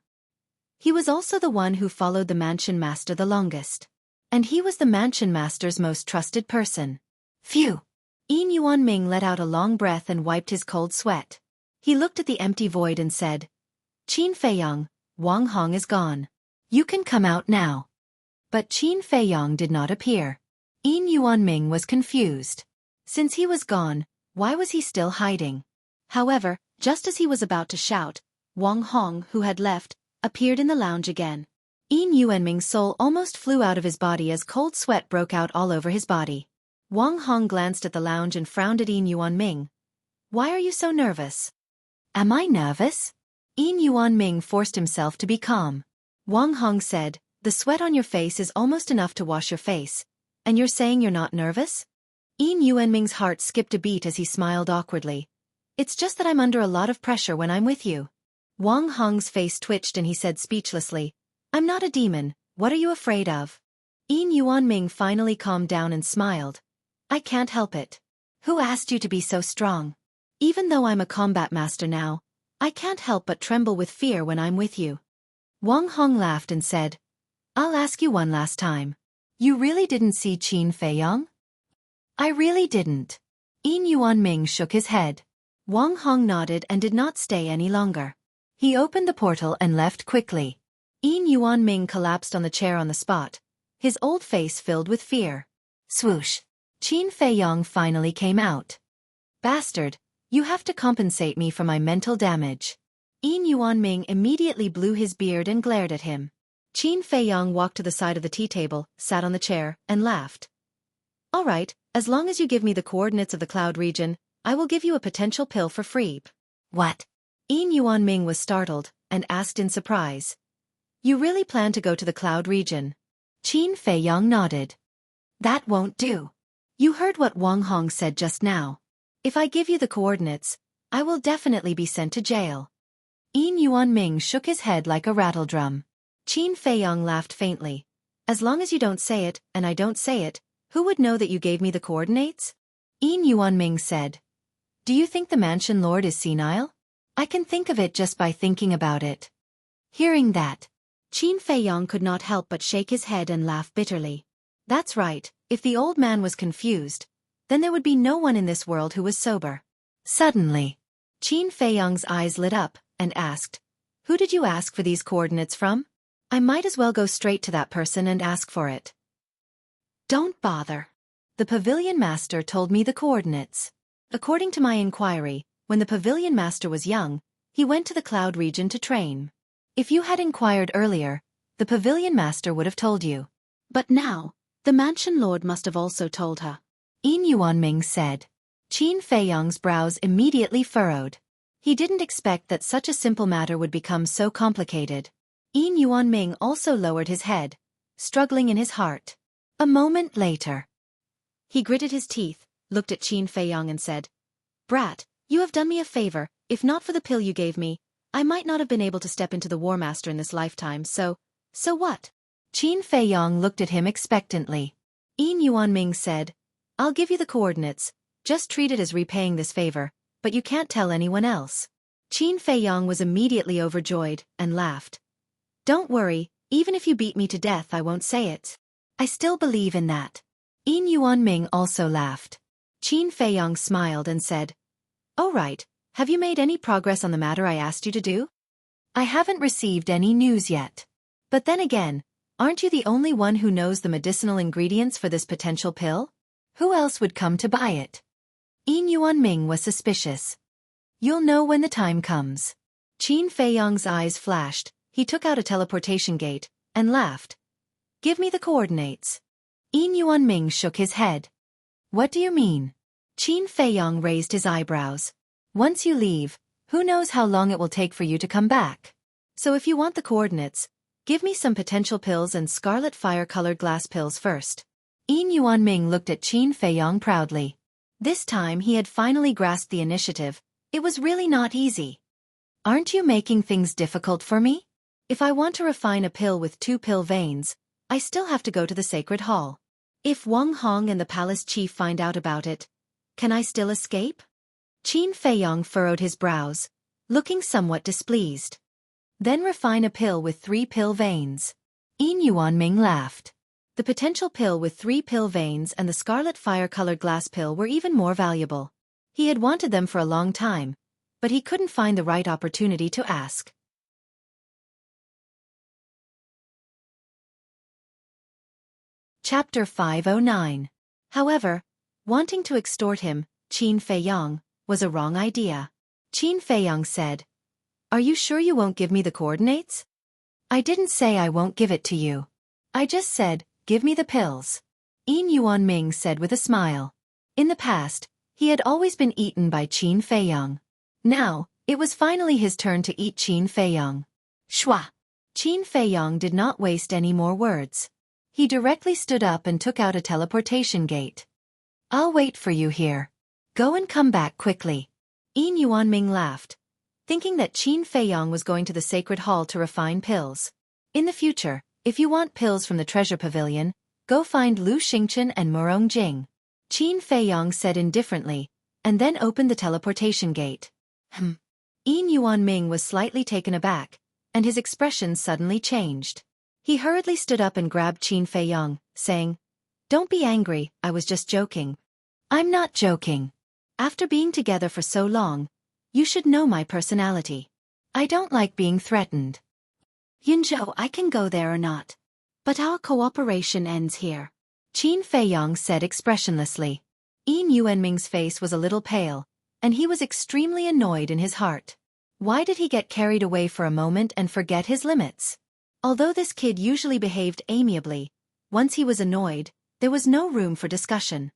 He was also the one who followed the Mansion Master the longest. And he was the Mansion Master's most trusted person. Phew! Yin Yuan Ming let out a long breath and wiped his cold sweat. He looked at the empty void and said, "Qin Feiyong, Wang Hong is gone." You can come out now. But Qin Feiyong did not appear. Yin Yuanming was confused. Since he was gone, why was he still hiding? However, just as he was about to shout, Wang Hong, who had left, appeared in the lounge again. Yin Yuanming's soul almost flew out of his body as cold sweat broke out all over his body. Wang Hong glanced at the lounge and frowned at Yin Yuanming. Why are you so nervous? Am I nervous? Yin Yuanming forced himself to be calm. Wang Hong said, the sweat on your face is almost enough to wash your face. And you're saying you're not nervous? Yin Yuanming's heart skipped a beat as he smiled awkwardly. It's just that I'm under a lot of pressure when I'm with you. Wang Hong's face twitched and he said speechlessly, I'm not a demon, what are you afraid of? Yin Yuanming finally calmed down and smiled. I can't help it. Who asked you to be so strong? Even though I'm a combat master now, I can't help but tremble with fear when I'm with you. Wang Hong laughed and said, I'll ask you one last time. You really didn't see Qin Feiyong? I really didn't. Yin Yuanming shook his head. Wang Hong nodded and did not stay any longer. He opened the portal and left quickly. Yin Yuanming collapsed on the chair on the spot, his old face filled with fear. Swoosh. Qin Feiyong finally came out. Bastard, you have to compensate me for my mental damage. Yin Yuanming immediately blew his beard and glared at him. Qin Feiyong walked to the side of the tea table, sat on the chair, and laughed. All right, as long as you give me the coordinates of the cloud region, I will give you a potential pill for free. What? Yin Yuanming was startled, and asked in surprise. You really plan to go to the cloud region? Qin Feiyong nodded. That won't do. You heard what Wang Hong said just now. If I give you the coordinates, I will definitely be sent to jail. Yin Yuanming shook his head like a rattledrum. Qin Feiyong laughed faintly. As long as you don't say it, and I don't say it, who would know that you gave me the coordinates? Yin Yuanming said. Do you think the mansion lord is senile? I can think of it just by thinking about it. Hearing that, Qin Feiyong could not help but shake his head and laugh bitterly. That's right, if the old man was confused, then there would be no one in this world who was sober. Suddenly, Qin Feiyong's eyes lit up, and asked, Who did you ask for these coordinates from? I might as well go straight to that person and ask for it. Don't bother. The pavilion master told me the coordinates. According to my inquiry, when the pavilion master was young, he went to the cloud region to train. If you had inquired earlier, the pavilion master would have told you. But now, the mansion lord must have also told her. Yin Yuanming said. Qin Feiyong's brows immediately furrowed. He didn't expect that such a simple matter would become so complicated. Yin Yuanming also lowered his head, struggling in his heart. A moment later, he gritted his teeth, looked at Qin Feiyong and said, Brat, you have done me a favor. If not for the pill you gave me, I might not have been able to step into the War Master in this lifetime, so what? Qin Feiyong looked at him expectantly. Yin Yuanming said, I'll give you the coordinates, just treat it as repaying this favor, but you can't tell anyone else. Qin Feiyong was immediately overjoyed, and laughed. Don't worry, even if you beat me to death I won't say it. I still believe in that. Yin Yuanming also laughed. Qin Feiyong smiled and said, Oh right, have you made any progress on the matter I asked you to do? I haven't received any news yet. But then again, aren't you the only one who knows the medicinal ingredients for this potential pill? Who else would come to buy it? Yin Yuanming was suspicious. You'll know when the time comes. Qin Feiyong's eyes flashed, he took out a teleportation gate, and laughed. Give me the coordinates. Yin Yuanming shook his head. What do you mean? Qin Feiyong raised his eyebrows. Once you leave, who knows how long it will take for you to come back. So if you want the coordinates, give me some potential pills and scarlet fire-colored glass pills first. Yin Yuanming looked at Qin Feiyong proudly. This time he had finally grasped the initiative. It was really not easy. Aren't you making things difficult for me? If I want to refine a pill with 2 pill veins, I still have to go to the sacred hall. If Wang Hong and the palace chief find out about it, can I still escape? Qin Feiyong furrowed his brows, looking somewhat displeased. Then refine a pill with 3 pill veins. Yin Yuanming laughed. The potential pill with 3 pill veins and the scarlet fire-colored glass pill were even more valuable. He had wanted them for a long time, but he couldn't find the right opportunity to ask. Chapter 509. However, wanting to extort him, Qin Feiyang, was a wrong idea. Qin Feiyang said, "Are you sure you won't give me the coordinates?" "I didn't say I won't give it to you. I just said, give me the pills," Yin Yuanming said with a smile. In the past, he had always been eaten by Qin Feiyang. Now, it was finally his turn to eat Qin Feiyang. Shwa! Qin Feiyang did not waste any more words. He directly stood up and took out a teleportation gate. "I'll wait for you here. Go and come back quickly." Yin Yuanming laughed, thinking that Qin Feiyang was going to the sacred hall to refine pills. In the future, if you want pills from the treasure pavilion, go find Lu Xingchen and Murong Jing. Qin Feiyang said indifferently, and then opened the teleportation gate. Yin Yuanming was slightly taken aback, and his expression suddenly changed. He hurriedly stood up and grabbed Qin Feiyang, saying, "Don't be angry, I was just joking." "I'm not joking. After being together for so long, you should know my personality. I don't like being threatened. Yunzhou, I can go there or not. But our cooperation ends here," Qin Feiyang said expressionlessly. Yin Yuanming's face was a little pale, and he was extremely annoyed in his heart. Why did he get carried away for a moment and forget his limits? Although this kid usually behaved amiably, once he was annoyed, there was no room for discussion.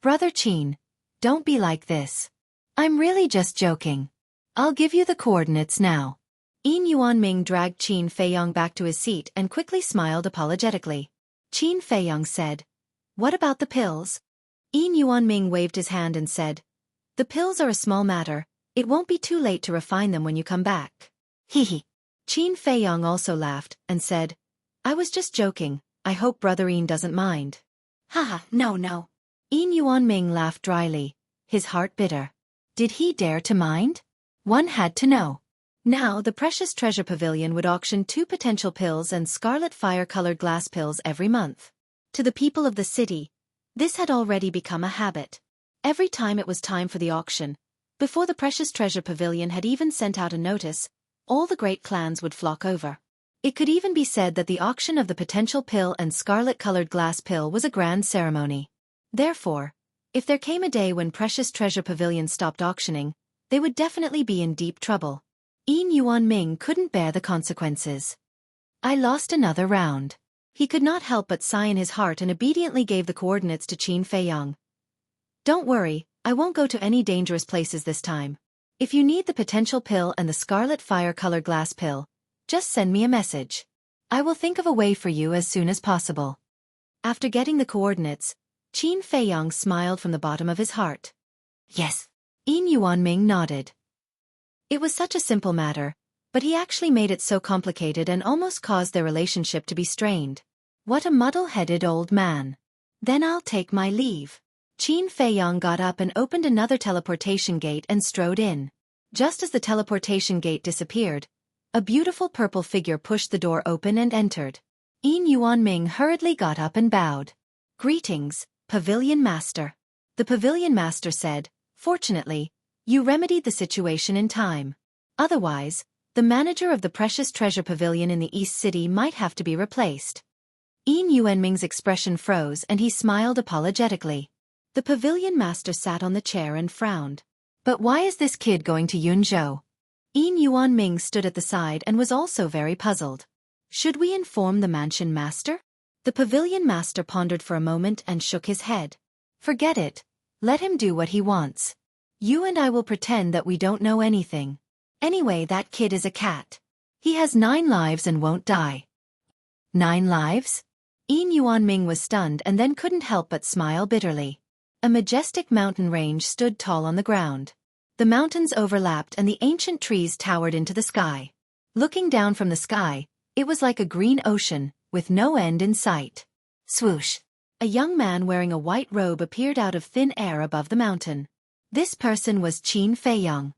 "Brother Qin, don't be like this. I'm really just joking. I'll give you the coordinates now." Yin Yuanming dragged Qin Feiyang back to his seat and quickly smiled apologetically. Qin Feiyang said, "What about the pills?" Yin Yuanming waved his hand and said, "The pills are a small matter, it won't be too late to refine them when you come back." Hehe. Qin Feiyang also laughed and said, "I was just joking, I hope Brother Yin doesn't mind." "Haha, no. Yin Yuanming laughed dryly, his heart bitter. Did he dare to mind? One had to know. Now the Precious Treasure Pavilion would auction 2 potential pills and scarlet fire-colored glass pills every month. To the people of the city, this had already become a habit. Every time it was time for the auction, before the Precious Treasure Pavilion had even sent out a notice, all the great clans would flock over. It could even be said that the auction of the potential pill and scarlet-colored glass pill was a grand ceremony. Therefore, if there came a day when Precious Treasure Pavilion stopped auctioning, they would definitely be in deep trouble. Yin Yuanming couldn't bear the consequences. "I lost another round." He could not help but sigh in his heart and obediently gave the coordinates to Qin Feiyang. "Don't worry, I won't go to any dangerous places this time. If you need the potential pill and the scarlet fire-colored glass pill, just send me a message. I will think of a way for you as soon as possible." After getting the coordinates, Qin Feiyang smiled from the bottom of his heart. "Yes." Yin Yuanming nodded. It was such a simple matter, but he actually made it so complicated and almost caused their relationship to be strained. What a muddle-headed old man. "Then I'll take my leave." Qin Feiyang got up and opened another teleportation gate and strode in. Just as the teleportation gate disappeared, a beautiful purple figure pushed the door open and entered. Yin Yuanming hurriedly got up and bowed. "Greetings, Pavilion Master." The Pavilion Master said, "Fortunately, you remedied the situation in time. Otherwise, the manager of the Precious Treasure Pavilion in the East City might have to be replaced." Yin Yuanming's expression froze and he smiled apologetically. The Pavilion Master sat on the chair and frowned. "But why is this kid going to Yunzhou?" Yin Yuanming stood at the side and was also very puzzled. "Should we inform the Mansion Master?" The Pavilion Master pondered for a moment and shook his head. "Forget it. Let him do what he wants. You and I will pretend that we don't know anything. Anyway, that kid is a cat. He has 9 lives and won't die." 9 lives? Yin Yuanming was stunned and then couldn't help but smile bitterly. A majestic mountain range stood tall on the ground. The mountains overlapped and the ancient trees towered into the sky. Looking down from the sky, it was like a green ocean, with no end in sight. Swoosh! A young man wearing a white robe appeared out of thin air above the mountain. This person was Qin Feiyang.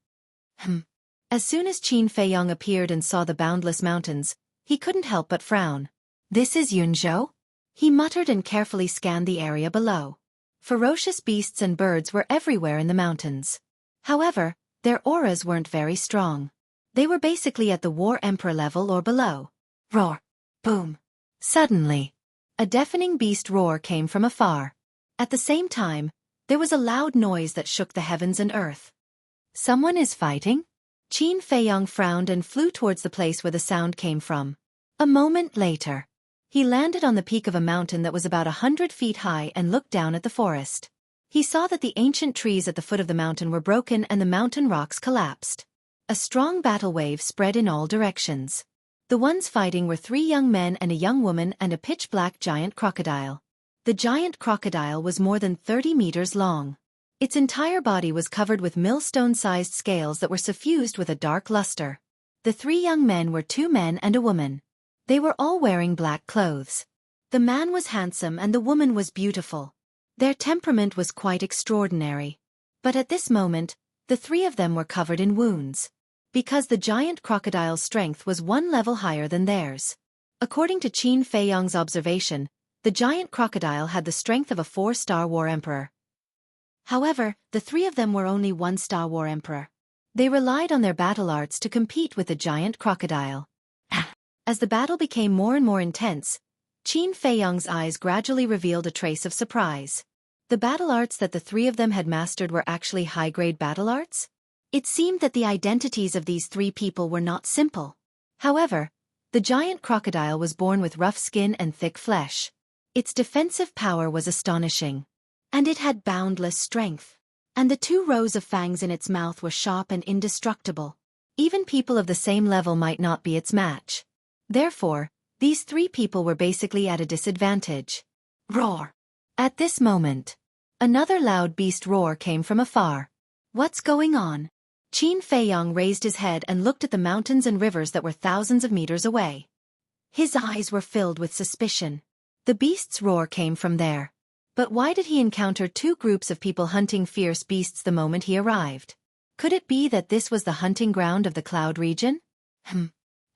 As soon as Qin Feiyang appeared and saw the boundless mountains, he couldn't help but frown. "This is Yunzhou?" He muttered and carefully scanned the area below. Ferocious beasts and birds were everywhere in the mountains. However, their auras weren't very strong. They were basically at the War Emperor level or below. Roar! Boom! Suddenly, A deafening beast roar came from afar. At the same time, there was a loud noise that shook the heavens and earth. Someone is fighting? Qin Feiyong frowned and flew towards the place where the sound came from. A moment later, he landed on the peak of a mountain that was about 100 feet high and looked down at the forest. He saw that the ancient trees at the foot of the mountain were broken and the mountain rocks collapsed. A strong battle wave spread in all directions. The ones fighting were 3 young men and a young woman and a pitch-black giant crocodile. The giant crocodile was more than 30 meters long. Its entire body was covered with millstone-sized scales that were suffused with a dark luster. The 3 young men were 2 men and a woman. They were all wearing black clothes. The man was handsome and the woman was beautiful. Their temperament was quite extraordinary. But at this moment, the 3 of them were covered in wounds. Because the giant crocodile's strength was 1 level higher than theirs. According to Qin Feiyong's observation, the giant crocodile had the strength of a 4-star war emperor. However, the 3 of them were only 1-star war emperor. They relied on their battle arts to compete with the giant crocodile. As the battle became more and more intense, Qin Feiyong's eyes gradually revealed a trace of surprise. The battle arts that the 3 of them had mastered were actually high-grade battle arts? It seemed that the identities of these 3 people were not simple. However, the giant crocodile was born with rough skin and thick flesh. Its defensive power was astonishing. And it had boundless strength. And the 2 rows of fangs in its mouth were sharp and indestructible. Even people of the same level might not be its match. Therefore, these 3 people were basically at a disadvantage. Roar! At this moment, another loud beast roar came from afar. What's going on? Qin Feiyong raised his head and looked at the mountains and rivers that were thousands of meters away. His eyes were filled with suspicion. The beast's roar came from there. But why did he encounter 2 groups of people hunting fierce beasts the moment he arrived? Could it be that this was the hunting ground of the Cloud region?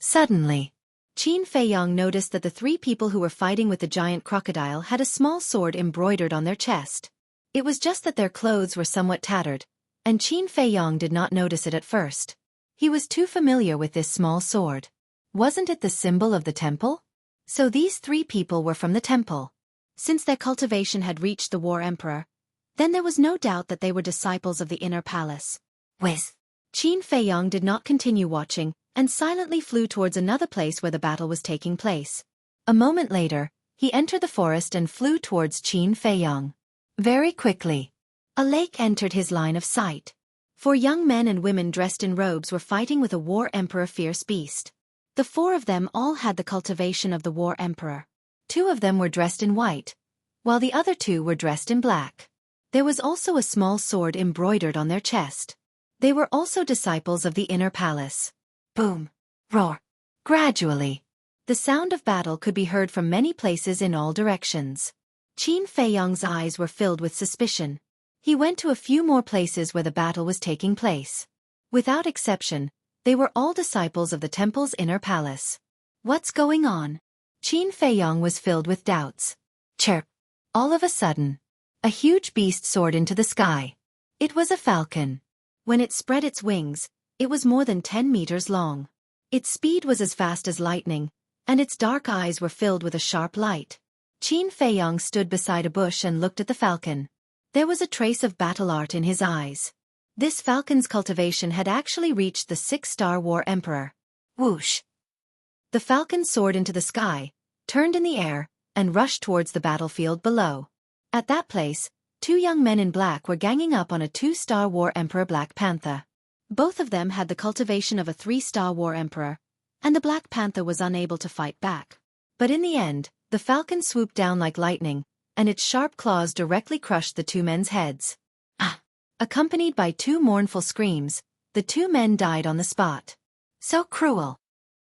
Suddenly, Qin Feiyong noticed that the 3 people who were fighting with the giant crocodile had a small sword embroidered on their chest. It was just that their clothes were somewhat tattered, and Qin Feiyong did not notice it at first. He was too familiar with this small sword. Wasn't it the symbol of the temple? So these 3 people were from the temple. Since their cultivation had reached the war emperor, then there was no doubt that they were disciples of the inner palace. Whiz! Qin Feiyong did not continue watching, and silently flew towards another place where the battle was taking place. A moment later, he entered the forest and flew towards Qin Feiyong. Very quickly, a lake entered his line of sight. 4 young men and women dressed in robes were fighting with a war emperor fierce beast. The 4 of them all had the cultivation of the war emperor. 2 of them were dressed in white, while the other 2 were dressed in black. There was also a small sword embroidered on their chest. They were also disciples of the inner palace. Boom! Roar! Gradually, the sound of battle could be heard from many places in all directions. Qin Feiyong's eyes were filled with suspicion. He went to a few more places where the battle was taking place. Without exception, they were all disciples of the temple's inner palace. What's going on? Qin Feiyong was filled with doubts. Chirp! All of a sudden, a huge beast soared into the sky. It was a falcon. When it spread its wings, it was more than 10 meters long. Its speed was as fast as lightning, and its dark eyes were filled with a sharp light. Qin Feiyong stood beside a bush and looked at the falcon. There was a trace of battle art in his eyes. This falcon's cultivation had actually reached the 6-star war emperor. Whoosh! The falcon soared into the sky, turned in the air, and rushed towards the battlefield below. At that place, 2 young men in black were ganging up on a 2-star war emperor Black Panther. Both of them had the cultivation of a 3-star war emperor, and the Black Panther was unable to fight back. But in the end, the falcon swooped down like lightning, and its sharp claws directly crushed the 2 men's heads. Ah! Accompanied by 2 mournful screams, the 2 men died on the spot. So cruel!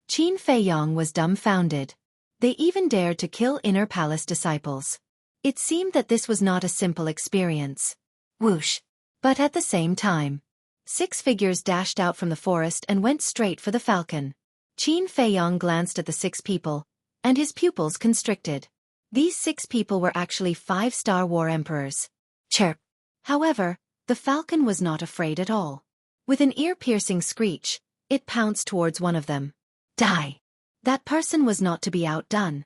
Qin Feiyong was dumbfounded. They even dared to kill inner palace disciples. It seemed that this was not a simple experience. Whoosh! But at the same time, 6 figures dashed out from the forest and went straight for the falcon. Qin Feiyong glanced at the 6 people, and his pupils constricted. These 6 people were actually 5-star war emperors. Chirp! However, the falcon was not afraid at all. With an ear-piercing screech, it pounced towards one of them. Die! That person was not to be outdone.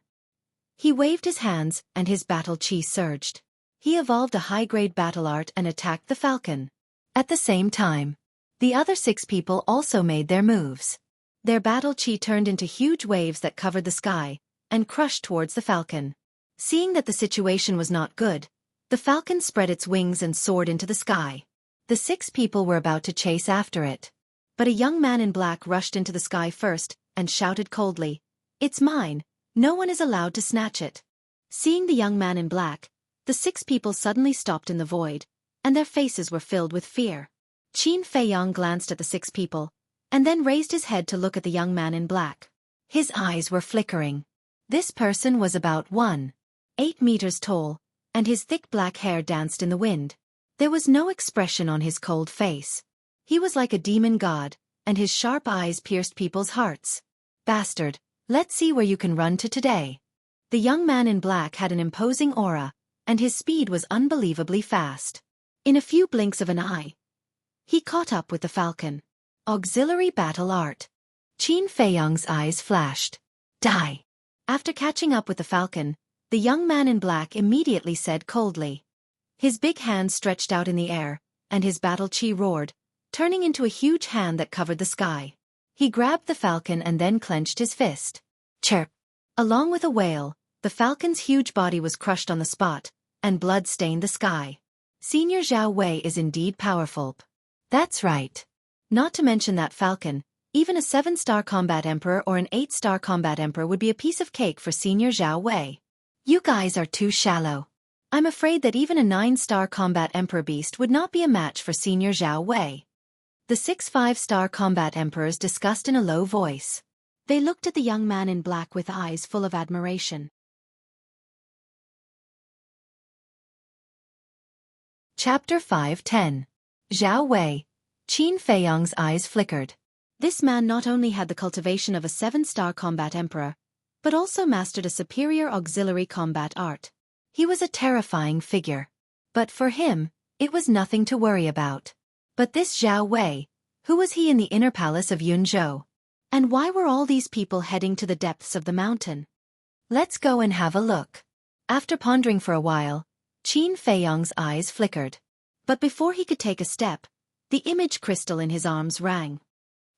He waved his hands, and his battle chi surged. He evolved a high-grade battle art and attacked the falcon. At the same time, the other 6 people also made their moves. Their battle chi turned into huge waves that covered the sky and crushed towards the falcon. Seeing that the situation was not good, the falcon spread its wings and soared into the sky. The 6 people were about to chase after it. But a young man in black rushed into the sky first and shouted coldly, "It's mine. No one is allowed to snatch it." Seeing the young man in black, the 6 people suddenly stopped in the void, and their faces were filled with fear. Qin Feiyong glanced at the 6 people, and then raised his head to look at the young man in black. His eyes were flickering. This person was about 1.8 meters tall, and his thick black hair danced in the wind. There was no expression on his cold face. He was like a demon god, and his sharp eyes pierced people's hearts. "Bastard, let's see where you can run to today." The young man in black had an imposing aura, and his speed was unbelievably fast. In a few blinks of an eye, he caught up with the falcon. Auxiliary battle art. Qin Feiyong's eyes flashed. "Die." After catching up with the falcon, the young man in black immediately said coldly. His big hand stretched out in the air, and his battle chi roared, turning into a huge hand that covered the sky. He grabbed the falcon and then clenched his fist. Chirp. Along with a wail, the falcon's huge body was crushed on the spot, and blood stained the sky. Senior Zhao Wei is indeed powerful. That's right. Not to mention that falcon, even a 7-star combat emperor or an 8-star combat emperor would be a piece of cake for Senior Zhao Wei. You guys are too shallow. I'm afraid that even a 9-star combat emperor beast would not be a match for Senior Zhao Wei. The 6 5-star combat emperors discussed in a low voice. They looked at the young man in black with eyes full of admiration. Chapter 5:10. Zhao Wei. Qin Feiyong's eyes flickered. This man not only had the cultivation of a 7-star combat emperor, but also mastered a superior auxiliary combat art. He was a terrifying figure. But for him, it was nothing to worry about. But this Zhao Wei, who was he in the inner palace of Yunzhou? And why were all these people heading to the depths of the mountain? Let's go and have a look. After pondering for a while, Qin Feiyong's eyes flickered. But before he could take a step, the image crystal in his arms rang.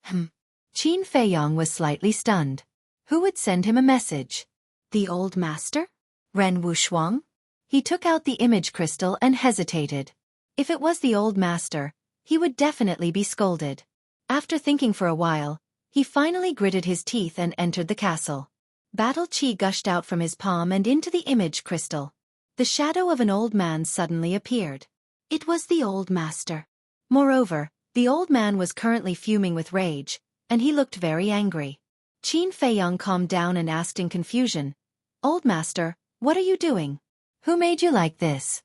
Qin Feiyong was slightly stunned. Who would send him a message? The old master? Ren Wushuang? He took out the image crystal and hesitated. If it was the old master, he would definitely be scolded. After thinking for a while, he finally gritted his teeth and entered the castle. Battle chi gushed out from his palm and into the image crystal. The shadow of an old man suddenly appeared. It was the old master. Moreover, the old man was currently fuming with rage, and he looked very angry. Qin Feiyong calmed down and asked in confusion, "Old master, what are you doing? Who made you like this?"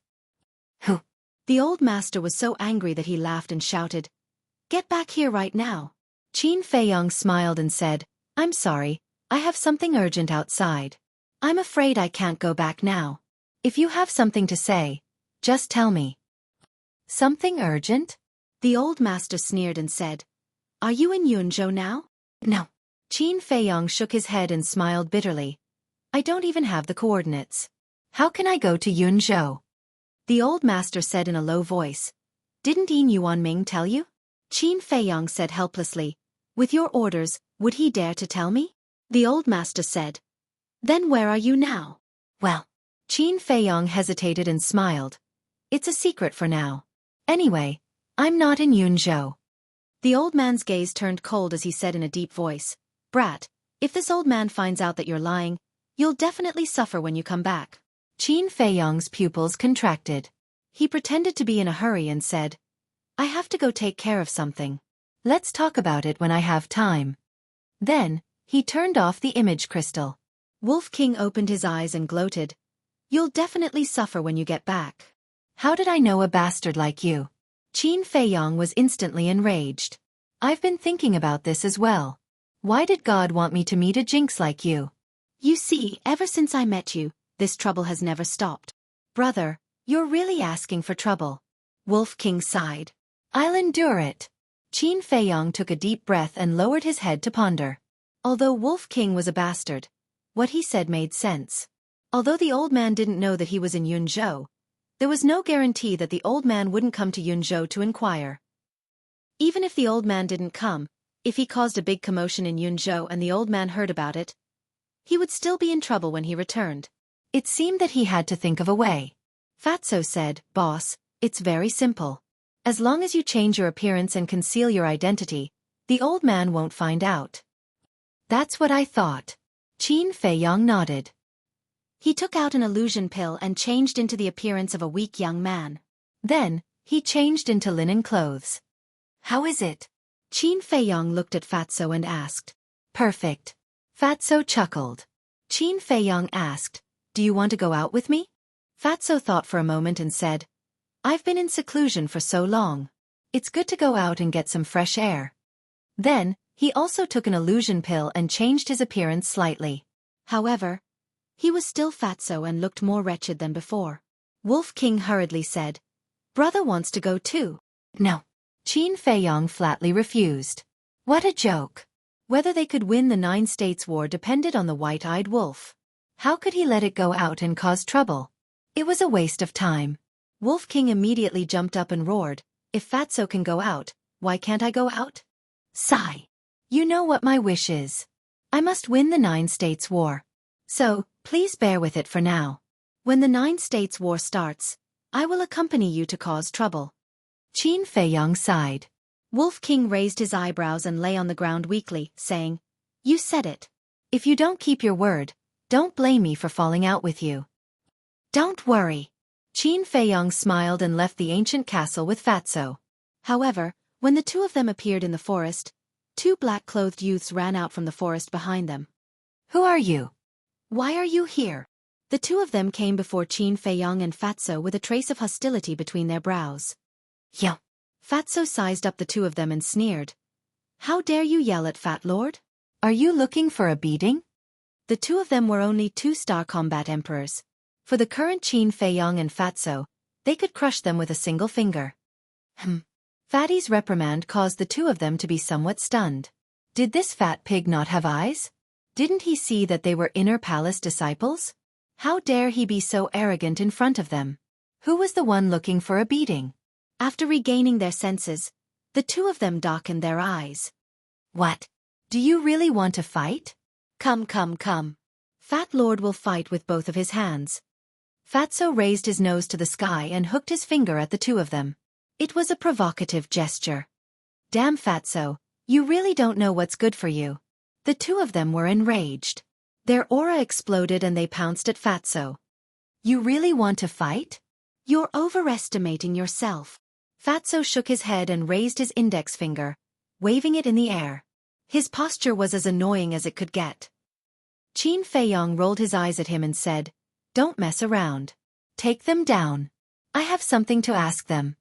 Who? The old master was so angry that he laughed and shouted, "Get back here right now." Qin Feiyong smiled and said, "I'm sorry, I have something urgent outside. I'm afraid I can't go back now. If you have something to say, just tell me." "Something urgent?" The old master sneered and said, "Are you in Yunzhou now?" "No." Qin Feiyong shook his head and smiled bitterly. "I don't even have the coordinates. How can I go to Yunzhou?" The old master said in a low voice, "Didn't Yin Yuanming tell you?" Qin Feiyong said helplessly, "With your orders, would he dare to tell me?" The old master said, "Then where are you now?" "Well," Qin Feiyong hesitated and smiled. "It's a secret for now. Anyway, I'm not in Yunzhou." The old man's gaze turned cold as he said in a deep voice, "Brat, if this old man finds out that you're lying, you'll definitely suffer when you come back." Qin Feiyong's pupils contracted. He pretended to be in a hurry and said, "I have to go take care of something. Let's talk about it when I have time." Then, he turned off the image crystal. Wolf King opened his eyes and gloated, "You'll definitely suffer when you get back." "How did I know a bastard like you?" Qin Feiyong was instantly enraged. "I've been thinking about this as well. Why did God want me to meet a jinx like you?" "You see, ever since I met you, this trouble has never stopped." "Brother, you're really asking for trouble." Wolf King sighed. "I'll endure it." Qin Feiyong took a deep breath and lowered his head to ponder. Although Wolf King was a bastard, what he said made sense. Although the old man didn't know that he was in Yunzhou, there was no guarantee that the old man wouldn't come to Yunzhou to inquire. Even if the old man didn't come, if he caused a big commotion in Yunzhou and the old man heard about it, he would still be in trouble when he returned. It seemed that he had to think of a way. Fatso said, "Boss, it's very simple. As long as you change your appearance and conceal your identity, the old man won't find out." That's what I thought. Qin Feiyong nodded. He took out an illusion pill and changed into the appearance of a weak young man. Then, he changed into linen clothes. How is it? Qin Feiyong looked at Fatso and asked. Perfect. Fatso chuckled. Qin Feiyong asked, "Do you want to go out with me?" Fatso thought for a moment and said, "I've been in seclusion for so long. It's good to go out and get some fresh air." Then, he also took an illusion pill and changed his appearance slightly. However, he was still Fatso and looked more wretched than before. Wolf King hurriedly said, "Brother wants to go too." No. Qin Feiyong flatly refused. What a joke. Whether they could win the 9 States War depended on the white-eyed wolf. How could he let it go out and cause trouble? It was a waste of time. Wolf King immediately jumped up and roared, "If Fatso can go out, why can't I go out?" Sigh. You know what my wish is. I must win the 9 States War. So, please bear with it for now. When the 9 States War starts, I will accompany you to cause trouble. Qin Feiyong sighed. Wolf King raised his eyebrows and lay on the ground weakly, saying, "You said it. If you don't keep your word, don't blame me for falling out with you." Don't worry. Qin Feiyong smiled and left the ancient castle with Fatso. However, when the two of them appeared in the forest, 2 black-clothed youths ran out from the forest behind them. Who are you? Why are you here? The two of them came before Qin Feiyong and Fatso with a trace of hostility between their brows. Yo. Fatso sized up the two of them and sneered. "How dare you yell at Fat Lord? Are you looking for a beating?" The two of them were only 2-star combat emperors. For the current Qin Feiyong and Fatso, they could crush them with a single finger. Fatty's reprimand caused the two of them to be somewhat stunned. Did this fat pig not have eyes? Didn't he see that they were inner palace disciples? How dare he be so arrogant in front of them? Who was the one looking for a beating? After regaining their senses, the two of them darkened their eyes. What? Do you really want to fight? Come. Fat Lord will fight with both of his hands. Fatso raised his nose to the sky and hooked his finger at the two of them. It was a provocative gesture. Damn Fatso, you really don't know what's good for you. The two of them were enraged. Their aura exploded and they pounced at Fatso. You really want to fight? You're overestimating yourself. Fatso shook his head and raised his index finger, waving it in the air. His posture was as annoying as it could get. Qin Feiyong rolled his eyes at him and said, "Don't mess around. Take them down. I have something to ask them."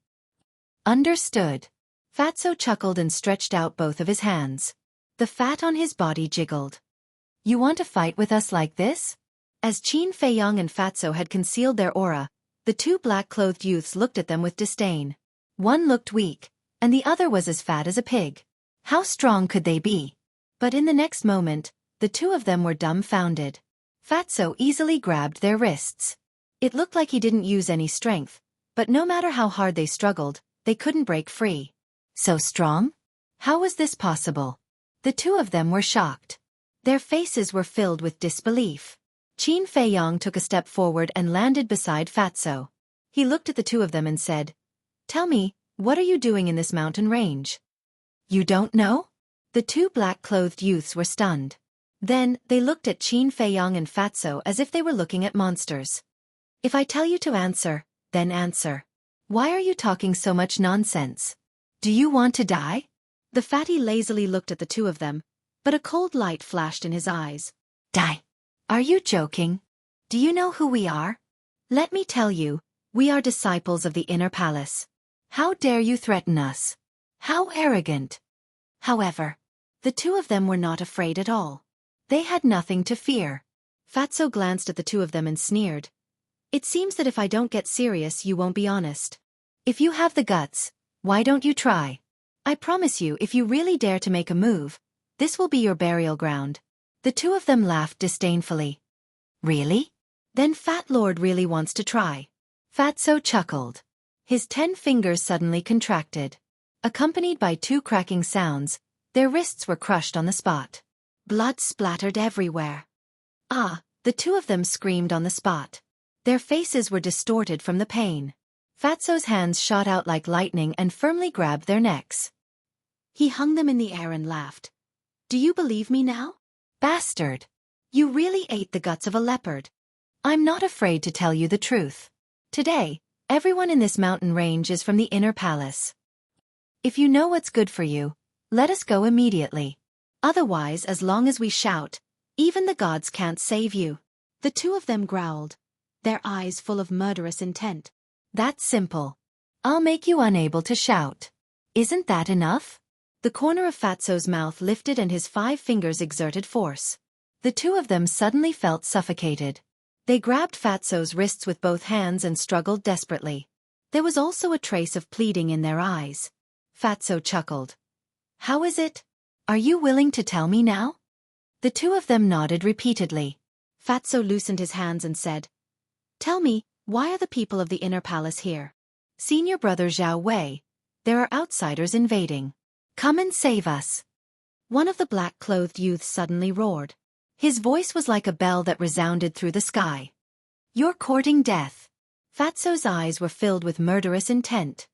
Understood. Fatso chuckled and stretched out both of his hands. The fat on his body jiggled. You want to fight with us like this? As Qin Feiyong and Fatso had concealed their aura, the 2 black-clothed youths looked at them with disdain. One looked weak, and the other was as fat as a pig. How strong could they be? But in the next moment, the two of them were dumbfounded. Fatso easily grabbed their wrists. It looked like he didn't use any strength, but no matter how hard they struggled, they couldn't break free. So strong? How was this possible? The two of them were shocked. Their faces were filled with disbelief. Qin Feiyong took a step forward and landed beside Fatso. He looked at the two of them and said, "Tell me, what are you doing in this mountain range?" You don't know? The 2 black-clothed youths were stunned. Then, they looked at Qin Feiyong and Fatso as if they were looking at monsters. "If I tell you to answer, then answer. Why are you talking so much nonsense? Do you want to die?" The fatty lazily looked at the two of them, but a cold light flashed in his eyes. Die. Are you joking? Do you know who we are? Let me tell you, we are disciples of the inner palace. How dare you threaten us? How arrogant. However, the two of them were not afraid at all. They had nothing to fear. Fatso glanced at the two of them and sneered. "It seems that if I don't get serious, you won't be honest. If you have the guts, why don't you try? I promise you, if you really dare to make a move, this will be your burial ground." The two of them laughed disdainfully. Really? Then Fat Lord really wants to try. Fatso chuckled. His 10 fingers suddenly contracted. Accompanied by 2 cracking sounds, their wrists were crushed on the spot. Blood splattered everywhere. Ah, the 2 of them screamed on the spot. Their faces were distorted from the pain. Fatso's hands shot out like lightning and firmly grabbed their necks. He hung them in the air and laughed. Do you believe me now? Bastard! You really ate the guts of a leopard. I'm not afraid to tell you the truth. Today, everyone in this mountain range is from the inner palace. If you know what's good for you, let us go immediately. Otherwise, as long as we shout, even the gods can't save you. The 2 of them growled, their eyes full of murderous intent. That's simple. I'll make you unable to shout. Isn't that enough? The corner of Fatso's mouth lifted and his 5 fingers exerted force. The 2 of them suddenly felt suffocated. They grabbed Fatso's wrists with both hands and struggled desperately. There was also a trace of pleading in their eyes. Fatso chuckled. How is it? Are you willing to tell me now? The 2 of them nodded repeatedly. Fatso loosened his hands and said, Tell me, why are the people of the inner palace here? Senior brother Zhao Wei, there are outsiders invading. Come and save us. One of the black-clothed youths suddenly roared. His voice was like a bell that resounded through the sky. You're courting death. Fatso's eyes were filled with murderous intent.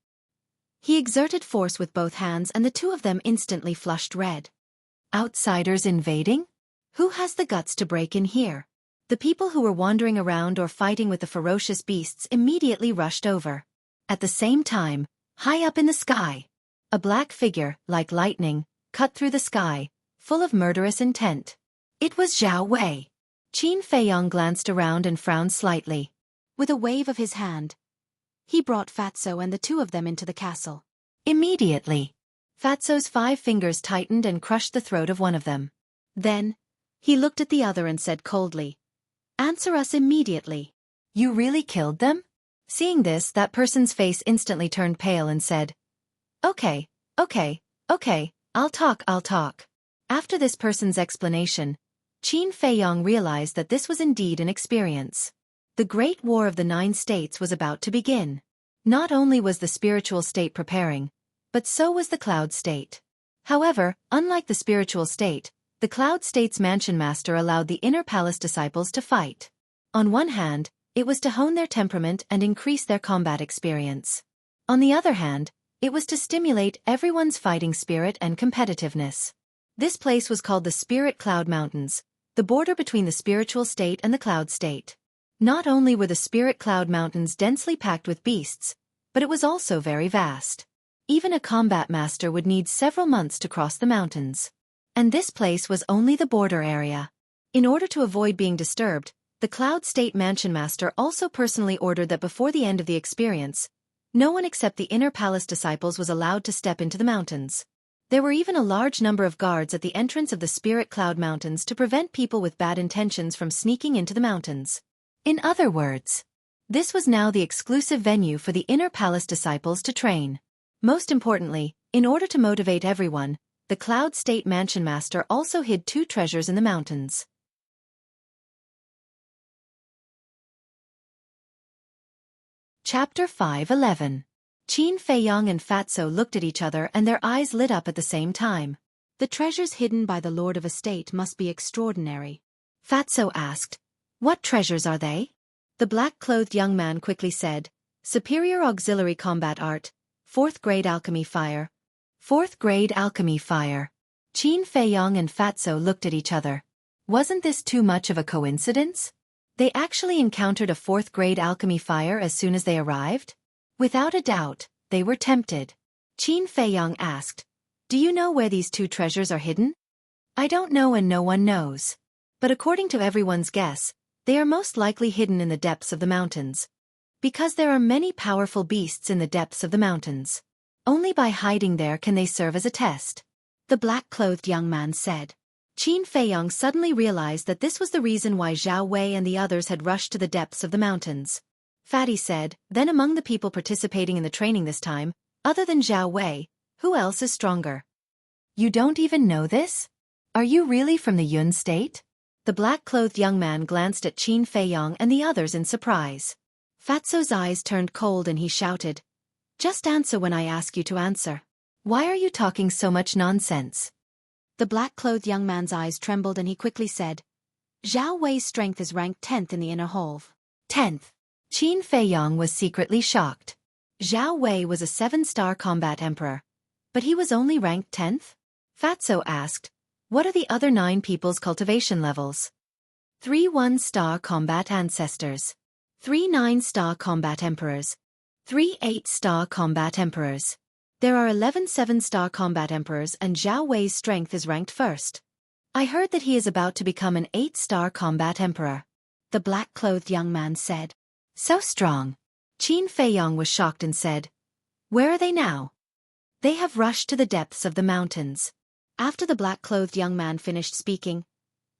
He exerted force with both hands and the 2 of them instantly flushed red. Outsiders invading? Who has the guts to break in here? The people who were wandering around or fighting with the ferocious beasts immediately rushed over. At the same time, high up in the sky, a black figure, like lightning, cut through the sky, full of murderous intent. It was Zhao Wei. Qin Feiyong glanced around and frowned slightly. With a wave of his hand, he brought Fatso and the 2 of them into the castle. Immediately, Fatso's 5 fingers tightened and crushed the throat of one of them. Then, he looked at the other and said coldly, Answer us immediately. You really killed them? Seeing this, that person's face instantly turned pale and said, Okay, I'll talk. After this person's explanation, Qin Feiyong realized that this was indeed an experience. The Great War of the 9 States was about to begin. Not only was the spiritual state preparing, but so was the Cloud State. However, unlike the spiritual state, the Cloud State's Mansion Master allowed the inner palace disciples to fight. On one hand, it was to hone their temperament and increase their combat experience. On the other hand, it was to stimulate everyone's fighting spirit and competitiveness. This place was called the Spirit Cloud Mountains, the border between the spiritual state and the Cloud State. Not only were the Spirit Cloud Mountains densely packed with beasts, but it was also very vast. Even a combat master would need several months to cross the mountains. And this place was only the border area. In order to avoid being disturbed, the Cloud State Mansion Master also personally ordered that before the end of the experience, no one except the inner palace disciples was allowed to step into the mountains. There were even a large number of guards at the entrance of the Spirit Cloud Mountains to prevent people with bad intentions from sneaking into the mountains. In other words, this was now the exclusive venue for the inner palace disciples to train. Most importantly, in order to motivate everyone, the Cloud State Mansion Master also hid 2 treasures in the mountains. Chapter 5:11. Qin Feiyong and Fatso looked at each other and their eyes lit up at the same time. The treasures hidden by the Lord of a State must be extraordinary. Fatso asked, What treasures are they? The black-clothed young man quickly said, Superior Auxiliary Combat Art, 4th Grade Alchemy Fire. 4th Grade Alchemy Fire. Qin Feiyong and Fatso looked at each other. Wasn't this too much of a coincidence? They actually encountered a 4th Grade Alchemy Fire as soon as they arrived? Without a doubt, they were tempted. Qin Feiyong asked, Do you know where these 2 treasures are hidden? I don't know and no one knows. But according to everyone's guess, they are most likely hidden in the depths of the mountains. Because there are many powerful beasts in the depths of the mountains. Only by hiding there can they serve as a test. The black-clothed young man said. Qin Feiyong suddenly realized that this was the reason why Zhao Wei and the others had rushed to the depths of the mountains. Fatty said, Then among the people participating in the training this time, other than Zhao Wei, who else is stronger? You don't even know this? Are you really from the Yun state? The black-clothed young man glanced at Qin Feiyong and the others in surprise. Fatso's eyes turned cold and he shouted, "Just answer when I ask you to answer. Why are you talking so much nonsense?" The black-clothed young man's eyes trembled and he quickly said, "Zhao Wei's strength is ranked 10th in the inner halve." 10th. Qin Feiyong was secretly shocked. Zhao Wei was a 7-star combat emperor. But he was only ranked 10th? Fatso asked, "What are the other 9 people's cultivation levels?" 3 1-star combat ancestors. 3 9-star combat emperors. 3 8-star combat emperors. There are 11 7-star combat emperors and Zhao Wei's strength is ranked 1st. I heard that he is about to become an 8-star combat emperor. The black-clothed young man said. So strong. Qin Feiyong was shocked and said, "Where are they now?" "They have rushed to the depths of the mountains." After the black-clothed young man finished speaking,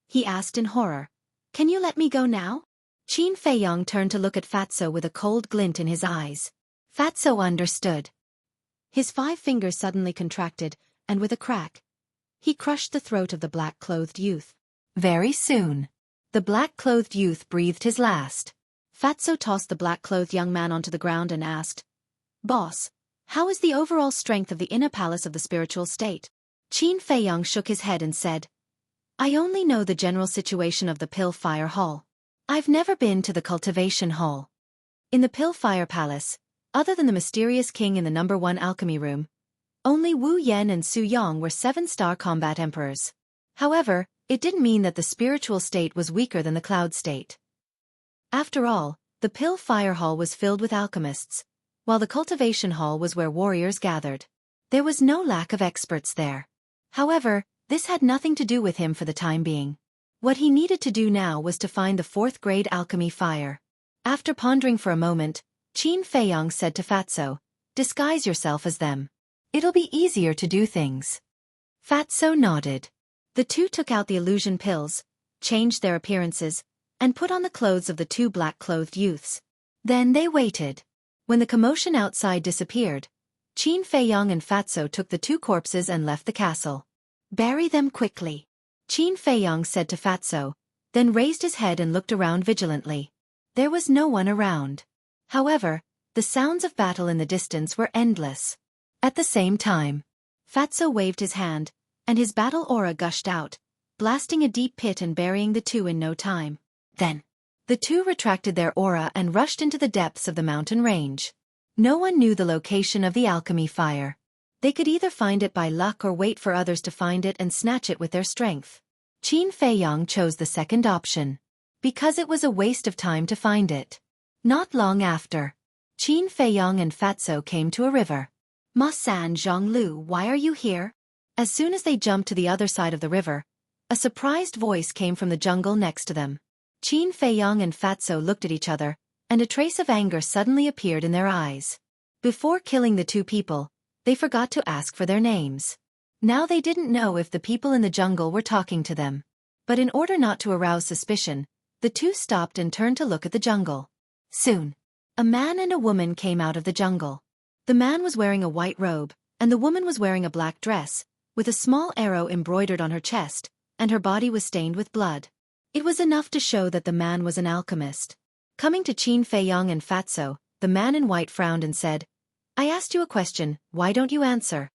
he asked in horror, "Can you let me go now?" Qin Feiyong turned to look at Fatso with a cold glint in his eyes. Fatso understood. His 5 fingers suddenly contracted, and with a crack, he crushed the throat of the black-clothed youth. Very soon, the black-clothed youth breathed his last. Fatso tossed the black-clothed young man onto the ground and asked, "Boss, how is the overall strength of the inner palace of the spiritual state?" Qin Feiyong shook his head and said, "I only know the general situation of the Pill-Fire Hall. I've never been to the cultivation hall." In the Pill-Fire Palace, other than the mysterious king in the number 1 alchemy room, only Wu Yan and Su Yong were 7-star combat emperors. However, it didn't mean that the spiritual state was weaker than the cloud state. After all, the Pill-Fire Hall was filled with alchemists, while the cultivation hall was where warriors gathered. There was no lack of experts there. However, this had nothing to do with him for the time being. What he needed to do now was to find the 4th-grade alchemy fire. After pondering for a moment, Qin Feiyong said to Fatso, "Disguise yourself as them. It'll be easier to do things." Fatso nodded. The two took out the illusion pills, changed their appearances, and put on the clothes of the 2 black-clothed youths. Then they waited. When the commotion outside disappeared, Qin Feiyong and Fatso took the 2 corpses and left the castle. "Bury them quickly," Qin Feiyong said to Fatso, then raised his head and looked around vigilantly. There was no one around. However, the sounds of battle in the distance were endless. At the same time, Fatso waved his hand, and his battle aura gushed out, blasting a deep pit and burying the 2 in no time. Then, the 2 retracted their aura and rushed into the depths of the mountain range. No one knew the location of the alchemy fire. They could either find it by luck or wait for others to find it and snatch it with their strength. Qin Feiyong chose the second option, because it was a waste of time to find it. Not long after, Qin Feiyong and Fatso came to a river. "Ma-san Zhonglu, why are you here?" As soon as they jumped to the other side of the river, a surprised voice came from the jungle next to them. Qin Feiyong and Fatso looked at each other, and a trace of anger suddenly appeared in their eyes. Before killing the 2 people, they forgot to ask for their names. Now they didn't know if the people in the jungle were talking to them. But in order not to arouse suspicion, the 2 stopped and turned to look at the jungle. Soon, a man and a woman came out of the jungle. The man was wearing a white robe, and the woman was wearing a black dress, with a small arrow embroidered on her chest, and her body was stained with blood. It was enough to show that the man was an alchemist. Coming to Qin Feiyong and Fatso, the man in white frowned and said, "I asked you a question, why don't you answer?"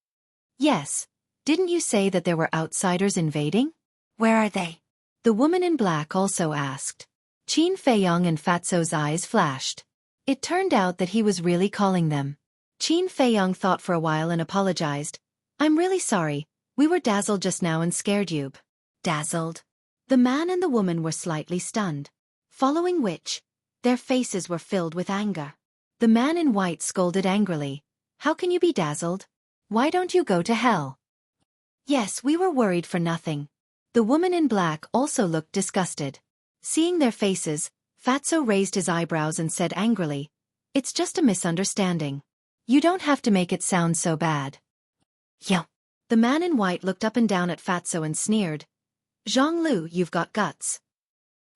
"Yes. Didn't you say that there were outsiders invading?" "Where are they?" the woman in black also asked. Qin Feiyong and Fatso's eyes flashed. It turned out that he was really calling them. Qin Feiyong thought for a while and apologized. "I'm really sorry, we were dazzled just now and scared you." Dazzled? The man and the woman were slightly stunned. Following which, their faces were filled with anger. The man in white scolded angrily. "How can you be dazzled? Why don't you go to hell?" "Yes, we were worried for nothing." The woman in black also looked disgusted. Seeing their faces, Fatso raised his eyebrows and said angrily, "It's just a misunderstanding. You don't have to make it sound so bad." "Yeah." The man in white looked up and down at Fatso and sneered. "Zhonglu, you've got guts.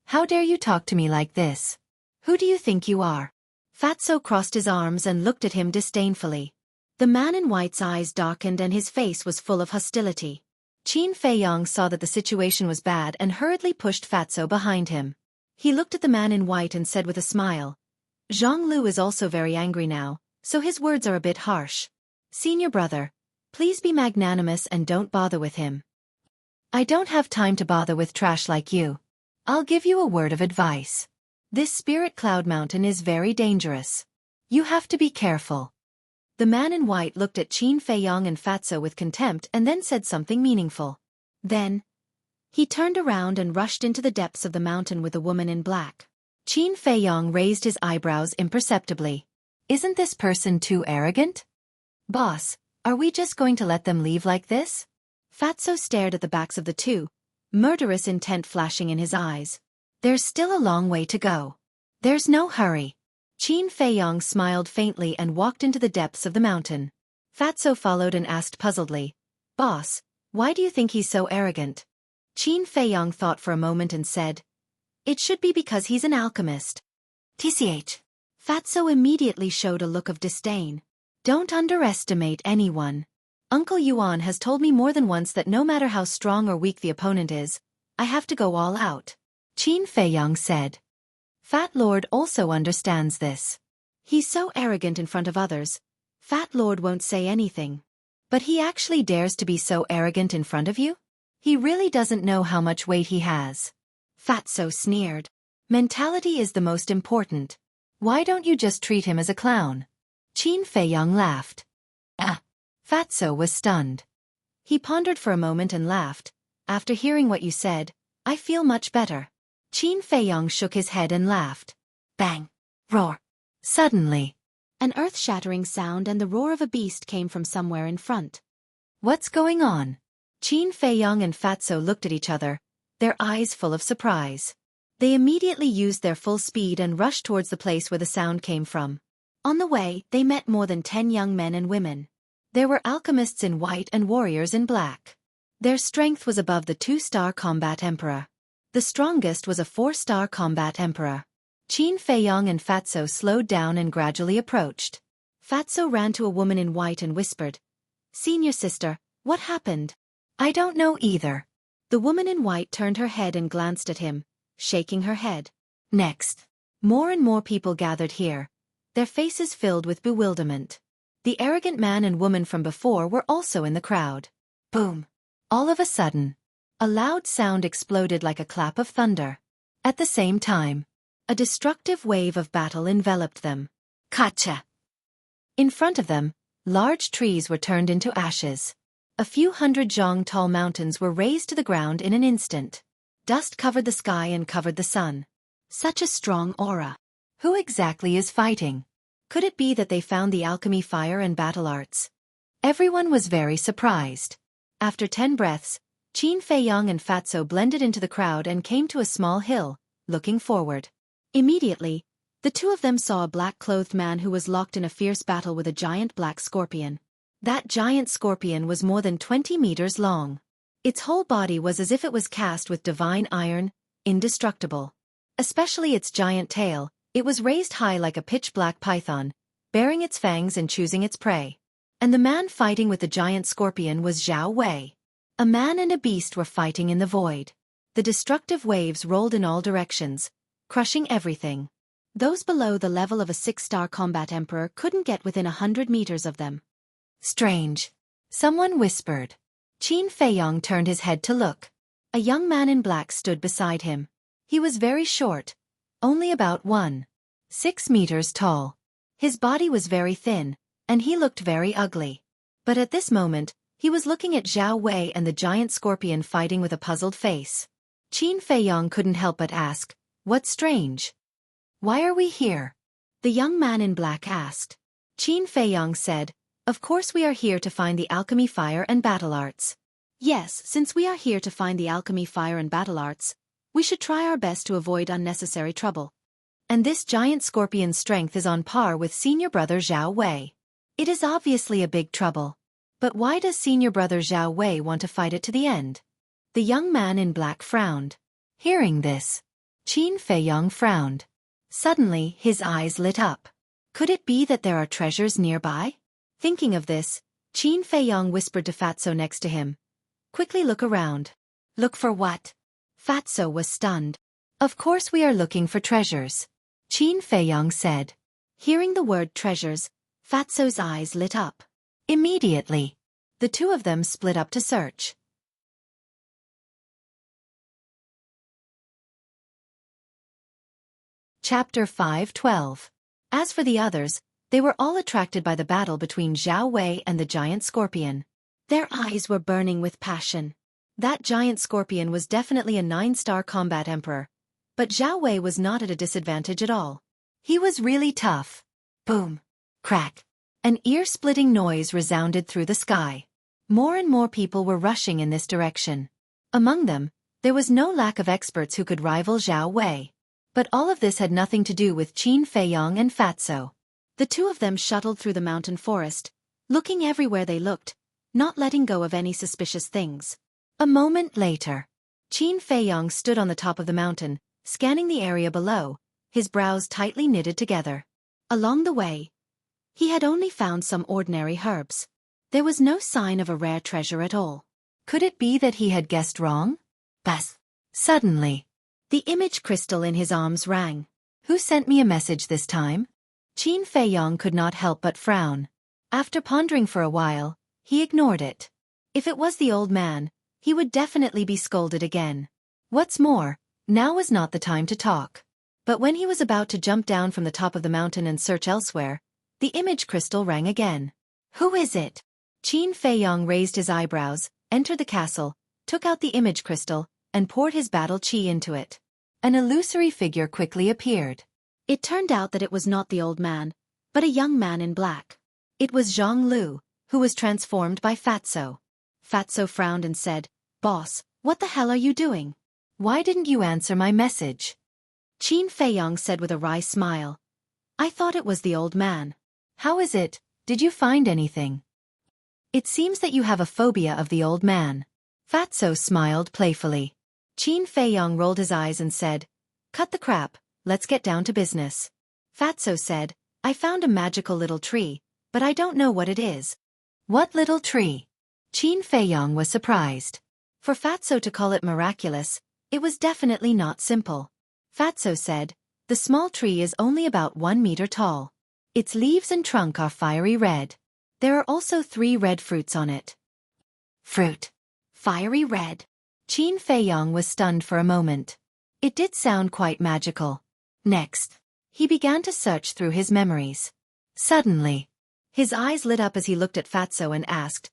How dare you talk to me like this? Who do you think you are?" Fatso crossed his arms and looked at him disdainfully. The man in white's eyes darkened and his face was full of hostility. Qin Feiyong saw that the situation was bad and hurriedly pushed Fatso behind him. He looked at the man in white and said with a smile, "Zhang Lu is also very angry now, so his words are a bit harsh. Senior brother, please be magnanimous and don't bother with him." "I don't have time to bother with trash like you. I'll give you a word of advice. This spirit cloud mountain is very dangerous. You have to be careful." The man in white looked at Qin Feiyong and Fatso with contempt and then said something meaningful. Then, he turned around and rushed into the depths of the mountain with the woman in black. Qin Feiyong raised his eyebrows imperceptibly. "Isn't this person too arrogant? Boss, are we just going to let them leave like this?" Fatso stared at the backs of the two, murderous intent flashing in his eyes. "There's still a long way to go. There's no hurry." Qin Feiyong smiled faintly and walked into the depths of the mountain. Fatso followed and asked puzzledly, "Boss, why do you think he's so arrogant?" Qin Feiyong thought for a moment and said, "It should be because he's an alchemist." "TCH." Fatso immediately showed a look of disdain. "Don't underestimate anyone. Uncle Yuan has told me more than once that no matter how strong or weak the opponent is, I have to go all out," Qin Feiyong said. "Fat Lord also understands this. He's so arrogant in front of others. Fat Lord won't say anything. But he actually dares to be so arrogant in front of you? He really doesn't know how much weight he has." Fatso sneered. "Mentality is the most important. Why don't you just treat him as a clown?" Qin Feiyong laughed. "Ah." Fatso was stunned. He pondered for a moment and laughed. "After hearing what you said, I feel much better." Qin Feiyong shook his head and laughed. Bang! Roar! Suddenly, an earth-shattering sound and the roar of a beast came from somewhere in front. "What's going on?" Qin Feiyong and Fatso looked at each other, their eyes full of surprise. They immediately used their full speed and rushed towards the place where the sound came from. On the way, they met more than 10 young men and women. There were alchemists in white and warriors in black. Their strength was above the 2-star combat emperor. The strongest was a 4-star combat emperor. Qin Feiyong and Fatso slowed down and gradually approached. Fatso ran to a woman in white and whispered, "Senior sister, what happened?" "I don't know either." The woman in white turned her head and glanced at him, shaking her head. Next, more and more people gathered here, their faces filled with bewilderment. The arrogant man and woman from before were also in the crowd. Boom! All of a sudden, a loud sound exploded like a clap of thunder. At the same time, a destructive wave of battle enveloped them. Kacha! In front of them, large trees were turned into ashes. A few hundred zhang tall mountains were razed to the ground in an instant. Dust covered the sky and covered the sun. Such a strong aura. Who exactly is fighting? Could it be that they found the alchemy fire and battle arts? Everyone was very surprised. After 10 breaths, Qin Feiyong and Fatso blended into the crowd and came to a small hill, looking forward. Immediately, the two of them saw a black-clothed man who was locked in a fierce battle with a giant black scorpion. That giant scorpion was more than 20 meters long. Its whole body was as if it was cast with divine iron, indestructible. Especially its giant tail, it was raised high like a pitch-black python, baring its fangs and choosing its prey. And the man fighting with the giant scorpion was Zhao Wei. A man and a beast were fighting in the void. The destructive waves rolled in all directions, crushing everything. Those below the level of a 6-star combat emperor couldn't get within 100 meters of them. "Strange," someone whispered. Qin Feiyong turned his head to look. A young man in black stood beside him. He was very short, only about 1.6 meters tall. His body was very thin, and he looked very ugly. But at this moment, he was looking at Zhao Wei and the giant scorpion fighting with a puzzled face. Qin Feiyong couldn't help but ask, "What's strange? Why are we here?" The young man in black asked. Qin Feiyong said, "Of course we are here to find the alchemy fire and battle arts." "Yes, since we are here to find the alchemy fire and battle arts, we should try our best to avoid unnecessary trouble. And this giant scorpion's strength is on par with senior brother Zhao Wei. It is obviously a big trouble. But why does senior brother Zhao Wei want to fight it to the end?" The young man in black frowned. Hearing this, Qin Feiyong frowned. Suddenly, his eyes lit up. Could it be that there are treasures nearby? Thinking of this, Qin Feiyong whispered to Fatso next to him, Quickly look around. Look for what? Fatso was stunned. Of course we are looking for treasures, Qin Feiyong said. Hearing the word treasures, Fatso's eyes lit up. Immediately, the two of them split up to search. Chapter 5:12. As for the others, they were all attracted by the battle between Zhao Wei and the giant scorpion. Their eyes were burning with passion. That giant scorpion was definitely a 9-star combat emperor, but Zhao Wei was not at a disadvantage at all. He was really tough. Boom. Crack. An ear-splitting noise resounded through the sky. More and more people were rushing in this direction. Among them, there was no lack of experts who could rival Zhao Wei. But all of this had nothing to do with Qin Feiyong and Fatso. The two of them shuttled through the mountain forest, looking everywhere they looked, not letting go of any suspicious things. A moment later, Qin Feiyong stood on the top of the mountain, scanning the area below, his brows tightly knitted together. Along the way, he had only found some ordinary herbs. There was no sign of a rare treasure at all. Could it be that he had guessed wrong? Buzz! Suddenly, the image crystal in his arms rang. Who sent me a message this time? Qin Feiyong could not help but frown. After pondering for a while, he ignored it. If it was the old man, he would definitely be scolded again. What's more, now was not the time to talk. But when he was about to jump down from the top of the mountain and search elsewhere, the image crystal rang again. Who is it? Qin Feiyong raised his eyebrows, entered the castle, took out the image crystal, and poured his battle chi into it. An illusory figure quickly appeared. It turned out that it was not the old man, but a young man in black. It was Zhang Lu, who was transformed by Fatso. Fatso frowned and said, "Boss, what the hell are you doing? Why didn't you answer my message?" Qin Feiyong said with a wry smile. "I thought it was the old man." "How is it? Did you find anything?" "It seems that you have a phobia of the old man." Fatso smiled playfully. Qin Feiyong rolled his eyes and said, "Cut the crap, let's get down to business." Fatso said, "I found a magical little tree, but I don't know what it is." "What little tree?" Qin Feiyong was surprised. For Fatso to call it miraculous, it was definitely not simple. Fatso said, "The small tree is only about 1 meter tall. Its leaves and trunk are fiery red. There are also 3 red fruits on it." Fruit. Fiery red. Qin Feiyong was stunned for a moment. It did sound quite magical. Next, he began to search through his memories. Suddenly, his eyes lit up as he looked at Fatso and asked,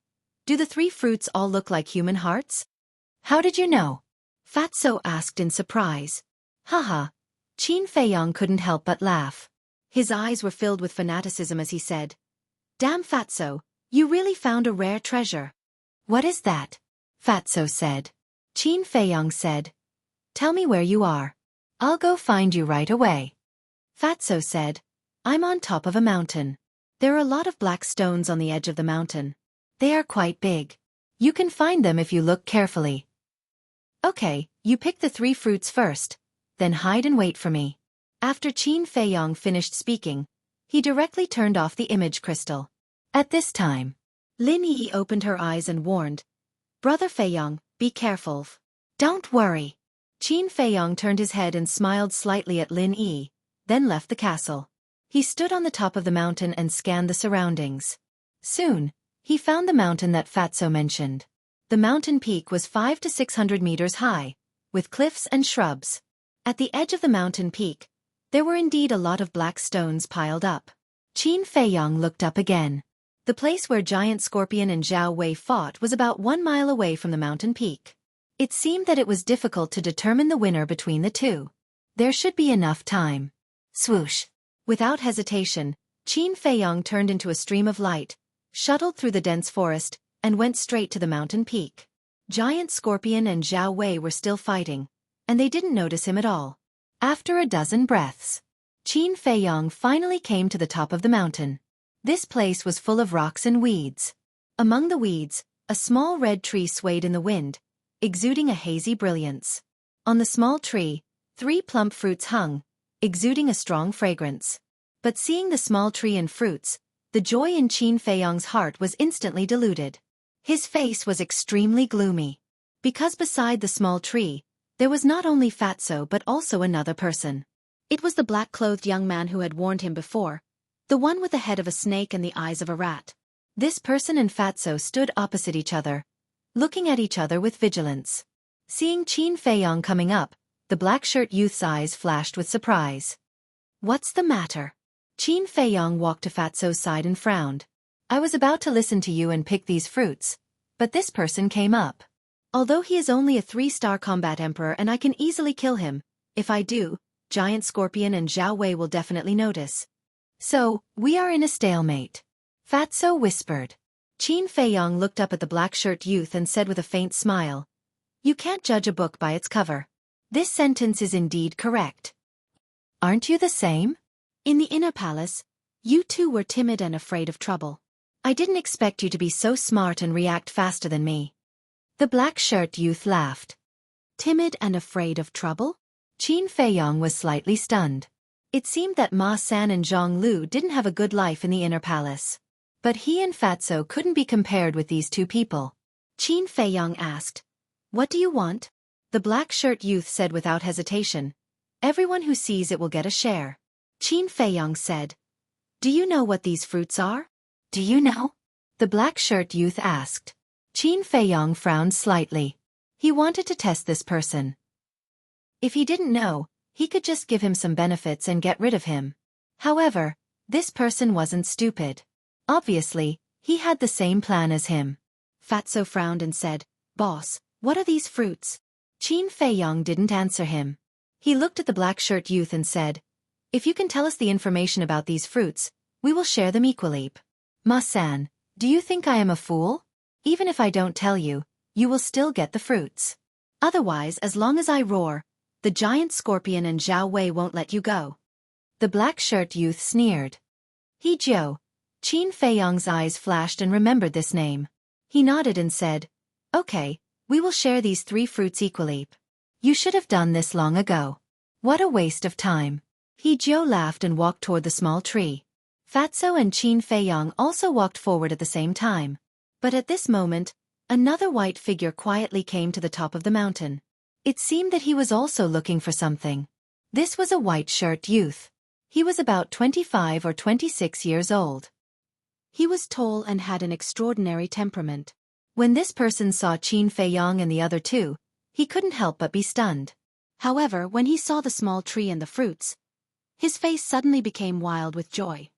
"Do the 3 fruits all look like human hearts?" "How did you know?" Fatso asked in surprise. "Haha." Qin Feiyong couldn't help but laugh. His eyes were filled with fanaticism as he said, "Damn Fatso, you really found a rare treasure." "What is that?" Fatso said. Qin Feiyong said, "Tell me where you are. I'll go find you right away." Fatso said, "I'm on top of a mountain. There are a lot of black stones on the edge of the mountain. They are quite big. You can find them if you look carefully." "Okay, you pick the 3 fruits first, then hide and wait for me." After Qin Feiyong finished speaking, he directly turned off the image crystal. At this time, Lin Yi opened her eyes and warned, "Brother Feiyong, be careful." "Don't worry." Qin Feiyong turned his head and smiled slightly at Lin Yi, then left the castle. He stood on the top of the mountain and scanned the surroundings. Soon, he found the mountain that Fatso mentioned. The mountain peak was 500 to 600 meters high, with cliffs and shrubs. At the edge of the mountain peak, there were indeed a lot of black stones piled up. Qin Feiyong looked up again. The place where Giant Scorpion and Zhao Wei fought was about 1 mile away from the mountain peak. It seemed that it was difficult to determine the winner between the two. There should be enough time. Swoosh. Without hesitation, Qin Feiyong turned into a stream of light, shuttled through the dense forest, and went straight to the mountain peak. Giant Scorpion and Zhao Wei were still fighting, and they didn't notice him at all. After a dozen breaths, Qin Feiyong finally came to the top of the mountain. This place was full of rocks and weeds. Among the weeds, a small red tree swayed in the wind, exuding a hazy brilliance. On the small tree, 3 plump fruits hung, exuding a strong fragrance. But seeing the small tree and fruits, the joy in Qin Feiyong's heart was instantly diluted. His face was extremely gloomy. Because beside the small tree, there was not only Fatso but also another person. It was the black-clothed young man who had warned him before, the one with the head of a snake and the eyes of a rat. This person and Fatso stood opposite each other, looking at each other with vigilance. Seeing Qin Feiyong coming up, the black-shirt youth's eyes flashed with surprise. "What's the matter?" Qin Feiyong walked to Fatso's side and frowned. "I was about to listen to you and pick these fruits, but this person came up. Although he is only a 3-star combat emperor and I can easily kill him, if I do, Giant Scorpion and Zhao Wei will definitely notice. So, we are in a stalemate," Fatso whispered. Qin Feiyong looked up at the black-shirt youth and said with a faint smile, "You can't judge a book by its cover. This sentence is indeed correct. Aren't you the same? In the inner palace, you too were timid and afraid of trouble. I didn't expect you to be so smart and react faster than me." The black-shirt youth laughed. Timid and afraid of trouble? Qin Feiyong was slightly stunned. It seemed that Ma San and Zhang Lu didn't have a good life in the inner palace. But he and Fatso couldn't be compared with these two people. Qin Feiyong asked, "What do you want?" The black-shirt youth said without hesitation, "Everyone who sees it will get a share." Qin Feiyong said, "Do you know what these fruits are?" "Do you know?" the black-shirt youth asked. Qin Feiyong frowned slightly. He wanted to test this person. If he didn't know, he could just give him some benefits and get rid of him. However, this person wasn't stupid. Obviously, he had the same plan as him. Fatso frowned and said, "Boss, what are these fruits?" Qin Feiyong didn't answer him. He looked at the black-shirt youth and said, "If you can tell us the information about these fruits, we will share them equally." "Ma-san, do you think I am a fool? Even if I don't tell you, you will still get the fruits. Otherwise, as long as I roar, the giant scorpion and Zhao Wei won't let you go." The black-shirt youth sneered. "He Jiu." Qin Feiyong's eyes flashed and remembered this name. He nodded and said, "Okay, we will share these 3 fruits equally. You should have done this long ago. What a waste of time." He Jiu laughed and walked toward the small tree. Fatso and Qin Feiyong also walked forward at the same time. But at this moment, another white figure quietly came to the top of the mountain. It seemed that he was also looking for something. This was a white-shirt youth. He was about 25 or 26 years old. He was tall and had an extraordinary temperament. When this person saw Qin Feiyong and the other two, he couldn't help but be stunned. However, when he saw the small tree and the fruits, his face suddenly became wild with joy.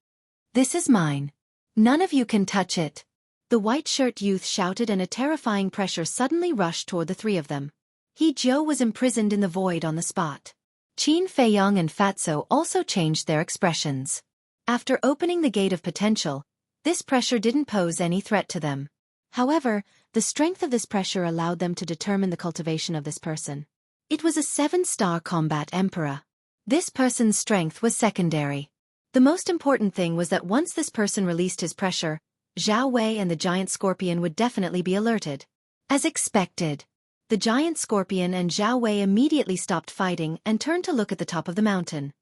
"This is mine. None of you can touch it," the white-shirt youth shouted, and a terrifying pressure suddenly rushed toward the 3 of them. He Jiu was imprisoned in the void on the spot. Qin Feiyong and Fatso also changed their expressions. After opening the gate of potential, this pressure didn't pose any threat to them. However, the strength of this pressure allowed them to determine the cultivation of this person. It was a 7-star combat emperor. This person's strength was secondary. The most important thing was that once this person released his pressure, Zhao Wei and the giant scorpion would definitely be alerted. As expected, the giant scorpion and Zhao Wei immediately stopped fighting and turned to look at the top of the mountain.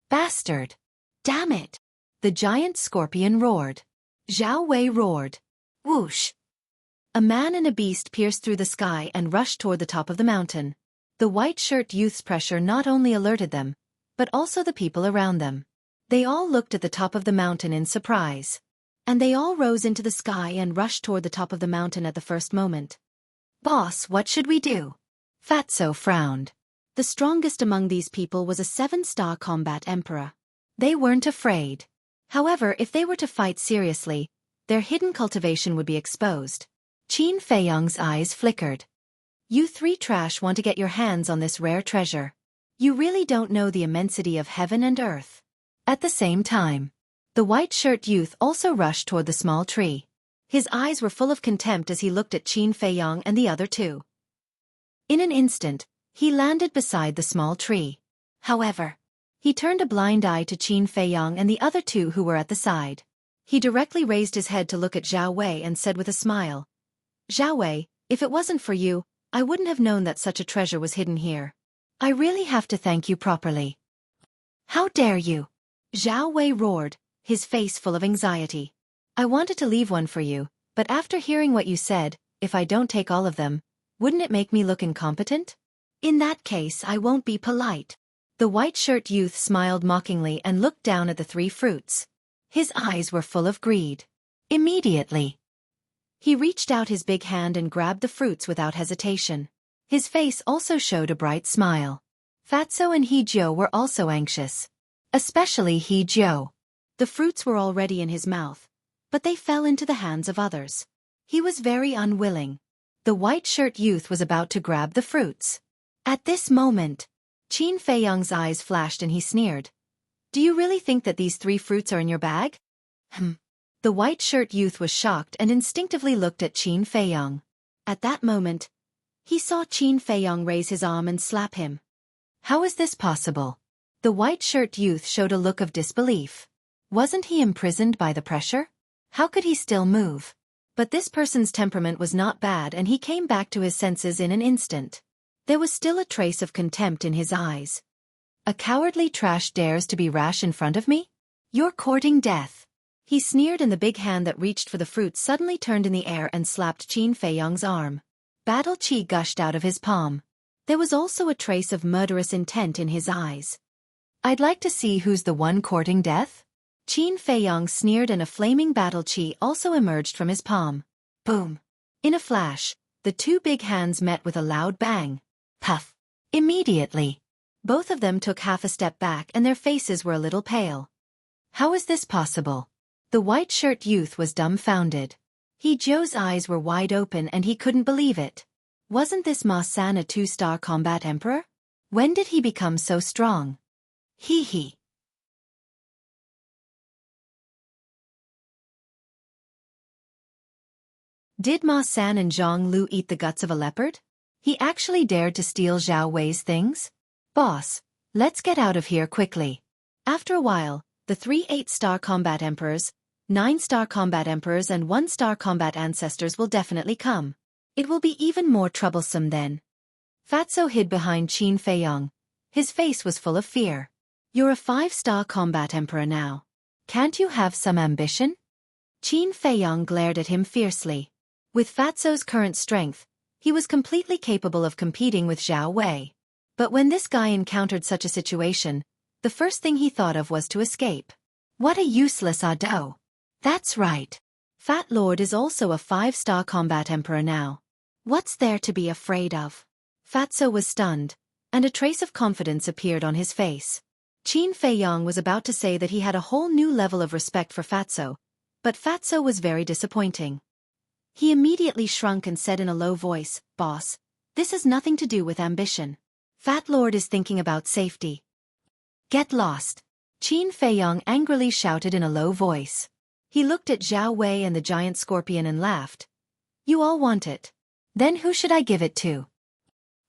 "Bastard! Damn it!" the giant scorpion roared. Zhao Wei roared. Whoosh! A man and a beast pierced through the sky and rushed toward the top of the mountain. The white-shirt youth's pressure not only alerted them, but also the people around them. They all looked at the top of the mountain in surprise. And they all rose into the sky and rushed toward the top of the mountain at the first moment. "Boss, what should we do?" Fatso frowned. The strongest among these people was a 7-star combat emperor. They weren't afraid. However, if they were to fight seriously, their hidden cultivation would be exposed. Qin Feiyong's eyes flickered. "You 3 trash want to get your hands on this rare treasure. You really don't know the immensity of heaven and earth." At the same time, the white-shirt youth also rushed toward the small tree. His eyes were full of contempt as he looked at Qin Feiyong and the other 2. In an instant, he landed beside the small tree. However, he turned a blind eye to Qin Feiyong and the other 2 who were at the side. He directly raised his head to look at Zhao Wei and said with a smile, "Zhao Wei, if it wasn't for you, I wouldn't have known that such a treasure was hidden here. I really have to thank you properly." "How dare you!" Zhao Wei roared, his face full of anxiety. "I wanted to leave one for you, But after hearing what you said, if I don't take all of them, wouldn't it make me look incompetent? In that case, I won't be polite. The white-shirt youth smiled mockingly and looked down at the 3 fruits. His eyes were full of greed. Immediately, he reached out his big hand and grabbed the fruits without hesitation. His face also showed a bright smile. Fatso and He-jo were also anxious. Especially He-jo. The fruits were already in his mouth, but they fell into the hands of others. He was very unwilling. The white-shirt youth was about to grab the fruits. At this moment, Qin Feiyong's eyes flashed and he sneered. Do you really think that these 3 fruits are in your bag? The white-shirt youth was shocked and instinctively looked at Qin Feiyong. At that moment, he saw Qin Feiyong raise his arm and slap him. How is this possible? The white-shirt youth showed a look of disbelief. Wasn't he imprisoned by the pressure? How could he still move? But this person's temperament was not bad and he came back to his senses in an instant. There was still a trace of contempt in his eyes. A cowardly trash dares to be rash in front of me? You're courting death. He sneered and the big hand that reached for the fruit suddenly turned in the air and slapped Qin Feiyong's arm. Battle chi gushed out of his palm. There was also a trace of murderous intent in his eyes. I'd like to see who's the one courting death? Qin Feiyong sneered and a flaming battle chi also emerged from his palm. Boom! In a flash, the 2 big hands met with a loud bang. Puff! Immediately, both of them took half a step back and their faces were a little pale. How is this possible? The white-shirt youth was dumbfounded. He-jo's eyes were wide open and he couldn't believe it. Wasn't this Ma-san a 2-star combat emperor? When did he become so strong? Hee. Did Ma-san and Zhang Lu eat the guts of a leopard? He actually dared to steal Zhao Wei's things? Boss, let's get out of here quickly. After a while, the 3 8-star combat emperors, 9-star combat emperors and 1-star combat ancestors will definitely come. It will be even more troublesome then. Fatso hid behind Qin Feiyong. His face was full of fear. You're a 5-star combat emperor now. Can't you have some ambition? Qin Feiyong glared at him fiercely. With Fatso's current strength, he was completely capable of competing with Zhao Wei. But when this guy encountered such a situation, the first thing he thought of was to escape. What a useless ado. That's right. Fat Lord is also a 5-star combat emperor now. What's there to be afraid of? Fatso was stunned, and a trace of confidence appeared on his face. Qin Feiyong was about to say that he had a whole new level of respect for Fatso, but Fatso was very disappointing. He immediately shrunk and said in a low voice, Boss, this has nothing to do with ambition. Fat Lord is thinking about safety. Get lost. Qin Feiyong angrily shouted in a low voice. He looked at Zhao Wei and the giant scorpion and laughed. You all want it. Then who should I give it to?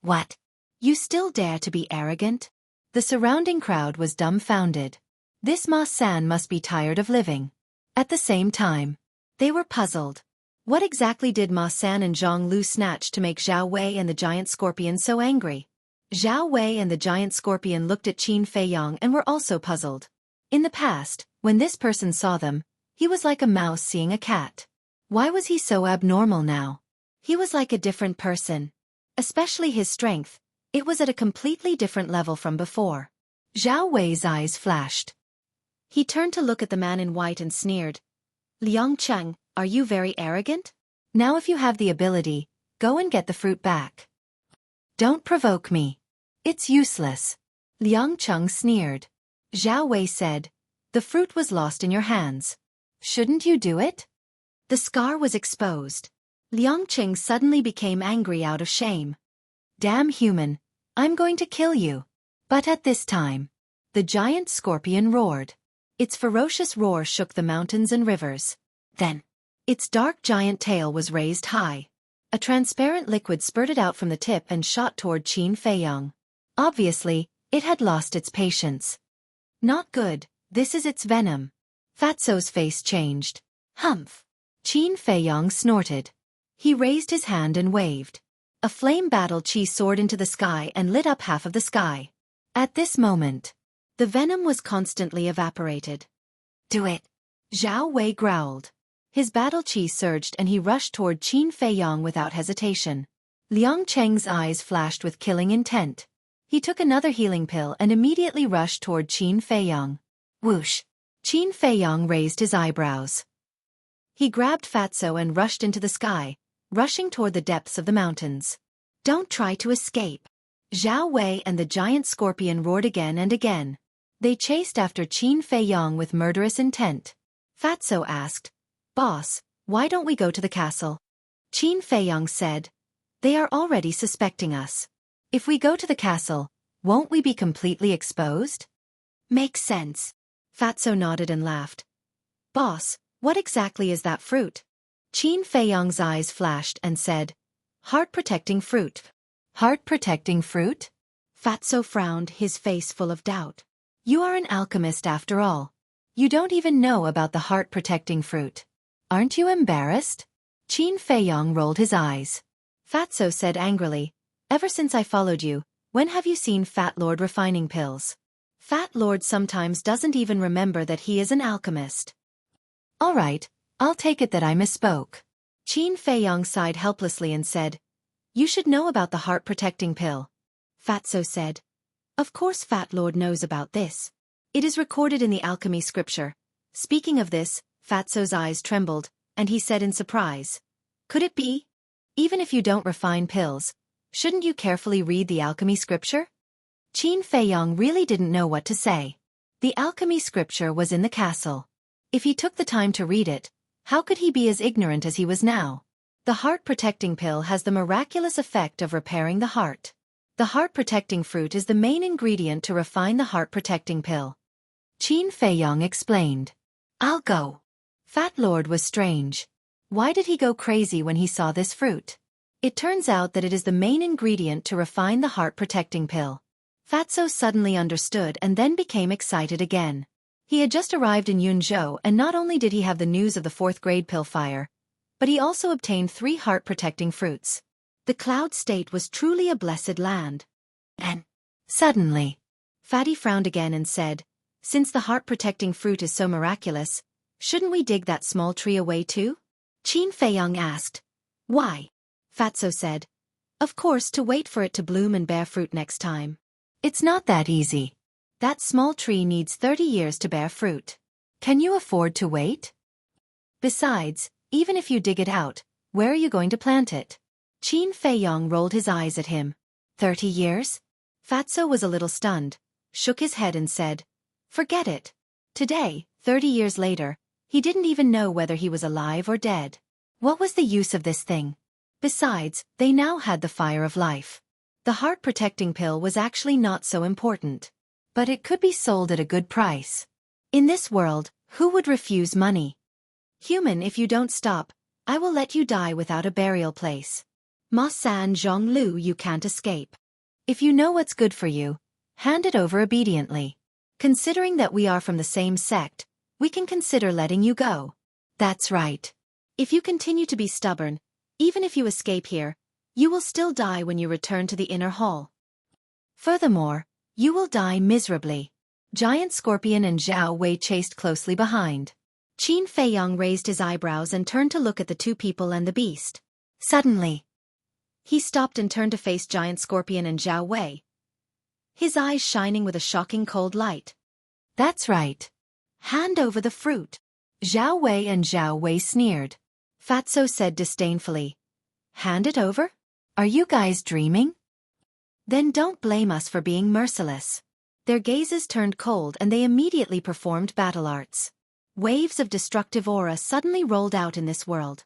What? You still dare to be arrogant? The surrounding crowd was dumbfounded. This Ma-san must be tired of living. At the same time, they were puzzled. What exactly did Ma-san and Zhang Lu snatch to make Zhao Wei and the giant scorpion so angry? Zhao Wei and the giant scorpion looked at Qin Feiyong and were also puzzled. In the past, when this person saw them, he was like a mouse seeing a cat. Why was he so abnormal now? He was like a different person. Especially his strength, it was at a completely different level from before. Zhao Wei's eyes flashed. He turned to look at the man in white and sneered. Liang Cheng, are you very arrogant? Now if you have the ability, go and get the fruit back. Don't provoke me. It's useless. Liang Cheng sneered. Zhao Wei said, the fruit was lost in your hands. Shouldn't you do it? The scar was exposed. Liang Cheng suddenly became angry out of shame. Damn human, I'm going to kill you. But at this time, the giant scorpion roared. Its ferocious roar shook the mountains and rivers. Then, its dark giant tail was raised high. A transparent liquid spurted out from the tip and shot toward Qin Feiyong. Obviously, it had lost its patience. Not good, this is its venom. Fatso's face changed. Humph! Qin Feiyong snorted. He raised his hand and waved. A flame battle chi soared into the sky and lit up half of the sky. At this moment, the venom was constantly evaporated. Do it! Zhao Wei growled. His battle chi surged and he rushed toward Qin Feiyong without hesitation. Liang Cheng's eyes flashed with killing intent. He took another healing pill and immediately rushed toward Qin Feiyong. Whoosh! Qin Feiyong raised his eyebrows. He grabbed Fatso and rushed into the sky, rushing toward the depths of the mountains. Don't try to escape. Zhao Wei and the giant scorpion roared again and again. They chased after Qin Feiyong with murderous intent. Fatso asked, "Boss, why don't we go to the castle?" Qin Feiyong said, "They are already suspecting us. If we go to the castle, won't we be completely exposed?" Makes sense. Fatso nodded and laughed. "Boss, what exactly is that fruit?" Qin Feiyong's eyes flashed and said, "Heart-protecting fruit." Heart-protecting fruit? Fatso frowned, his face full of doubt. "You are an alchemist after all. You don't even know about the heart-protecting fruit. Aren't you embarrassed?" Qin Feiyong rolled his eyes. Fatso said angrily, "Ever since I followed you, when have you seen Fat Lord refining pills? Fat Lord sometimes doesn't even remember that he is an alchemist." "All right, I'll take it that I misspoke." Qin Feiyong sighed helplessly and said, "You should know about the heart-protecting pill." Fatso said, "Of course Fat Lord knows about this. It is recorded in the alchemy scripture." Speaking of this, Fatso's eyes trembled, and he said in surprise, "Could it be? Even if you don't refine pills, shouldn't you carefully read the alchemy scripture?" Qin Feiyong really didn't know what to say. The alchemy scripture was in the castle. If he took the time to read it, how could he be as ignorant as he was now? The heart-protecting pill has the miraculous effect of repairing the heart. The heart-protecting fruit is the main ingredient to refine the heart-protecting pill. Qin Feiyong explained. "I'll go." Fat Lord was strange. Why did he go crazy when he saw this fruit? It turns out that it is the main ingredient to refine the heart-protecting pill. Fatso suddenly understood and then became excited again. He had just arrived in Yunzhou, and not only did he have the news of the 4th grade pill fire, but he also obtained 3 heart-protecting fruits. The Cloud State was truly a blessed land. And suddenly, Fatty frowned again and said, "Since the heart-protecting fruit is so miraculous, shouldn't we dig that small tree away too?" Qin Feiyong asked. "Why?" Fatso said, "Of course, to wait for it to bloom and bear fruit next time." "It's not that easy. That small tree needs 30 years to bear fruit. Can you afford to wait? Besides, even if you dig it out, where are you going to plant it?" Qin Feiyong rolled his eyes at him. 30 years? Fatso was a little stunned, shook his head and said, "Forget it." Today, 30 years later, he didn't even know whether he was alive or dead. What was the use of this thing? Besides, they now had the fire of life. The heart-protecting pill was actually not so important. But it could be sold at a good price. In this world, who would refuse money? "Human, if you don't stop, I will let you die without a burial place. Ma San Zhong Lu, you can't escape. If you know what's good for you, hand it over obediently. Considering that we are from the same sect, we can consider letting you go." That's right. If you continue to be stubborn, even if you escape here, you will still die when you return to the inner hall. Furthermore, you will die miserably. Giant Scorpion and Zhao Wei chased closely behind. Qin Feiyong raised his eyebrows and turned to look at the 2 people and the beast. Suddenly, he stopped and turned to face Giant Scorpion and Zhao Wei, his eyes shining with a shocking cold light. "That's right. Hand over the fruit." Zhao Wei and Zhao Wei sneered. Fatso said disdainfully, "Hand it over? Are you guys dreaming? Then don't blame us for being merciless." Their gazes turned cold and they immediately performed battle arts. Waves of destructive aura suddenly rolled out in this world.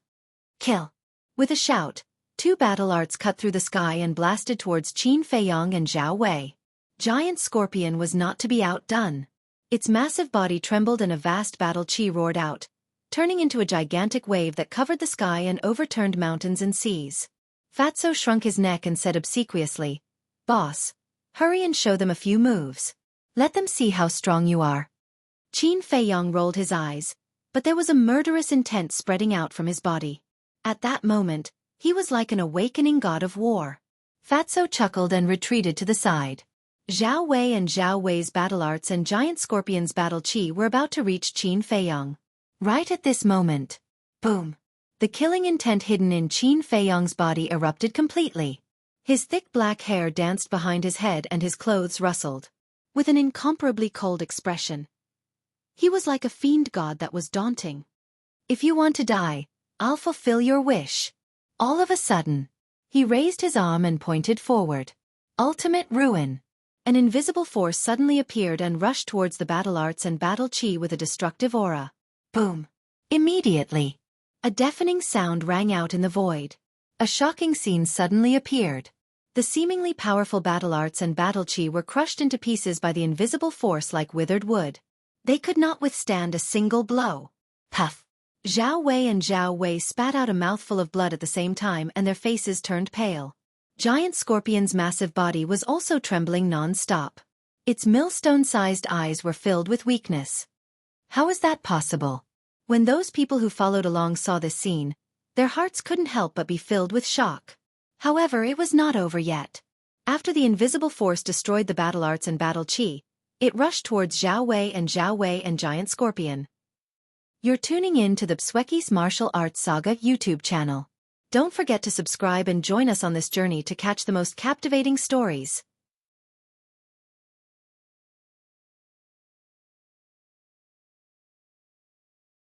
"Kill!" With a shout, 2 battle arts cut through the sky and blasted towards Qin Feiyong and Zhao Wei. Giant Scorpion was not to be outdone. Its massive body trembled and a vast battle chi roared out, turning into a gigantic wave that covered the sky and overturned mountains and seas. Fatso shrunk his neck and said obsequiously, "Boss, hurry and show them a few moves. Let them see how strong you are." Qin Feiyong rolled his eyes, but there was a murderous intent spreading out from his body. At that moment, he was like an awakening god of war. Fatso chuckled and retreated to the side. Zhao Wei and Zhao Wei's battle arts and Giant Scorpion's battle chi were about to reach Qin Feiyong. Right at this moment, Boom. The killing intent hidden in Qin Feiyong's body erupted completely. His thick black hair danced behind his head and his clothes rustled. With an incomparably cold expression. He was like a fiend god that was daunting. If you want to die, I'll fulfill your wish. All of a sudden, he raised his arm and pointed forward. Ultimate ruin. An invisible force suddenly appeared and rushed towards the battle arts and battle chi with a destructive aura. Boom. Immediately, a deafening sound rang out in the void. A shocking scene suddenly appeared. The seemingly powerful battle arts and battle chi were crushed into pieces by the invisible force like withered wood. They could not withstand a single blow. Puff. Zhao Wei and Zhao Wei spat out a mouthful of blood at the same time and their faces turned pale. Giant Scorpion's massive body was also trembling non-stop. Its millstone-sized eyes were filled with weakness. How is that possible? When those people who followed along saw this scene, their hearts couldn't help but be filled with shock. However, it was not over yet. After the invisible force destroyed the battle arts and battle chi, it rushed towards Zhao Wei and Giant Scorpion. You're tuning in to the Xueqi's Martial Arts Saga YouTube channel. Don't forget to subscribe and join us on this journey to catch the most captivating stories.